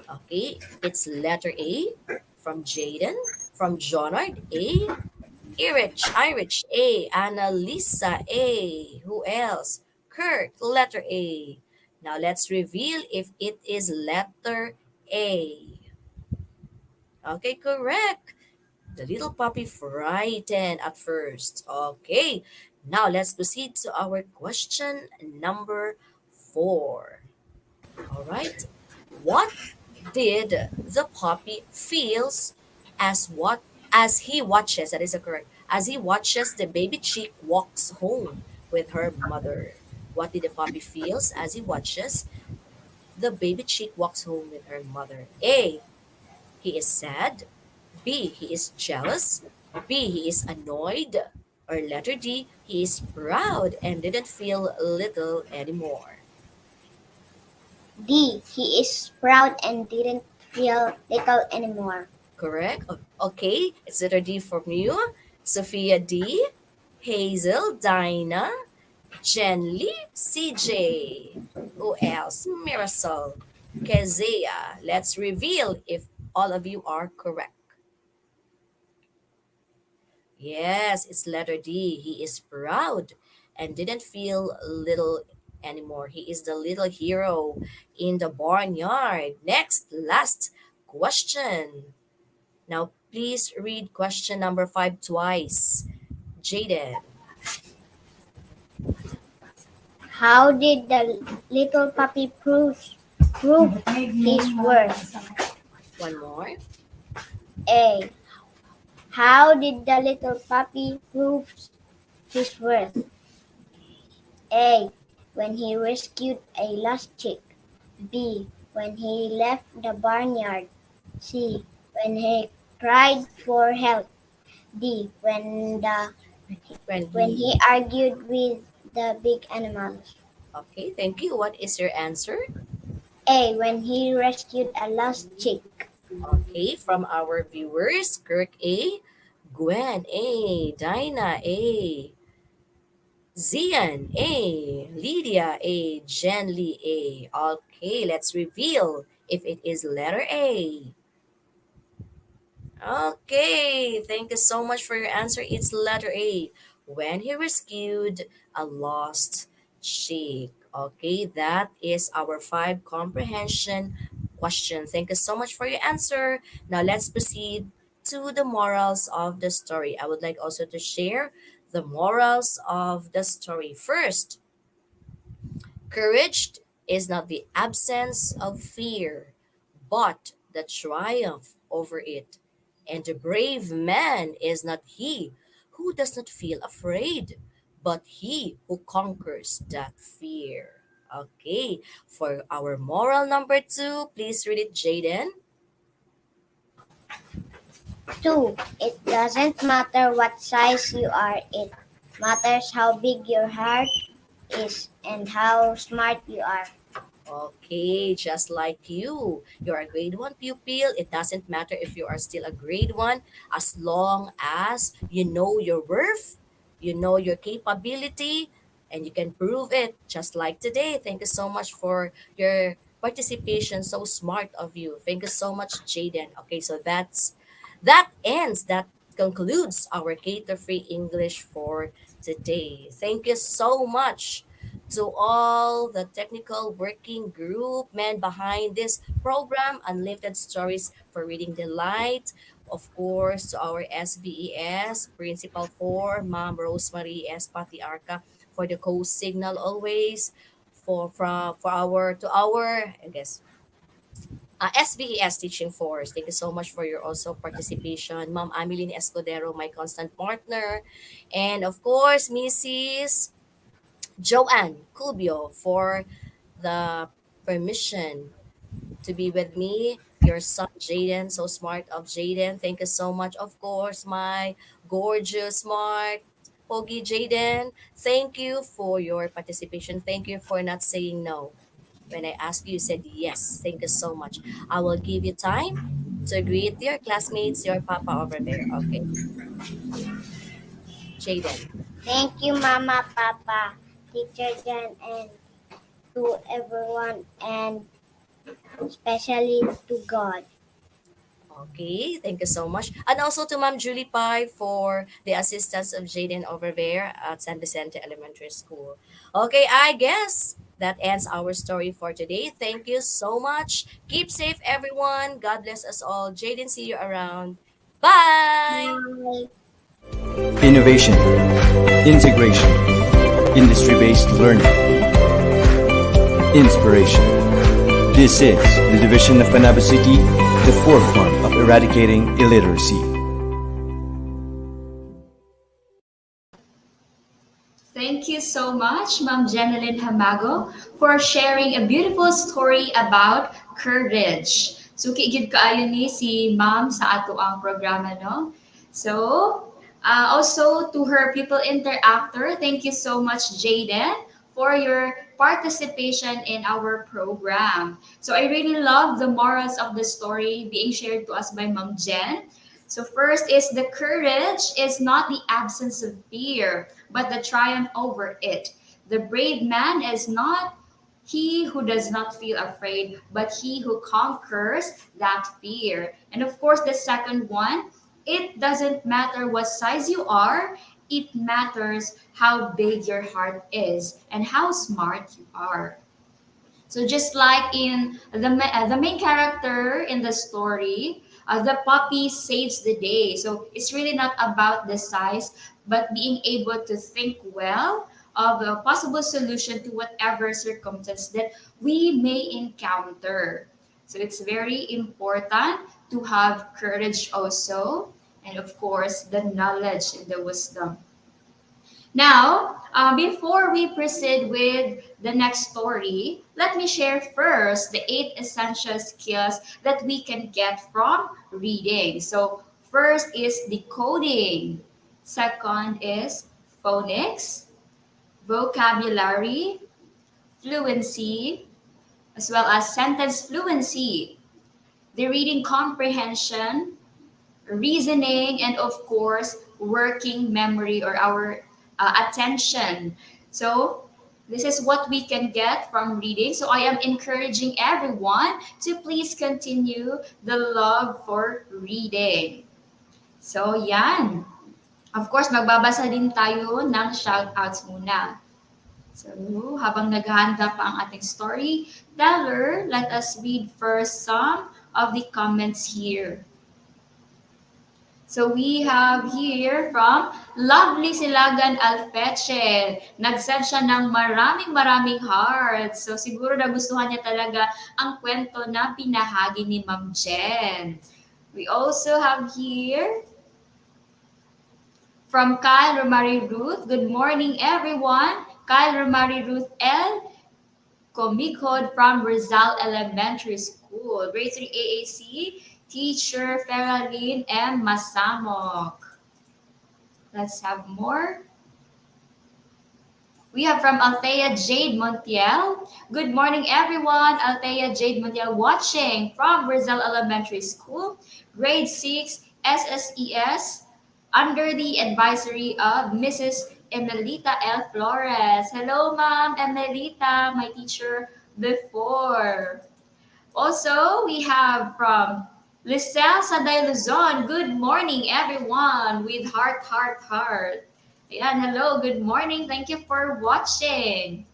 Okay, it's letter A from Jaden. From Jonard A. Irish A. Annalisa A. Who else? Kirk, letter A. Now let's reveal if it is letter A. Okay, correct. The little puppy frightened at first. Okay, now let's proceed to our question number 4. All right. What did the puppy feels as he watches, that is correct, as he watches the baby chick walks home with her mother? What did the puppy feels as he watches the baby chick walks home with her mother? A. He is sad. B. He is jealous. B. He is annoyed. Or letter D. He is proud and didn't feel little anymore. D. He is proud and didn't feel little anymore. Correct. Okay, it's letter D from you. Sophia D, Hazel, Dinah, Jenly, CJ. Who else? Mirasol, Kezia. Let's reveal if all of you are correct. Yes, it's letter D. He is proud and didn't feel little anymore. He is the little hero in the barnyard. Next, last question. Now, please read question number 5 twice. Jaden. How did the little puppy prove his worth? One more. A. How did the little puppy prove his worth? A. When he rescued a lost chick. B. When he left the barnyard. C. When he cried for help. D. When he argued with the big animals. Okay, thank you. What is your answer? A. When he rescued a lost chick. Okay, from our viewers, Kirk A, Gwen A, Dinah A, Zian A, Lydia A, Jen Lee A. Okay, let's reveal if it is letter A. Okay, thank you so much for your answer. It's letter A. When he rescued a lost sheep. Okay, that is our 5 comprehension question. Thank you so much for your answer. Now let's proceed to the morals of the story. I would like also to share the morals of the story. First, courage is not the absence of fear, but the triumph over it. And the brave man is not he who does not feel afraid, but he who conquers that fear. Okay, for our moral number 2, please read it, Jaden. 2. It doesn't matter what size you are, it matters how big your heart is and how smart you are. Okay, just like you. You're a grade 1 pupil. It doesn't matter if you are still a grade 1 as long as you know your worth, you know your capability, and you can prove it just like today. Thank you so much for your participation. So smart of you. Thank you so much, Jaden. Okay, so that concludes our cater free English for today. Thank you so much to all the technical working group men behind this program, Unlimited Stories for Reading Delight. Of course, to our SBES, Principal 4, Ma'am Rosemary S. Patiarca, for the co-signal always, for our, to our, I guess, SBES Teaching Force. Thank you so much for your also participation. Ma'am Ameline Escudero, my constant partner. And of course, Mrs. Joanne Cubio for the permission to be with me. Your son Jaden, so smart of Jaden. Thank you so much. Of course, my gorgeous, smart, Pogi Jaden. Thank you for your participation. Thank you for not saying no. When I asked you, you said yes. Thank you so much. I will give you time to greet your classmates, your papa over there. Okay, Jaden. Thank you, Mama, Papa, Teacher Jan, and to everyone, and especially to God. Okay, thank you so much. And also to Ma'am Julie Pai for the assistance of Jaden over there at San Vicente Elementary School. Okay, I guess that ends our story for today. Thank you so much. Keep safe, everyone. God bless us all. Jaden, see you around. Bye. Bye. Innovation, integration, industry-based learning, inspiration. This is the division of Panabo City, the forefront of eradicating illiteracy. Thank you so much, Ma'am Jeneline Hamago, for sharing a beautiful story about courage. So, kigid kaayo ni si Ma'am sa ato ang programa, no? So, also to her people interactor, thank you so much, Jaden, for your participation in our program. So, I really love the morals of the story being shared to us by Ma'am Jen. So first is the courage is not the absence of fear, but the triumph over it. The brave man is not he who does not feel afraid, but he who conquers that fear. And of course, the second one, it doesn't matter what size you are, it matters how big your heart is and how smart you are. So just like in the main character in the story, the puppy saves the day. So it's really not about the size, but being able to think well of a possible solution to whatever circumstance that we may encounter. So it's very important to have courage also, and of course the knowledge and the wisdom. Now, before we proceed with the next story, let me share first the 8 essential skills that we can get from reading. So, first is decoding, second is phonics, vocabulary, fluency, as well as sentence fluency, the reading comprehension, reasoning, and of course, working memory or our attention. So, this is what we can get from reading. So, I am encouraging everyone to please continue the love for reading. So, yan. Of course, magbabasa din tayo ng shoutouts muna. So, habang naghahanda pa ang ating storyteller, let us read first some of the comments here. So we have here from Lovely Silagan Alpeche. Nag-send siya ng maraming hearts. So siguro nagustuhan niya talaga ang kwento na pinahagi ni Ma'am Jen. We also have here from Kyle Romari Ruth. Good morning, everyone. Kyle Romari Ruth L. Comicod from Rizal Elementary School. Grade 3 AAC Teacher Feralin M. Masamok. Let's have more. We have from Althea Jade Montiel. Good morning, everyone. Althea Jade Montiel watching from Brazil Elementary School, grade 6 SSES, under the advisory of Mrs. Emelita L. Flores. Hello, Ma'am Emelita, my teacher before. Also, we have from Lisel Saday Luzon. Good morning, everyone, with heart, heart, heart. Ayan, hello, good morning. Thank you for watching.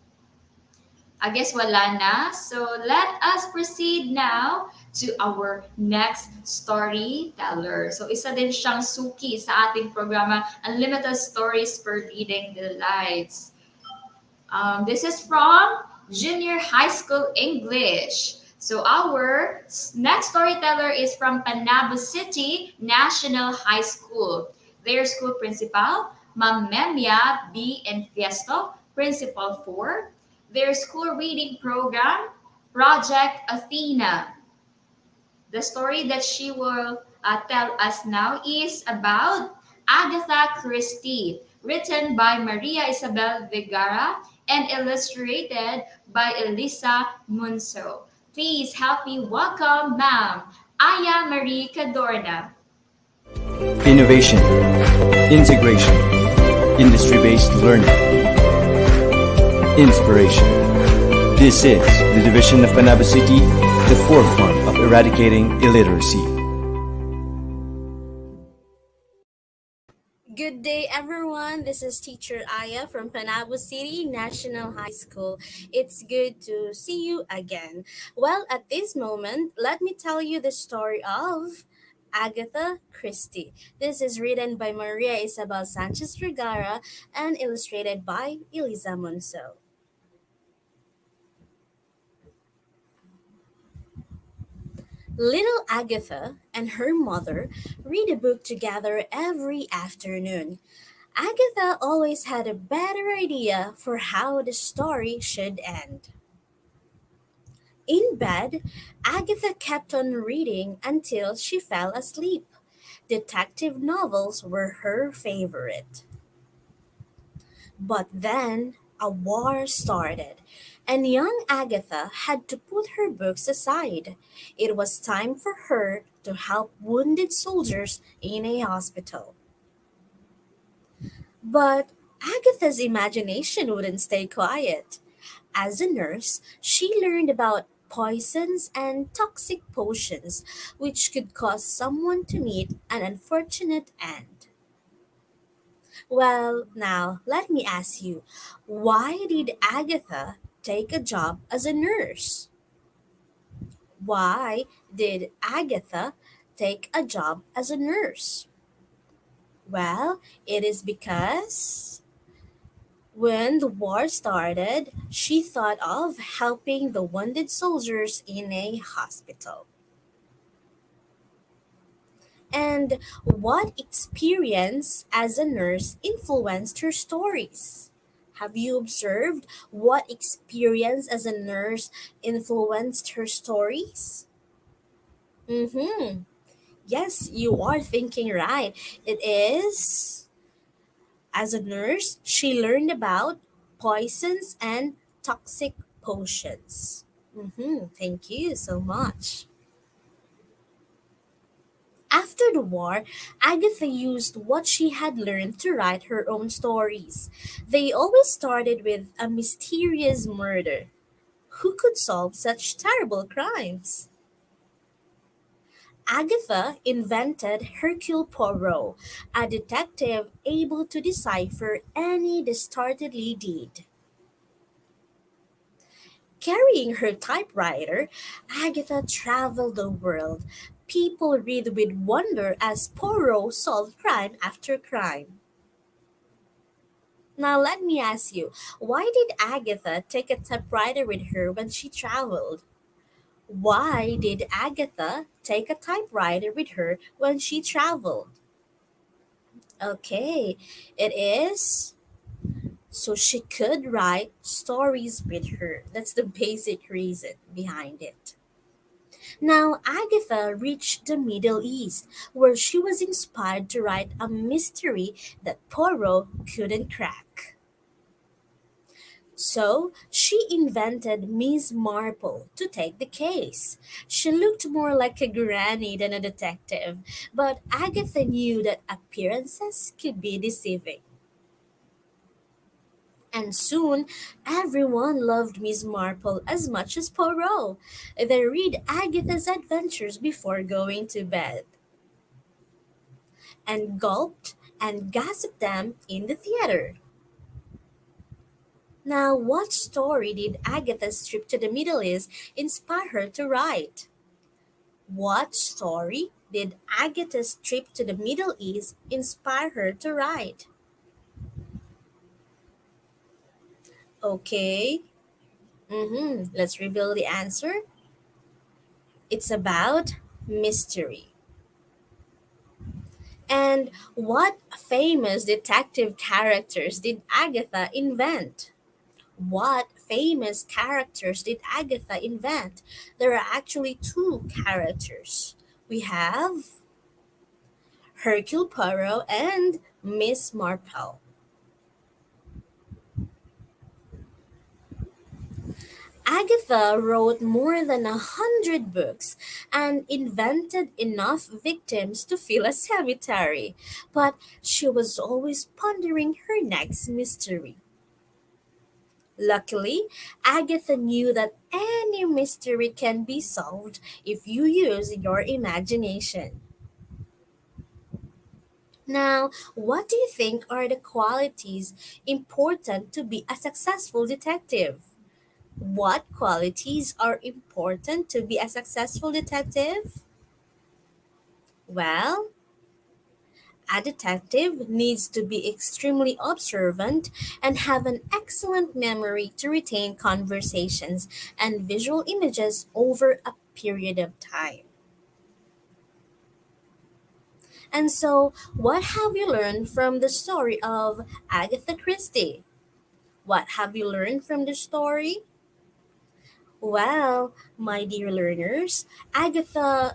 I guess wala na. So let us proceed now to our next storyteller. So isa din siyang suki sa ating programa, Unlimited Stories for Reading Delights. This is from Junior High School English. So our next storyteller is from Panabo City National High School. Their school principal, Ma'am Memia B. Enfiesto, Principal 4. Their school reading program, Project Athena. The story that she will tell us now is about Agatha Christie, written by Maria Isabel Vergara and illustrated by Elisa Munso. Please help me welcome Ma'am Aya Marie Cadorna. Innovation, integration, industry-based learning, inspiration. This is the division of Panabo City, the forefront of eradicating illiteracy. Good day, everyone. This is Teacher Aya from Panabo City National High School. It's good to see you again. Well, at this moment, let me tell you the story of Agatha Christie. This is written by Maria Isabel Sanchez Vergara and illustrated by Elisa Monso. Little Agatha and her mother read a book together every afternoon. Agatha always had a better idea for how the story should end. In bed, Agatha kept on reading until she fell asleep. Detective novels were her favorite. But then a war started, and young Agatha had to put her books aside. It was time for her to help wounded soldiers in a hospital. But Agatha's imagination wouldn't stay quiet. As a nurse, she learned about poisons and toxic potions, which could cause someone to meet an unfortunate end. Well, now let me ask you, why did Agatha take a job as a nurse? Why did Agatha take a job as a nurse? Well, it is because when the war started, she thought of helping the wounded soldiers in a hospital. And what experience as a nurse influenced her stories? Have you observed what experience as a nurse influenced her stories? Mm-hmm. Yes, you are thinking right. It is, as a nurse, she learned about poisons and toxic potions. Thank you so much. After the war, Agatha used what she had learned to write her own stories. They always started with a mysterious murder. Who could solve such terrible crimes? Agatha invented Hercule Poirot, a detective able to decipher any dastardly deed. Carrying her typewriter, Agatha traveled the world. People read with wonder as Poirot solved crime after crime. Now let me ask you, why did Agatha take a typewriter with her when she traveled? Why did Agatha take a typewriter with her when she traveled? Okay, it is so she could write stories with her. That's the basic reason behind it. Now, Agatha reached the Middle East, where she was inspired to write a mystery that Poirot couldn't crack. So, she invented Miss Marple to take the case. She looked more like a granny than a detective, but Agatha knew that appearances could be deceiving. And soon, everyone loved Miss Marple as much as Poirot. They read Agatha's adventures before going to bed, and gulped and gossiped them in the theater. Now, what story did Agatha's trip to the Middle East inspire her to write? What story did Agatha's trip to the Middle East inspire her to write? Okay, let's reveal the answer. It's about mystery. And what famous detective characters did Agatha invent? What famous characters did Agatha invent? There are actually two characters. We have Hercule Poirot and Miss Marple. Agatha wrote more than 100 books and invented enough victims to fill a cemetery, but she was always pondering her next mystery. Luckily, Agatha knew that any mystery can be solved if you use your imagination. Now, what do you think are the qualities important to be a successful detective? What qualities are important to be a successful detective? Well, a detective needs to be extremely observant and have an excellent memory to retain conversations and visual images over a period of time. And so, what have you learned from the story of Agatha Christie? What have you learned from the story? Well, my dear learners, Agatha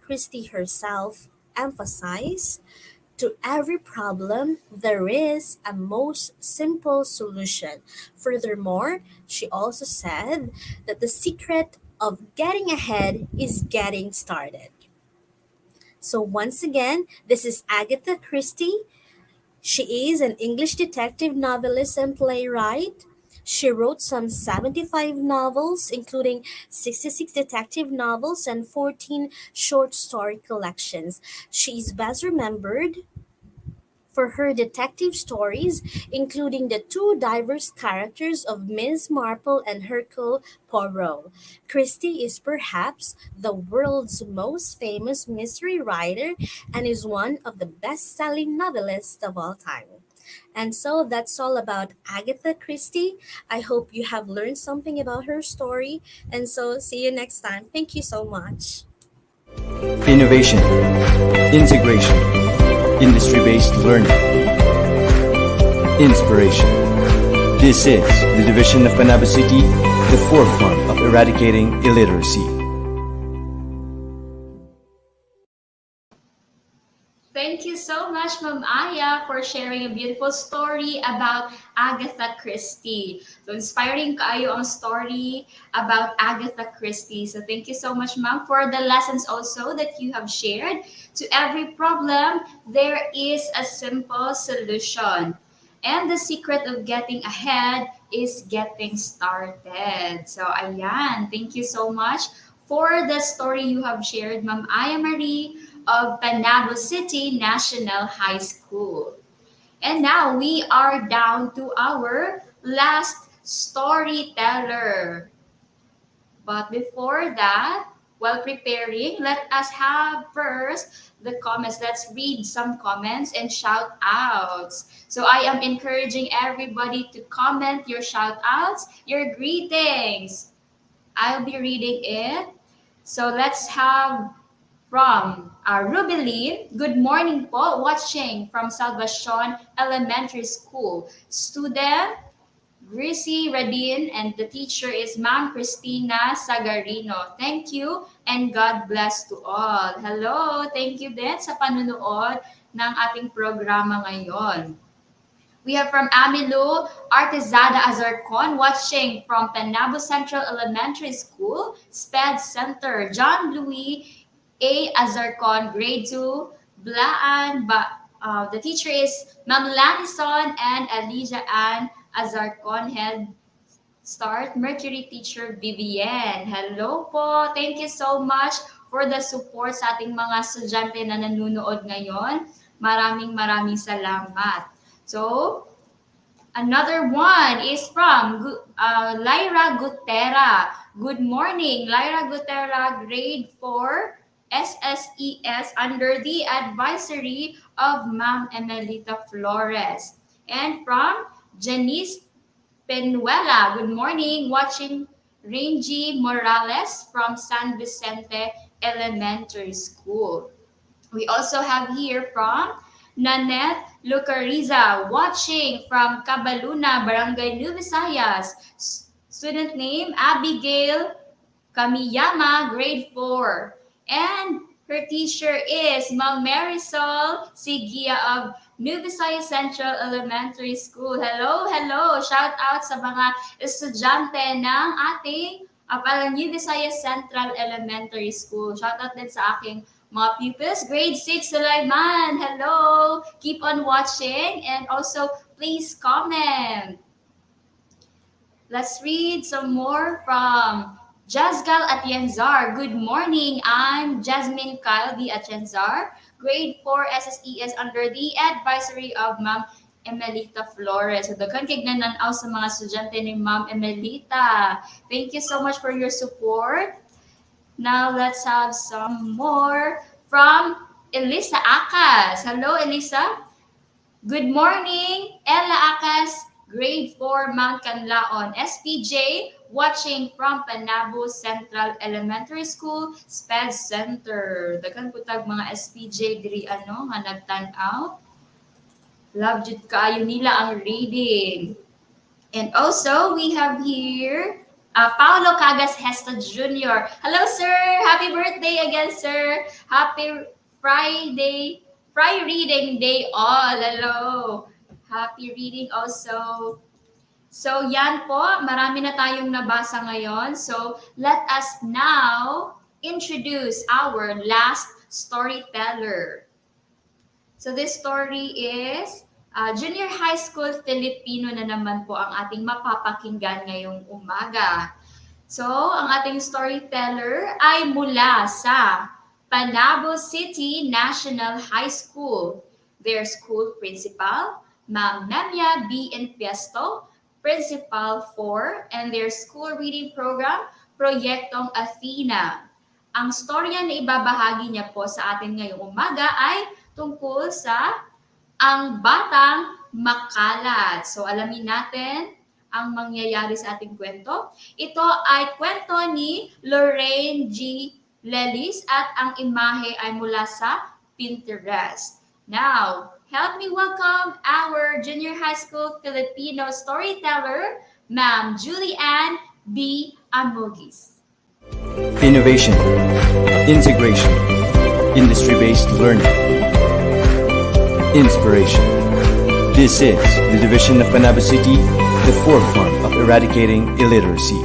Christie herself emphasized to every problem there is a most simple solution. Furthermore, she also said that the secret of getting ahead is getting started. So once again, this is Agatha Christie. She is an English detective novelist and playwright. She wrote some 75 novels, including 66 detective novels and 14 short story collections. She is best remembered for her detective stories, including the two diverse characters of Miss Marple and Hercule Poirot. Christie is perhaps the world's most famous mystery writer and is one of the best selling novelists of all time. And so that's all about Agatha Christie. I hope you have learned something about her story. And so see you next time. Thank you so much. Innovation, integration, industry-based learning, inspiration. This is the division of Panabo City, the forefront of eradicating illiteracy. Thank you so much, Ma'am Aya, for sharing a beautiful story about Agatha Christie. So inspiring kayo ang story about Agatha Christie. So thank you so much, Ma'am, for the lessons also that you have shared. To every problem, there is a simple solution. And the secret of getting ahead is getting started. So ayan, thank you so much for the story you have shared, Ma'am Aya Marie of Panabo City National High School. And now we are down to our last storyteller. But before that, while preparing, let us have first the comments. Let's read some comments and shout outs. So I am encouraging everybody to comment your shout outs, your greetings. I'll be reading it. So let's have from Rubeline, good morning po, watching from Salvacion Elementary School. Student Gracie Radin and the teacher is Ma'am Christina Sagarino. Thank you, and God bless to all. Hello, thank you din sa panunood ng ating programa ngayon. We have from Amilu, Artizada Azarcon, watching from Panabo Central Elementary School, SPED Center, John Louis A. Azarcon, grade 2, Blaan. The teacher is Ma'am Lanison and Alicia Ann Azarcon, head start Mercury teacher Vivienne. Hello po. Thank you so much for the support sa ating mga estudyante na nanonood ngayon. Maraming salamat. So, another one is from Lyra Gutera. Good morning, Lyra Gutera, grade 4, SSES, under the advisory of Ma'am Emelita Flores. And from Janice Penuela, good morning, watching Rangy Morales from San Vicente Elementary School. We also have here from Nanette Lucariza, watching from Cabaluna, Barangay New Visayas. Student name Abigail Kamiyama, grade 4. And her teacher is Ma'am Marisol Sigia of New Visayas Central Elementary School. Hello, hello! Shout out sa mga estudyante ng ating New Visayas Central Elementary School. Shout out din sa aking mga pupils. Grade 6, Sulaiman. Hello! Keep on watching and also please comment. Let's read some more from Jazgal Atienzar. Good morning. I'm Jasmine Calvi Atienzar, grade 4 SSES under the advisory of Ma'am Emelita Flores. So, daghan kay gnanaw sa mga estudyante ni Ma'am Emelita. Thank you so much for your support. Now, let's have some more from Elisa Akas. Hello, Elisa. Good morning, Ella Akas, grade 4, Mount Canlaon, SPJ, watching from Panabo Central Elementary School, SPED Center. Dagan po tag mga SPJ diri nga nagtan-out. Love jud kaayo nila ang reading. And also, we have here Paolo Cagas Hesta Jr. Hello, sir! Happy birthday again, sir! Happy Friday! Friday reading day all. Hello! Happy reading also. So, yan po. Marami na tayong nabasa ngayon. So, let us now introduce our last storyteller. So, this story is Junior High School Filipino na naman po ang ating mapapakinggan ngayong umaga. So, ang ating storyteller ay mula sa Panabo City National High School. Their school principal, Ma'am Namia B. Infiesto, Principal 4, and their school reading program, Proyektong Athena. Ang storya na ibabahagi niya po sa atin ngayong umaga ay tungkol sa Ang Batang Makalat. So alamin natin ang mangyayari sa ating kwento. Ito ay kwento ni Lorraine G. Lelis at ang imahe ay mula sa Pinterest. Now, help me welcome our junior high school Filipino storyteller, Ma'am Julianne B. Amogis. Innovation, integration, industry-based learning, inspiration. This is the division of Panabo City, the forefront of eradicating illiteracy.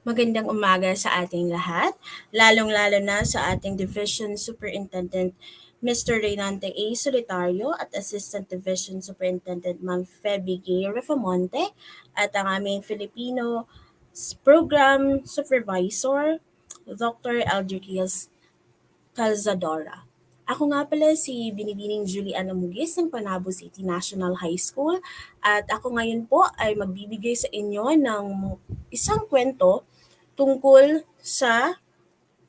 Magandang umaga sa ating lahat, lalong-lalo na sa ating Division Superintendent Mr. Reynante A. Solitario at Assistant Division Superintendent Ma'am Feby Gay Refamonte at ang aming Filipino Program Supervisor Dr. Aldrius Calzadora. Ako nga pala si Binibining Juliana Mugis ng Panabo City National High School at ako ngayon po ay magbibigay sa inyo ng isang kwento tungkol sa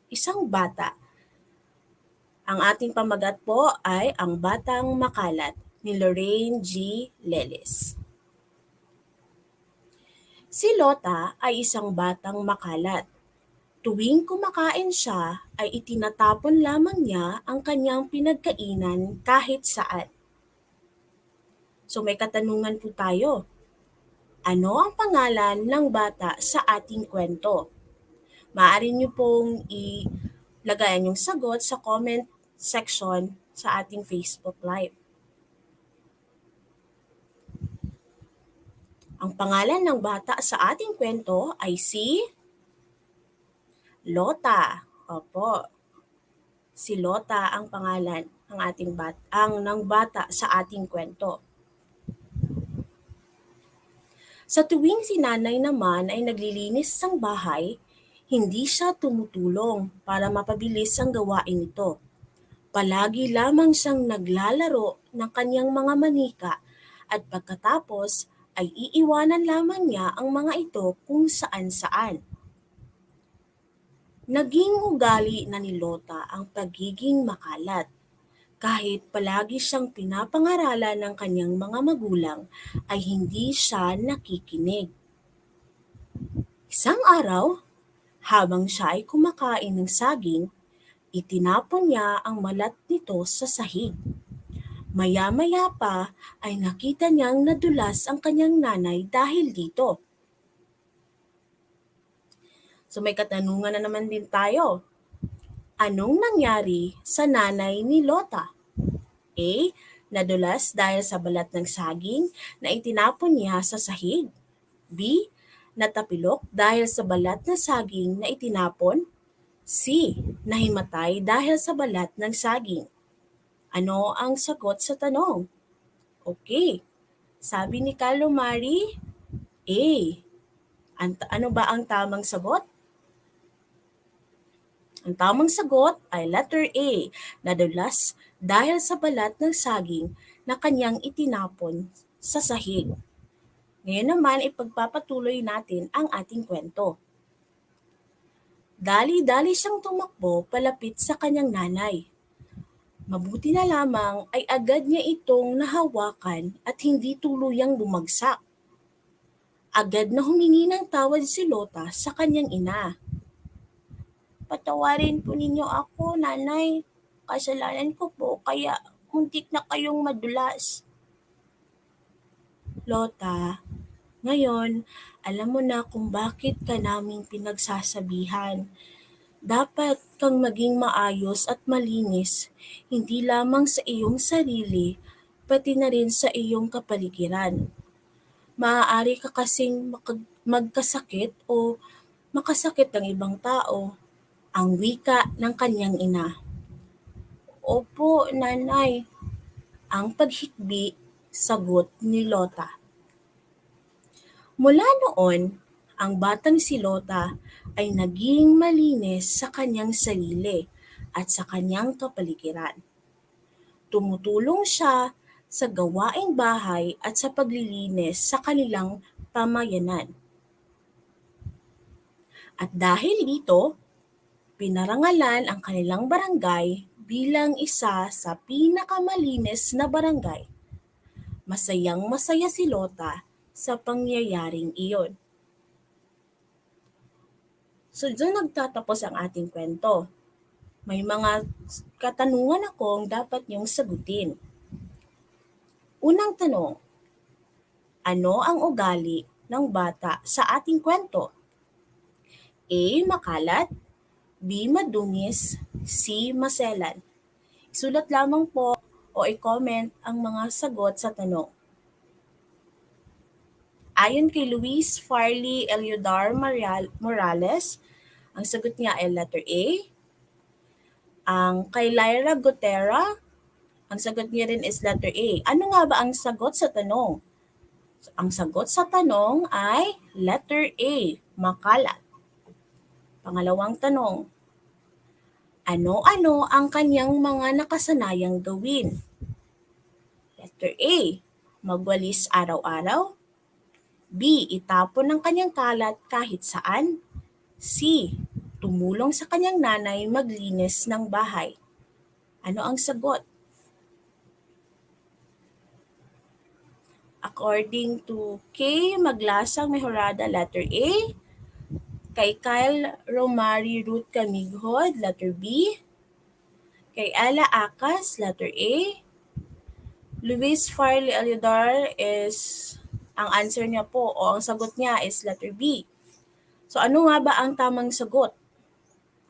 isang bata. Ang ating pamagat po ay Ang Batang Makalat ni Lorraine G. Lelis. Si Lota ay isang batang makalat. Tuwing kumakain siya ay itinatapon lamang niya ang kanyang pinagkainan kahit saan. So may katanungan po tayo. Ano ang pangalan ng bata sa ating kwento? Maaari niyo pong ilagay ang inyong sagot sa comment section sa ating Facebook Live. Ang pangalan ng bata sa ating kwento ay si Lota. Opo, si Lota ang pangalan ng ng bata sa ating kwento. Sa tuwing si nanay naman ay naglilinis ng bahay, hindi siya tumutulong para mapabilis ang gawain nito. Palagi lamang siyang naglalaro ng kanyang mga manika at pagkatapos ay iiwanan lamang niya ang mga ito kung saan-saan. Naging ugali na ni Lota ang pagiging makalat. Kahit palagi siyang pinapangaralan ng kanyang mga magulang, ay hindi siya nakikinig. Isang araw, habang siya ay kumakain ng saging, itinapon niya ang malat nito sa sahig. Maya-maya pa ay nakita niyang nadulas ang kanyang nanay dahil dito. So may katanungan na naman din tayo. Anong nangyari sa nanay ni Lota? A. Nadulas dahil sa balat ng saging na itinapon niya sa sahig. B. Natapilok dahil sa balat ng saging na itinapon. C. Nahimatay dahil sa balat ng saging. Ano ang sagot sa tanong? Okay. Sabi ni Carlo Mari, A. Ano ba ang tamang sagot? Ang tamang sagot ay letter A, nadulas dahil sa balat ng saging na kanyang itinapon sa sahig. Ngayon naman ipagpapatuloy natin ang ating kwento. Dali-dali siyang tumakbo palapit sa kanyang nanay. Mabuti na lamang ay agad niya itong nahawakan at hindi tuluyang bumagsak. Agad na humingi ng tawad si Lota sa kanyang ina. Patawarin po ninyo ako, nanay. Kasalanan ko po, kaya muntik na kayong madulas. Lota, ngayon, alam mo na kung bakit ka naming pinagsasabihan. Dapat kang maging maayos at malinis, hindi lamang sa iyong sarili, pati na rin sa iyong kapaligiran. Maaari ka kasing magkasakit o makasakit ng ibang tao, ang wika ng kanyang ina. Opo, nanay, ang paghikbi, sagot ni Lota. Mula noon, ang batang si Lota ay naging malinis sa kanyang sarili at sa kanyang kapaligiran. Tumutulong siya sa gawaing bahay at sa paglilinis sa kanilang pamayanan. At dahil dito, pinarangalan ang kanilang barangay bilang isa sa pinakamalinis na barangay. Masayang-masaya si Lota sa pangyayaring iyon. So doon nagtatapos ang ating kwento. May mga katanungan akong dapat niyong sagutin. Unang tanong, ano ang ugali ng bata sa ating kwento? A. Makalat, B. Madungis, C. Maselan. Isulat lamang po o i-comment ang mga sagot sa tanong. Ayon kay Luis Farley Eliodar Morales, ang sagot niya ay letter A. Ang kay Lyra Gutera, ang sagot niya rin is letter A. Ano nga ba ang sagot sa tanong? Ang sagot sa tanong ay letter A, makalat. Pangalawang tanong, ano-ano ang kanyang mga nakasanayang gawin? Letter A, magwalis araw-araw. B, itapon ng kanyang kalat kahit saan. C, tumulong sa kanyang nanay maglinis ng bahay. Ano ang sagot? According to K. Maglasang Mejorada, letter A. Kay Kyle Romari Ruth Camighod, letter B. Kay Ella Acas, letter A. Luis Farley Aliodar is Ang answer niya po o ang sagot niya is letter B. So ano nga ba ang tamang sagot?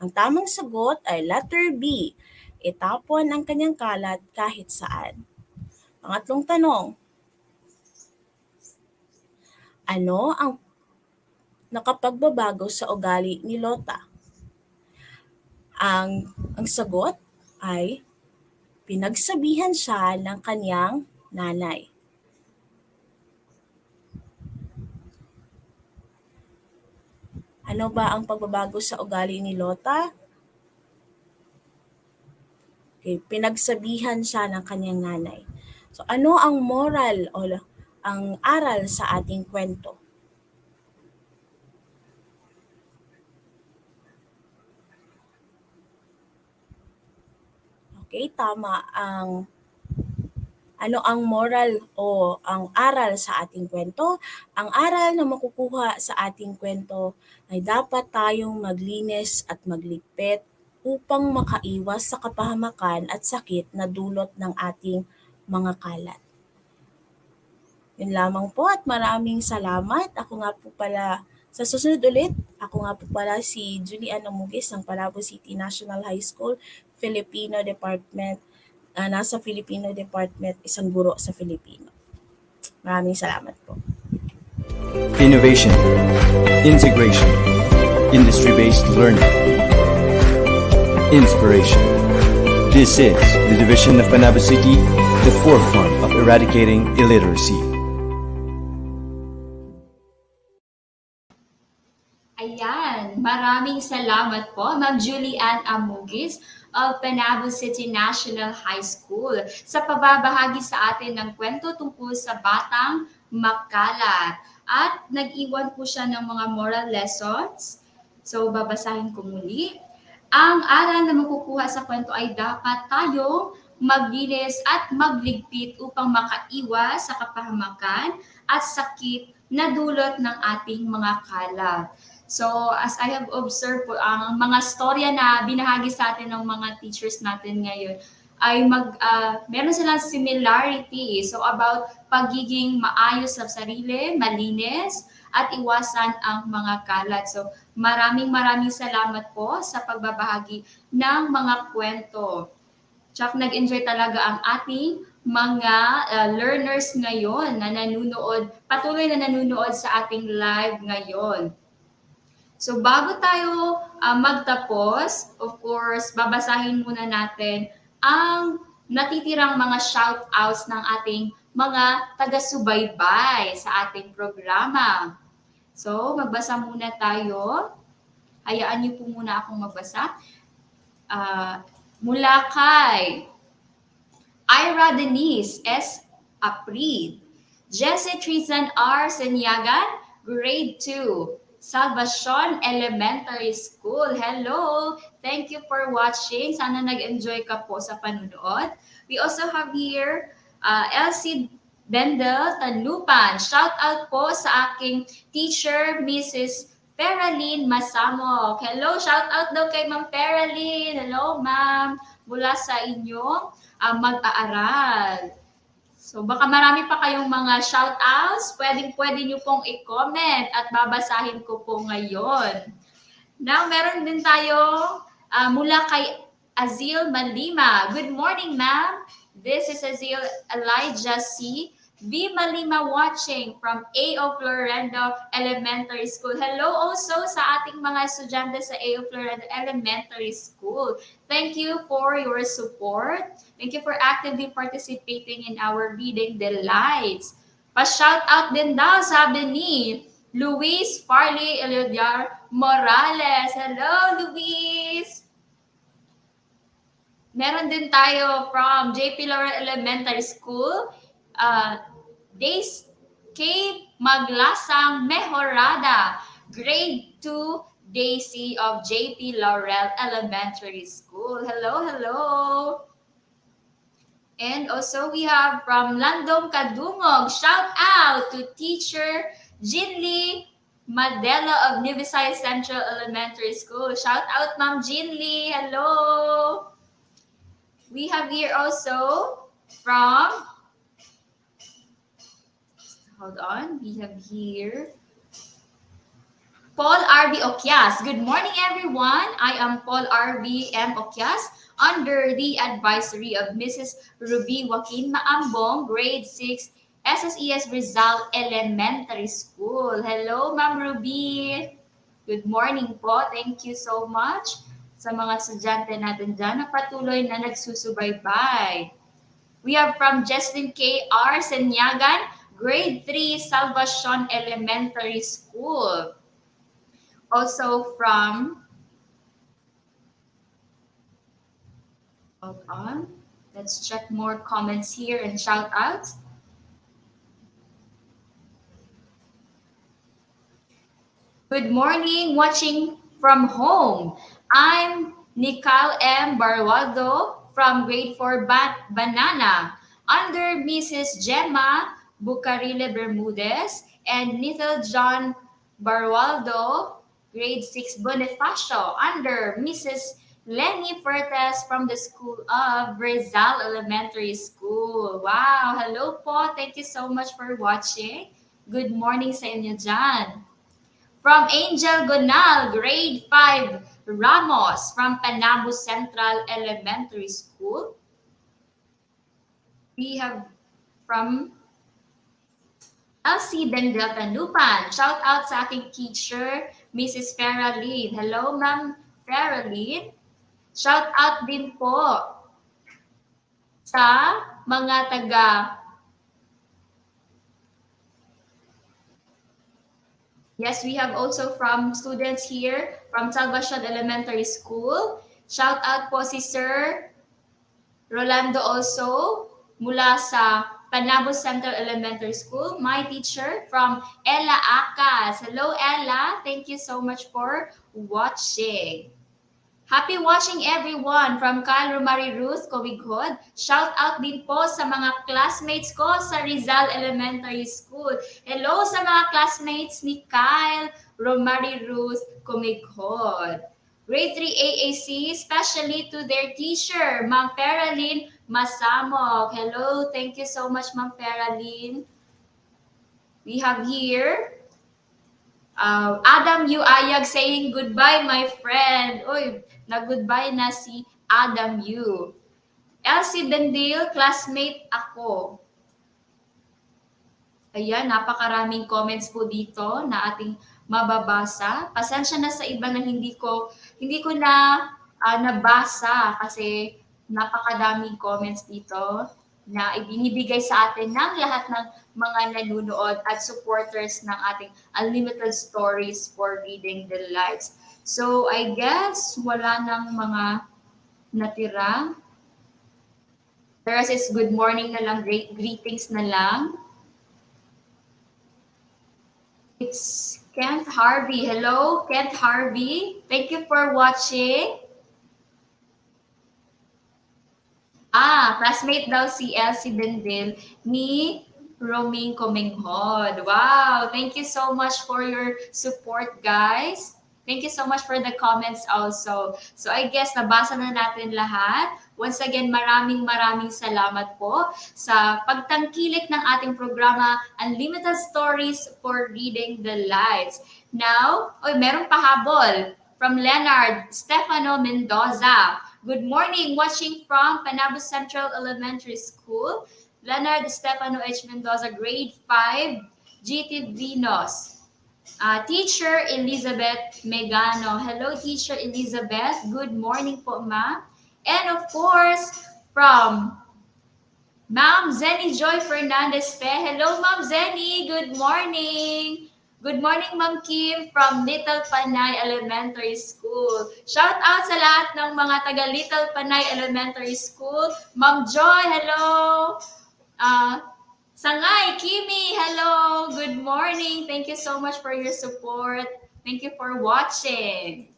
Ang tamang sagot ay letter B. Itapon ang kanyang kalat kahit saan. Pangatlong tanong. Ano ang nakapagbabago sa ugali ni Lota? Ang sagot ay pinagsabihan siya ng kanyang nanay. Ano ba ang pagbabago sa ugali ni Lota? Okay, pinagsabihan siya ng kanyang nanay. So ano ang moral o ang aral sa ating kwento? Okay, tama ang ano ang moral o ang aral sa ating kwento? Ang aral na makukuha sa ating kwento ay dapat tayong maglinis at magligpit upang makaiwas sa kapahamakan at sakit na dulot ng ating mga kalat. Yun lamang po at maraming salamat. Ako nga po pala, sa susunod ulit, ako nga po pala si Julian Amugis ng Panabo City National High School, Filipino Department. Nasa Filipino Department, isang guro sa Filipino. Maraming salamat po. Innovation, integration, industry-based learning, inspiration. This is the division of Panabo City, the forefront of eradicating illiteracy. Ayan, maraming salamat po, Ma'am Julie Ann Amugis of Panabo City National High School sa pababahagi sa atin ng kwento tungkol sa batang makalat. At nag-iwan po siya ng mga moral lessons. So, babasahin ko muli. Ang aral na makukuha sa kwento ay dapat tayong maglinis at magligpit upang makaiwas sa kapahamakan at sakit na dulot ng ating mga kalat. So, as I have observed po, ang mga storya na binahagi sa atin ng mga teachers natin ngayon ay meron silang similarity. So, about pagiging maayos sa sarili, malinis, at iwasan ang mga kalat. So, maraming salamat po sa pagbabahagi ng mga kwento. Tsaka nag-enjoy talaga ang ating mga learners ngayon na patuloy na nanonood sa ating live ngayon. So bago tayo magtapos, of course, babasahin muna natin ang natitirang mga shout-outs ng ating mga taga-subaybay sa ating programa. So, magbasa muna tayo. Hayaan niyo po muna akong magbasa. Mula kay Ira Denise S. Aprid, Jesse Trizan R. Senyagan, Grade 2. Salvacion Elementary School. Hello! Thank you for watching. Sana nag-enjoy ka po sa panunood. We also have here Elsie Bendel Tanupan. Shout out po sa aking teacher, Mrs. Feralyn Masamok. Hello! Shout out daw kay Ma'am Feralyn. Hello, ma'am. Mula sa inyong mag-aaral. So baka marami pa kayong mga shout-outs, pwede nyo pong i-comment at babasahin ko po ngayon. Now, meron din tayo mula kay Azil Malima. Good morning, ma'am. This is Azil Elijah C. B. Malima watching from A.O. Florendo Elementary School. Hello also sa ating mga estudyante sa A.O. Florendo Elementary School. Thank you for your support. Thank you for actively participating in our reading delights. Pa-shout out din daw, sabi ni Luis Farley Eliodar Morales. Hello, Luis! Meron din tayo from J.P. Laurel Elementary School. Days K. Maglasang Mejorada, Grade 2, Daisy of J.P. Laurel Elementary School. Hello, hello! And also we have from Landong Kadungog, shout out to teacher Jinli Madela of New Visayas Central Elementary School. Shout out Ma'am Jinli. Hello. We have here also from Hold on. We have here Paul R.B. Okyas. Good morning, everyone. I am Paul R.B. M. Okyas under the advisory of Mrs. Ruby Joaquin Maambong, grade 6, SSES Rizal Elementary School. Hello, Ma'am Ruby. Good morning po. Thank you so much sa mga estudyante natin dyan na patuloy na nagsusubaybay. We have from Jesslyn K. R. Senyagan, grade 3, Salvacion Elementary School. Also from, hold on, let's check more comments here and shout outs. Good morning, watching from home. I'm Nicole M. Barwaldo from grade 4 Banana under Mrs. Gemma Bucarile Bermudez and Nithel John Barwaldo, grade 6 Bonifacio under Mrs. Lenny Fertes from the School of Rizal Elementary School. Wow! Hello po! Thank you so much for watching. Good morning sa inyo dyan. From Angel Gonal, grade 5, Ramos from Panabo Central Elementary School. We have from Elsie Bendel Tanupan. Shout out sa aking teacher, Mrs. Feraline. Hello, Ma'am Feraline. Shout out din po sa mga taga Yes, we have also from students here from Salvacion Elementary School. Shout out po si Sir Rolando also mula sa Panabo Central Elementary School. My teacher from Ella Acas. Hello, Ella. Thank you so much for watching. Happy watching everyone from Kyle Romari Ruth Cowighod. Shout out din po sa mga classmates ko sa Rizal Elementary School. Hello sa mga classmates ni Kyle Romari Ruth Cowighod. Grade 3 AAC, especially to their teacher, Ma'am Feraline Masamok. Hello, thank you so much, Ma'am Feraline. We have here Adam Yu Ayag saying goodbye, my friend. Uy, nag-goodbye na si Adam Yu. Elsie Bendil, classmate ako. Ayan, napakaraming comments po dito na ating mababasa. Pasensya na sa iba na hindi ko na nabasa kasi napakadaming comments dito na ibinibigay sa atin ng lahat ng mga nanunood at supporters ng ating Unlimited Stories for Reading the Lights. So, I guess wala nang mga natira. The rest is good morning na lang, great greetings na lang. It's Kent Harvey. Hello, Kent Harvey. Thank you for watching. Classmate daw si Elsie Bendil ni Roming Cominghod. Wow, thank you so much for your support, guys. Thank you so much for the comments also. So I guess nabasa na natin lahat. Once again, maraming salamat po sa pagtangkilik ng ating programa Unlimited Stories for Reading the Lights. Now, meron pahabol from Leonard Stefano Mendoza. Good morning, watching from Panabo Central Elementary School. Leonard Stefano H. Mendoza, grade 5, GT Vinos. Teacher Elizabeth Megano. Hello, Teacher Elizabeth. Good morning po, ma'am. And of course, from Ma'am Zenny Joy Fernandez Pe. Hello, Ma'am Zenny. Good morning. Good morning, Ma'am Kim from Little Panay Elementary School. Shout out sa lahat ng mga taga Little Panay Elementary School. Ma'am Joy, hello. Sangay, Kimi, hello. Good morning. Thank you so much for your support. Thank you for watching.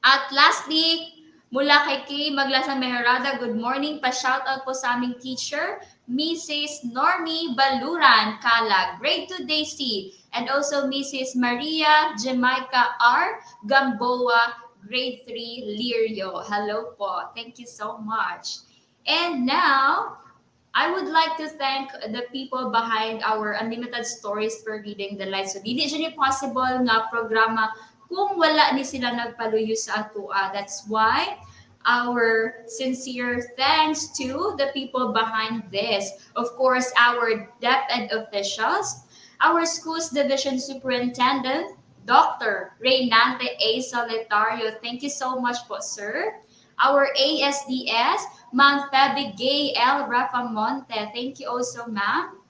At lastly, mula kay Kay Maglasan Meherada, good morning. Pa-shoutout po sa aming teacher, Mrs. Normie Baluran Kalag, grade 2 Day C. And also Mrs. Maria Jamaica R. Gamboa, grade 3 Lirio. Hello po. Thank you so much. And now, I would like to thank the people behind our Unlimited Stories for reading the light. So, dili siya ni possible nga programa kung wala ni sila nagpaluyo sa atua. That's why our sincere thanks to the people behind this. Of course, our DepEd officials, our school's division superintendent, Dr. Reynante A. Solitario. Thank you so much po, sir. Our ASDS, Ma'am Feby Gay L. Rafamonte. Thank you also, ma'am.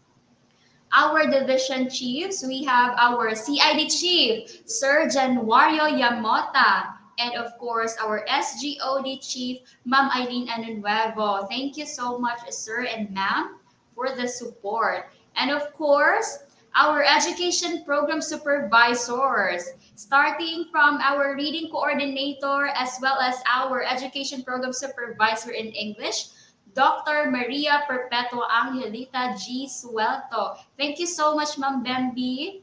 Our division chiefs, we have our CID chief, Sir Januario Yamota. And of course, our SGOD chief, Ma'am Eileen Anunuevo. Thank you so much, sir and ma'am, for the support. And of course, our education program supervisors, starting from our reading coordinator as well as our education program supervisor in English, Dr. Maria Perpetua Angelita G. Suelto. Thank you so much, Ma'am Bambi.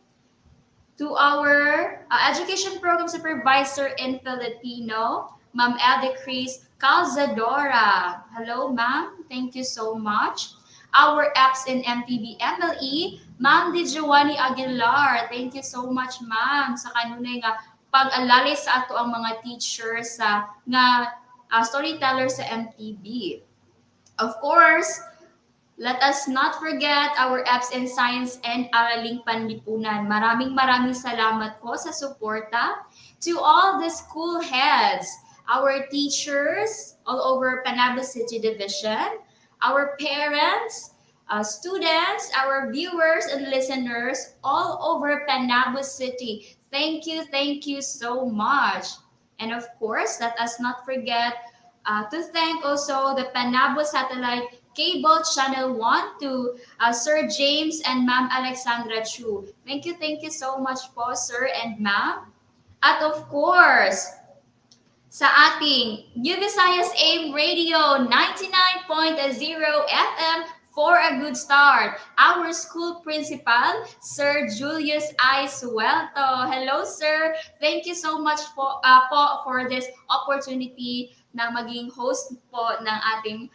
To our education program supervisor in Filipino, Ma'am Ede Cris Calzadora. Hello, ma'am. Thank you so much. Our apps in MTB MLE, Ma'am Di Giovanni Aguilar. Thank you so much, ma'am, sa kanunay nga pag-alali sa ato ang mga teachers sa nga storyteller sa MTB. Of course, let us not forget our apps in science and Araling Panlipunan. Maraming salamat po sa suporta to all the school heads, our teachers all over Panabo City Division, our parents, students, our viewers and listeners all over Panabo City. Thank you so much. And of course, let us not forget to thank also the Panabo Satellite Cable Channel 1 to Sir James and Ma'am Alexandra Chu. Thank you so much po, sir and ma'am. At of course, sa ating New Visayas AIM Radio 99.0 FM for a good start, our school principal, Sir Julius I. Suelto. Hello, sir. Thank you so much po for this opportunity na maging host po ng ating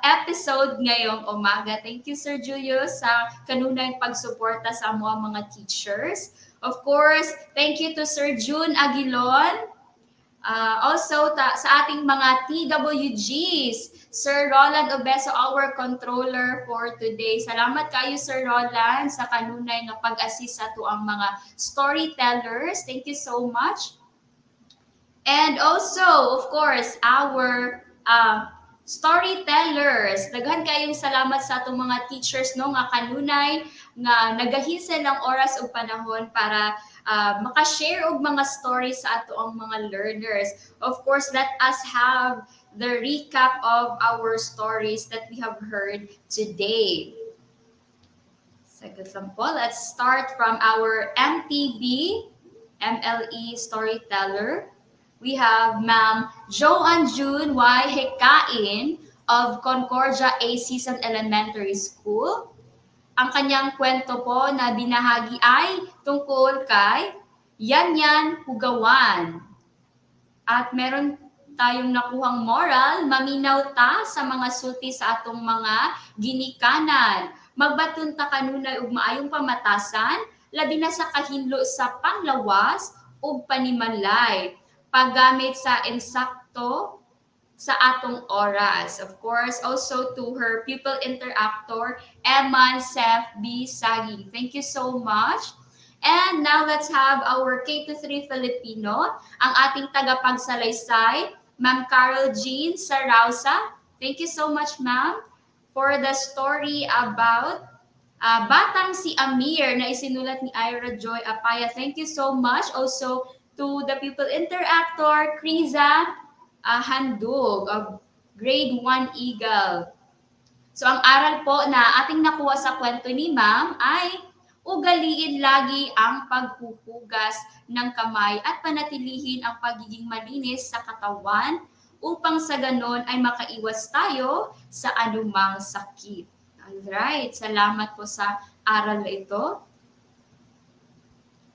episode ngayong umaga. Thank you, Sir Julius, sa kanunay pagsuporta sa mga teachers. Of course, thank you to Sir June Aguilon. Also, sa ating mga TWGs, Sir Roland Obeso, our controller for today. Salamat kayo, Sir Roland, sa kanunay nga pag-assist sa to ang mga storytellers. Thank you so much. And also, of course, our storytellers. Daghan kayong salamat sa atong mga teachers no nga kanunay nga nagahisan ng oras o panahon para makashare og mga stories sa ato ang mga learners. Of course, let us have the recap of our stories that we have heard today. Second lang po, let's start from our MTB MLE storyteller. We have Ma'am Joanne June Y. Hekain of Concordia A. Season Elementary School. Ang kanyang kwento po na binahagi ay tungkol kay Yan Hugawan. At meron tayong nakuhang moral, maminaw ta sa mga sulti sa atong mga ginikanan. Magbatun ta kanunay og maayong pamatasan, labi na sa kahinlo sa panglawas ug panimalay. Paggamit sa insakto sa atong oras. Of course, also to her pupil interactor, Eman Sef B. Saging. Thank you so much. And now let's have our K-3 Filipino, ang ating tagapagsalaysay, Ma'am Carol Jean Sarausa. Thank you so much, ma'am, for the story about Batang si Amir na isinulat ni Ira Joy Apaya. Thank you so much. Also, to the pupil interactor, Kriza Handog of Grade 1 Eagle. So ang aral po na ating nakuha sa kwento ni ma'am ay ugaliin lagi ang paghuhugas ng kamay at panatilihin ang pagiging malinis sa katawan upang sa ganon ay makaiwas tayo sa anumang sakit. Alright, salamat po sa aral na ito.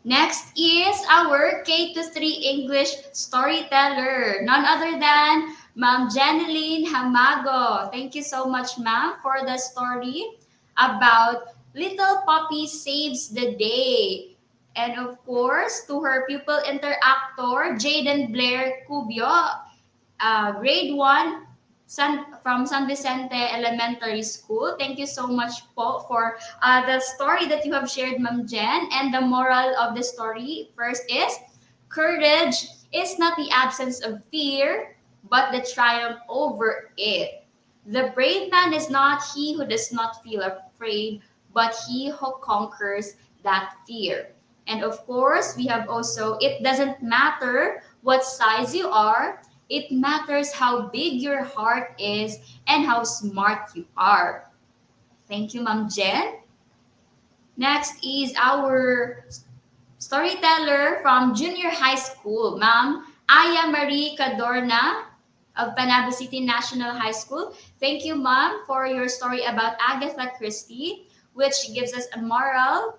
Next is our K-3 English storyteller, none other than Ma'am Janeline Hamago. Thank you so much, ma'am, for the story about Little Poppy Saves the Day. And of course, to her pupil interactor, Jaden Blair Cubio, grade 1 from San Vicente Elementary School. Thank you so much po for the story that you have shared, Ma'am Jen. And the moral of the story first is, courage is not the absence of fear, but the triumph over it. The brave man is not he who does not feel afraid, but he who conquers that fear. And of course, we have also, it doesn't matter what size you are, it matters how big your heart is and how smart you are. Thank you, Ma'am Jen. Next is our storyteller from junior high school, Ma'am Aya Marie Cadorna of Panabo City National High School. Thank you, Ma'am, for your story about Agatha Christie, which gives us a moral.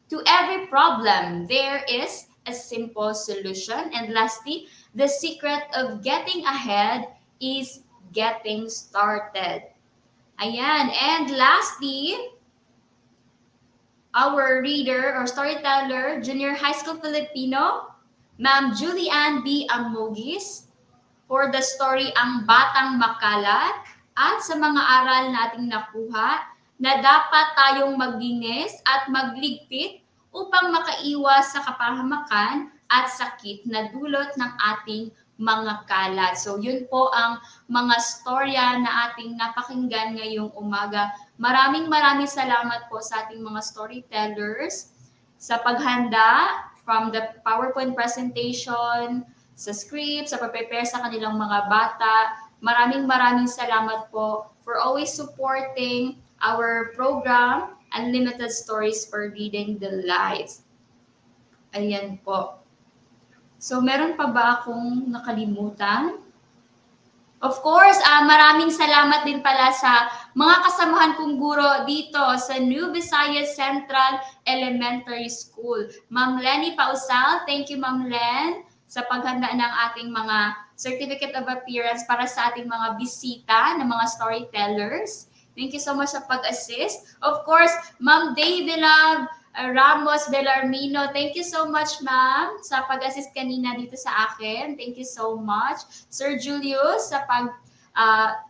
To every problem, there is a simple solution. And lastly, the secret of getting ahead is getting started. Ayan. And lastly, our reader or storyteller, junior high school Filipino, Ma'am Julianne B. Amogis, for the story Ang Batang Makalat, at sa mga aral nating nakuha na dapat tayong maglinis at magligpit upang makaiwas sa kapahamakan at sakit na dulot ng ating mga kalat. So yun po ang mga storya na ating napakinggan ngayong umaga. Maraming salamat po sa ating mga storytellers sa paghanda from the PowerPoint presentation, sa script, sa pag-prepare sa kanilang mga bata. Maraming salamat po for always supporting our program, Unlimited Stories for Reading the Lives. Ayan po. So, meron pa ba akong nakalimutan? Of course, maraming salamat din pala sa mga kasamahan kong guro dito sa New Visayas Central Elementary School. Ma'am Lenny Pausal, thank you, Ma'am Len, sa paghanda ng ating mga Certificate of Appearance para sa ating mga bisita na mga storytellers. Thank you so much sa pag-assist. Of course, Ma'am Davilab Ramos Belarmino, thank you so much, ma'am, sa pag-assist kanina dito sa akin. Thank you so much. Sir Julius, sa pag-prepare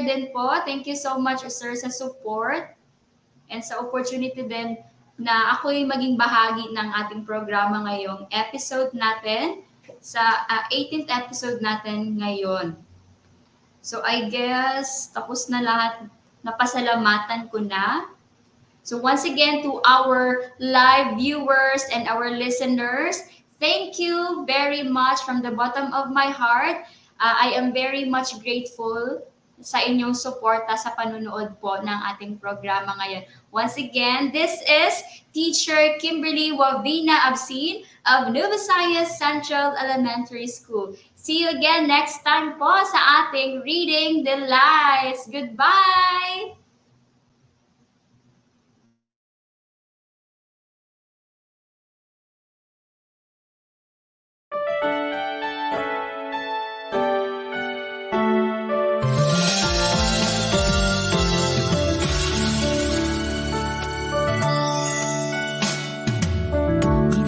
din po. Thank you so much, sir, sa support and sa opportunity din na ako'y maging bahagi ng ating programa ngayong episode natin, sa 18th episode natin ngayon. So I guess tapos na lahat, napasalamatan ko na. So once again, to our live viewers and our listeners, thank you very much from the bottom of my heart. I am very much grateful sa inyong suporta sa panunood po ng ating programa ngayon. Once again, this is Teacher Kimberly Wavina Absin of New Visayas Central Elementary School. See you again next time po sa ating Reading Delights. Goodbye!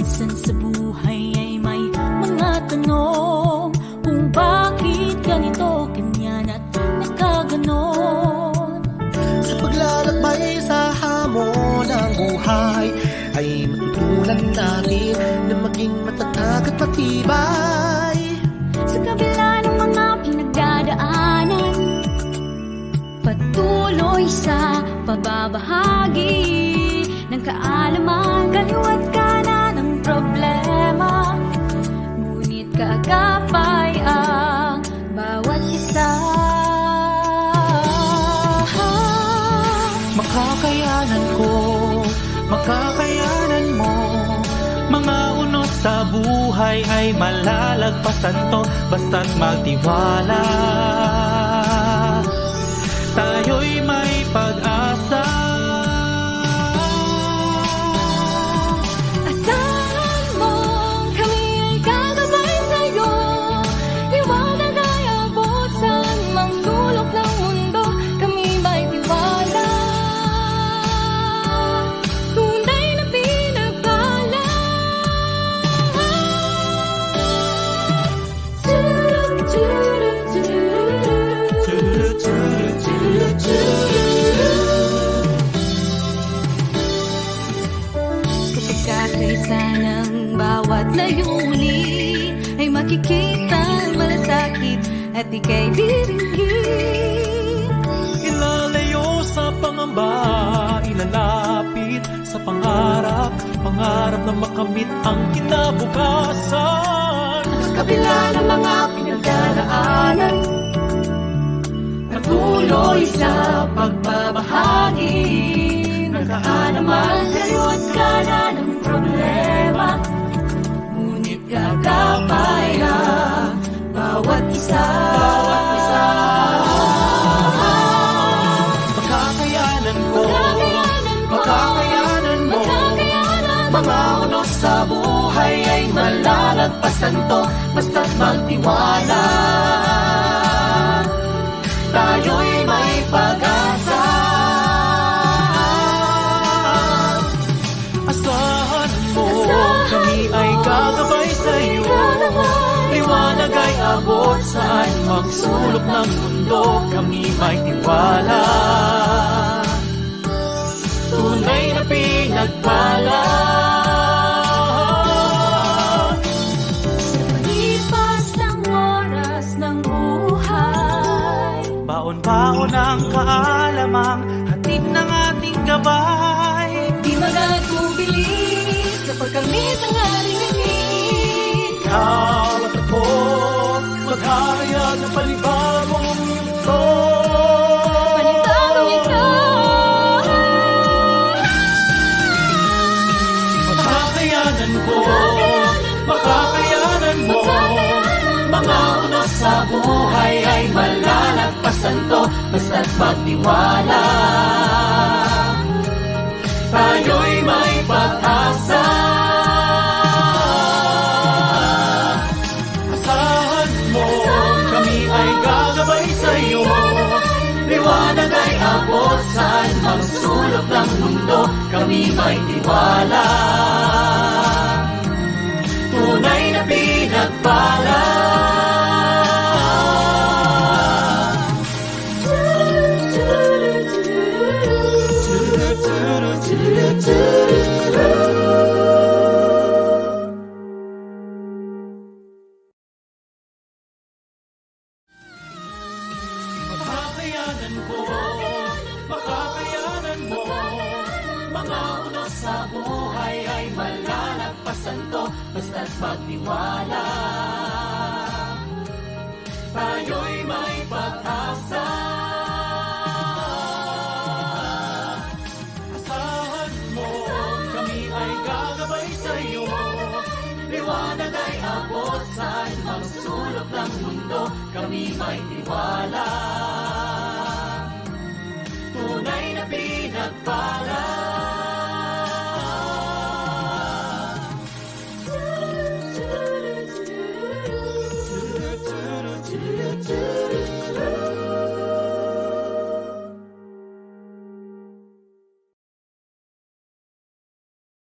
Minsan sa buhay ay may mga tanong kung bakit ganito, ganyan at nagkaganon. Sa paglalakbay sa hamon ng buhay ay matutunan natin na maging matatag at matibay. Sa kabila ng mga pinagdadaanan, patuloy sa pagbabahagi ng kaalaman, kaliwat kanan ng problema, ngunit kaagapay ang bawat isa. Makakayanan ko, makakayanan mo. Mga unod sa buhay ay malalagpasan to, basta't magtiwala. Tayo'y may pag-asa. Asahan mo, kami ay gagabay sa'yo. Iwanan at ika'y biringin. Ilalayo sa pangamba, ilalapit sa pangarap, pangarap na makamit ang kinabukasan. Sa kabila ng mga pinagdaraanan, patuloy sa pagbabahagi. Nagkaan naman kayo at kana ng problema, ngunit kakapay na bawat isa. Makakayanan ko, makakayanan mo. Mga unos sa buhay ay malalagpasan to, basta't magtiwala. Tayo'y may pag-asa. Asahan mo, kami ay gagabay sa'yo. Liwanag ay abot saan magsulok ng mundo, kami may tiwala. Tunay na pinagpala. Sa palipas ng oras ng buhay, Baon-baon ang kaalamang hatid ng ating gabay. di magagubili sa pagkamit ng ating hingin. Ikaw at ako, maghahayag ng palibagong mundo. Panibagong ito. Makakayanan ko, makakayanan mo. Mga unos sa buhay ay malalagpasan to, basta't magtiwala. Tayo'y may pag-asa. Asahan mo, kami ay gagabay sa'yo. Liwanag ay abot saan magsulok ng mundo, kami may tiwala. Tunay na pinagpala. Makakayanan ko, makakayanan mo. Mga unos sa buhay ay malalagpasan to, basta't magtiwala. Tayo'y may pag-asa. Asahan mo, kami ay gagabay sa'yo. Liwanag ay abot saan magsulok ng mundo, kami may tiwala.